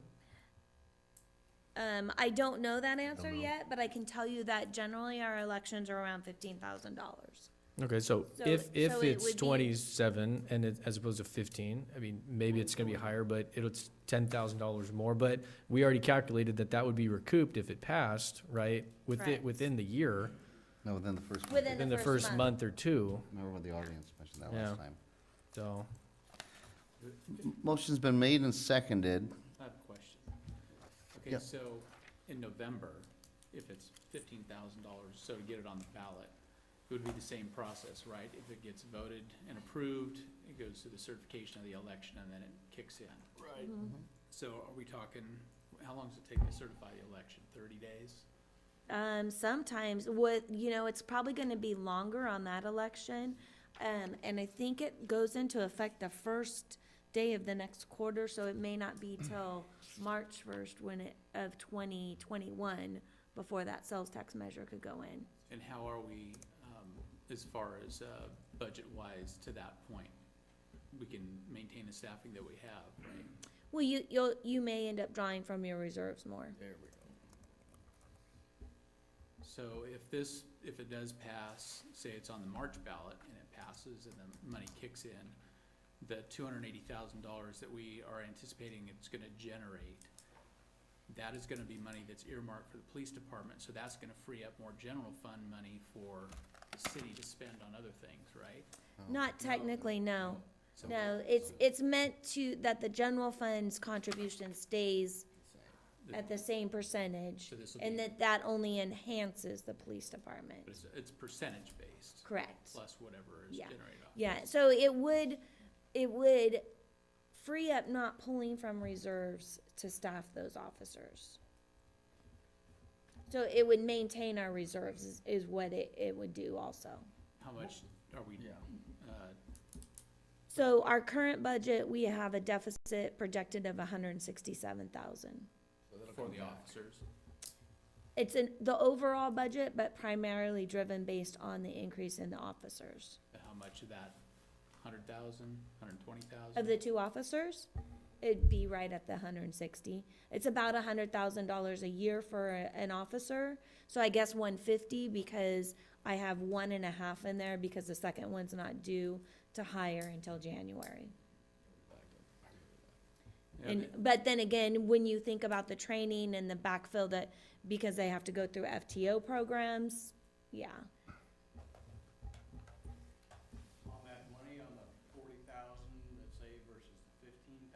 I don't know that answer yet, but I can tell you that generally our elections are around $15,000. Okay, so So- if so it it's would be- 27 and it, as opposed to 15, I mean, maybe it's gonna be higher, but it's $10,000 more, but we already calculated that that would be recouped if it passed, right? Correct. Within the year, No, within the first month. Within the first month or two, Remember when the audience mentioned that Yeah. last time? so. Motion's been made and seconded. I have a question. Yeah. Okay, so in November, if it's $15,000, so to get it on the ballot, it would be the same process, right? If it gets voted and approved, it goes to the certification of the election and then it kicks in. Right. So are we talking, how long does it take to certify the election? 30 days? Sometimes it's probably gonna be longer on that election. And I think it goes into effect the first day of the next quarter, so it may not be till March 1st of 2021 before that sales tax measure could go in. And how are we, as far as budget-wise to that point? We can maintain the staffing that we have, right? Well, you may end up drawing from your reserves more. There we go. So if it does pass, say it's on the March ballot and it passes and the money kicks in, the $280,000 that we are anticipating it's gonna generate, that is gonna be money that's earmarked for the police department, so that's gonna free up more general fund money for the city to spend on other things, right? Not technically, no. So- No, it's meant to, that the general fund's contribution stays at the same percentage, So this will and be- that only enhances the police department. But it's percentage-based, Correct. plus whatever is Yeah. generated off. Yeah, so it would free up not pulling from reserves to staff those officers. So it would maintain our reserves is what it would do also. How much are we, Yeah. So our current budget, we have a deficit projected of 167,000. So that'll for come the back. officers? It's the overall budget, but primarily driven based on the increase in the officers. How much of that? 100,000, 120,000? Of the 2 officers, it'd be right at the 160. It's about $100,000 a year for an officer. So I guess 150 because I have 1.5 in there because the second one's not due to hire until January. Yeah, But then again, when you think about the training and the backfill that, because they have to go through FTO programs, yeah. On that money, on the 40,000, let's say, versus the 15,000,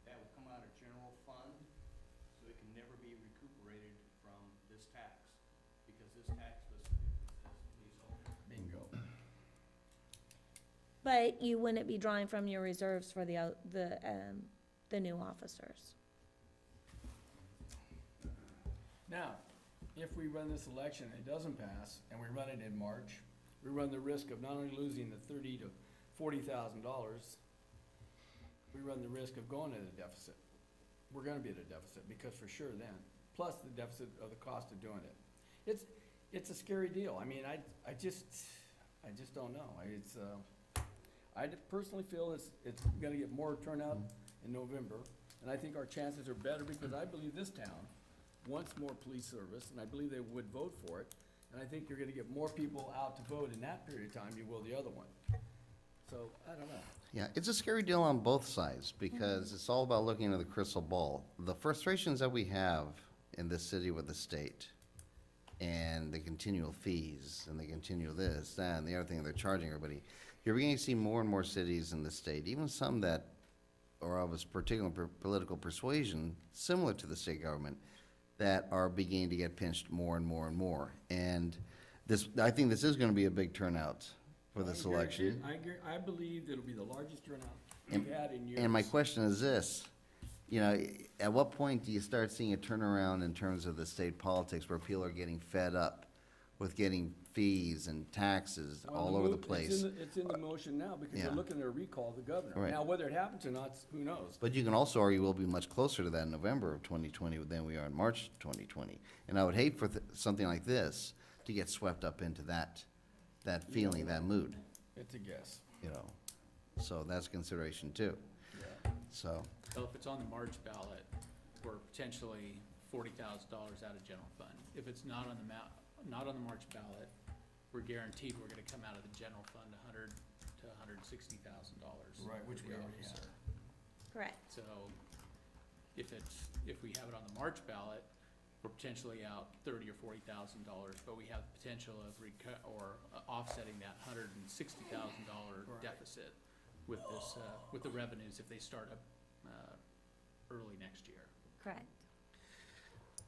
that would come out of general fund, so it can never be recuperated from this tax, because this tax specifically says leasehold. Bingo. But you wouldn't be drawing from your reserves for the new officers. Now, if we run this election and it doesn't pass, and we run it in March, we run the risk of not only losing the $30,000 to $40,000, we run the risk of going at a deficit. We're gonna be at a deficit, because for sure then, plus the deficit of the cost of doing it. It's a scary deal. I mean, I just don't know. I personally feel it's gonna get more turnout in November, and I think our chances are better because I believe this town wants more police service, and I believe they would vote for it. And I think you're gonna get more people out to vote in that period of time you will the other one. So, I don't know. Yeah, it's a scary deal on both sides, because it's all about looking at the crystal ball. The frustrations that we have in this city with the state, and the continual fees, and the continual this, that, and the other thing they're charging everybody, you're beginning to see more and more cities in the state, even some that are of a particular political persuasion, similar to the state government, that are beginning to get pinched more and more and more. And this, I think this is gonna be a big turnout for this election. I believe it'll be the largest turnout we've had in years. And my question is this, you know, at what point do you start seeing a turnaround in terms of the state politics where people are getting fed up with getting fees and taxes Well, all over the place? It's in the motion now because they're Yeah. looking to recall the governor. Right. Now, whether it happens or not, who knows? But you can also argue we'll be much closer to that in November of 2020 than we are in March 2020. And I would hate for something like this to get swept up into that feeling, that mood, It's a guess. you know? So that's a consideration too. Yeah. So, So if it's on the March ballot, we're potentially $40,000 out of general fund. If it's not on the March ballot, we're guaranteed we're gonna come out of the general fund $100,000 to $160,000. Right, which we already have. Correct. So if we have it on the March ballot, we're potentially out $30,000 or $40,000, but we have the potential of offsetting that $160,000 Right. deficit with this, with the revenues if they start up, early next year. Correct.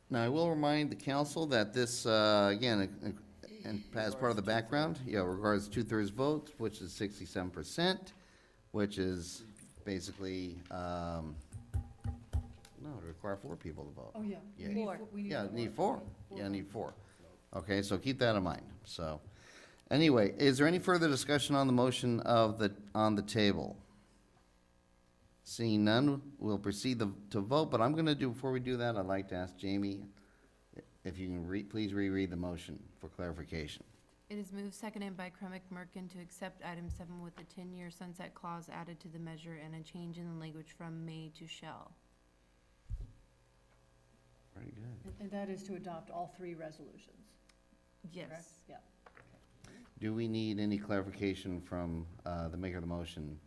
now I will remind the council that this, again, and as part of the background, regards 2/3 vote, which is 67%, which is basically, no, to require 4 people to vote. Oh, yeah. Yeah. We need Four. fo- we need Yeah, four. need 4. Four. Yeah, need 4. Okay, so keep that in mind. So, anyway, is there any further discussion on the motion on the table? Seeing none, we'll proceed to vote, but I'm gonna before we do that, I'd like to ask Jamie if you can please reread the motion for clarification. It is moved, seconded by Crumick Merkin to accept item 7 with the 10-year sunset clause added to the measure and a change in the language from may to shall. Very good. And that is to adopt all 3 resolutions, correct? Yes. Yeah. Do we need any clarification from the maker of the motion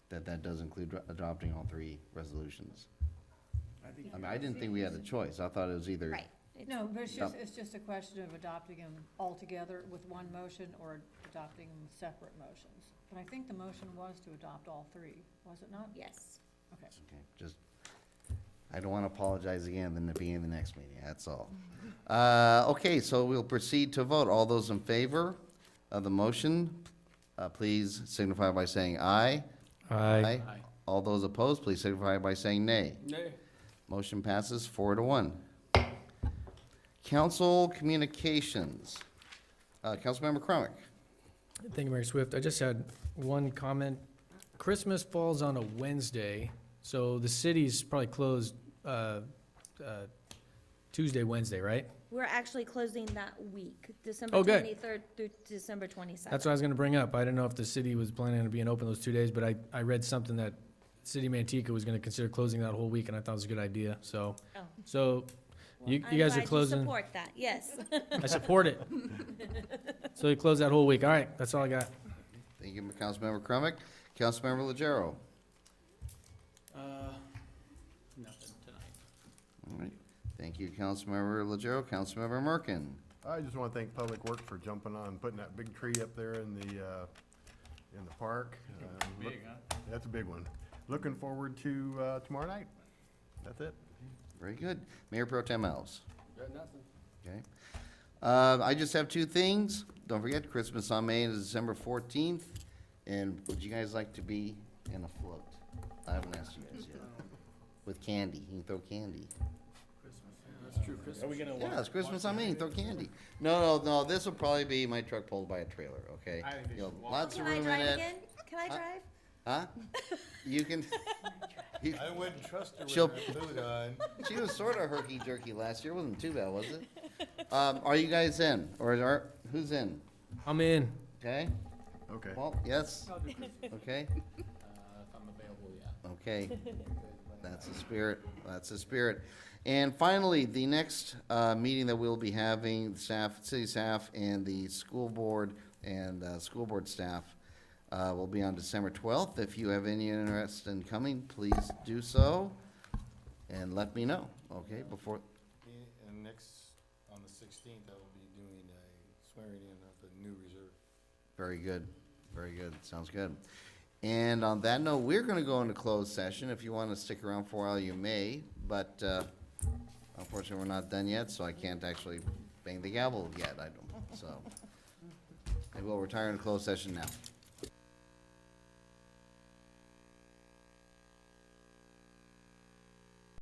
that does include adopting all 3 resolutions? I mean, I didn't think we had a choice. I thought it was either. Right. No, but it's Yep. just a question of adopting them all together with one motion or adopting them separate motions. But I think the motion was to adopt all 3, was it not? Yes. Okay. Okay, just, I don't want to apologize again in the beginning of the next meeting, that's all. Okay, so we'll proceed to vote. All those in favor of the motion, please signify by saying aye. Aye. Aye. All those opposed, please signify by saying nay. Nay. Motion passes 4-1. Council communications. Councilmember Crumick. Thank you, Mayor Swift. I just had one comment. Christmas falls on a Wednesday, so the city's probably closed Tuesday, Wednesday, right? We're actually closing that week, December Oh, good. 23rd through December 27th. That's what I was gonna bring up. I didn't know if the city was planning on being open those 2 days, but I read something that City of Manteca was gonna consider closing that whole week, and I thought it was a good idea, so. Oh. So, you I'm guys are glad you closing. support that, yes. I support it. So you close that whole week. All right, that's all I got. Thank you, Councilmember Crumick. Councilmember Legero. Nothing tonight. All right. Thank you, Councilmember Legero. Councilmember Merkin. I just want to thank Public Works for jumping on, putting that big tree up there in the park. Big, huh? That's a big one. Looking forward to, tomorrow night. That's it. Very good. Mayor Pro Tem Alves. Got nothing. Okay. I just have 2 things. Don't forget, Christmas on Main is December 14th. And would you guys like to be in a float? I haven't asked you guys yet. With candy. You can throw candy. Christmas, yeah, that's true, Christmas. Yeah, it's Christmas on Main. Throw candy. No. This will probably be my truck pulled by a trailer, okay? I think they You know, should walk. lots of Can I room in drive it. again? Can I drive? Huh? You can, I wouldn't trust her She'll- with her boot on. She was sort of herky-jerky last year, wasn't too bad, was it? Are you guys in, or who's in? I'm in. Okay, Okay. well, yes, okay, If I'm available, yeah. okay. That's the spirit, that's the spirit. And finally, the next, meeting that we'll be having, staff, city staff and the school board and, school board staff, will be on December 12th. If you have any interest in coming, please do so and let me know, okay, before, And next, on the 16th, I will be doing a swearing in of the new reserve. very good, sounds good. And on that note, we're gonna go into closed session. If you wanna stick around for a while, you may, but, unfortunately, we're not done yet, so I can't actually bang the gavel yet, I don't, so. I will retire in closed session now.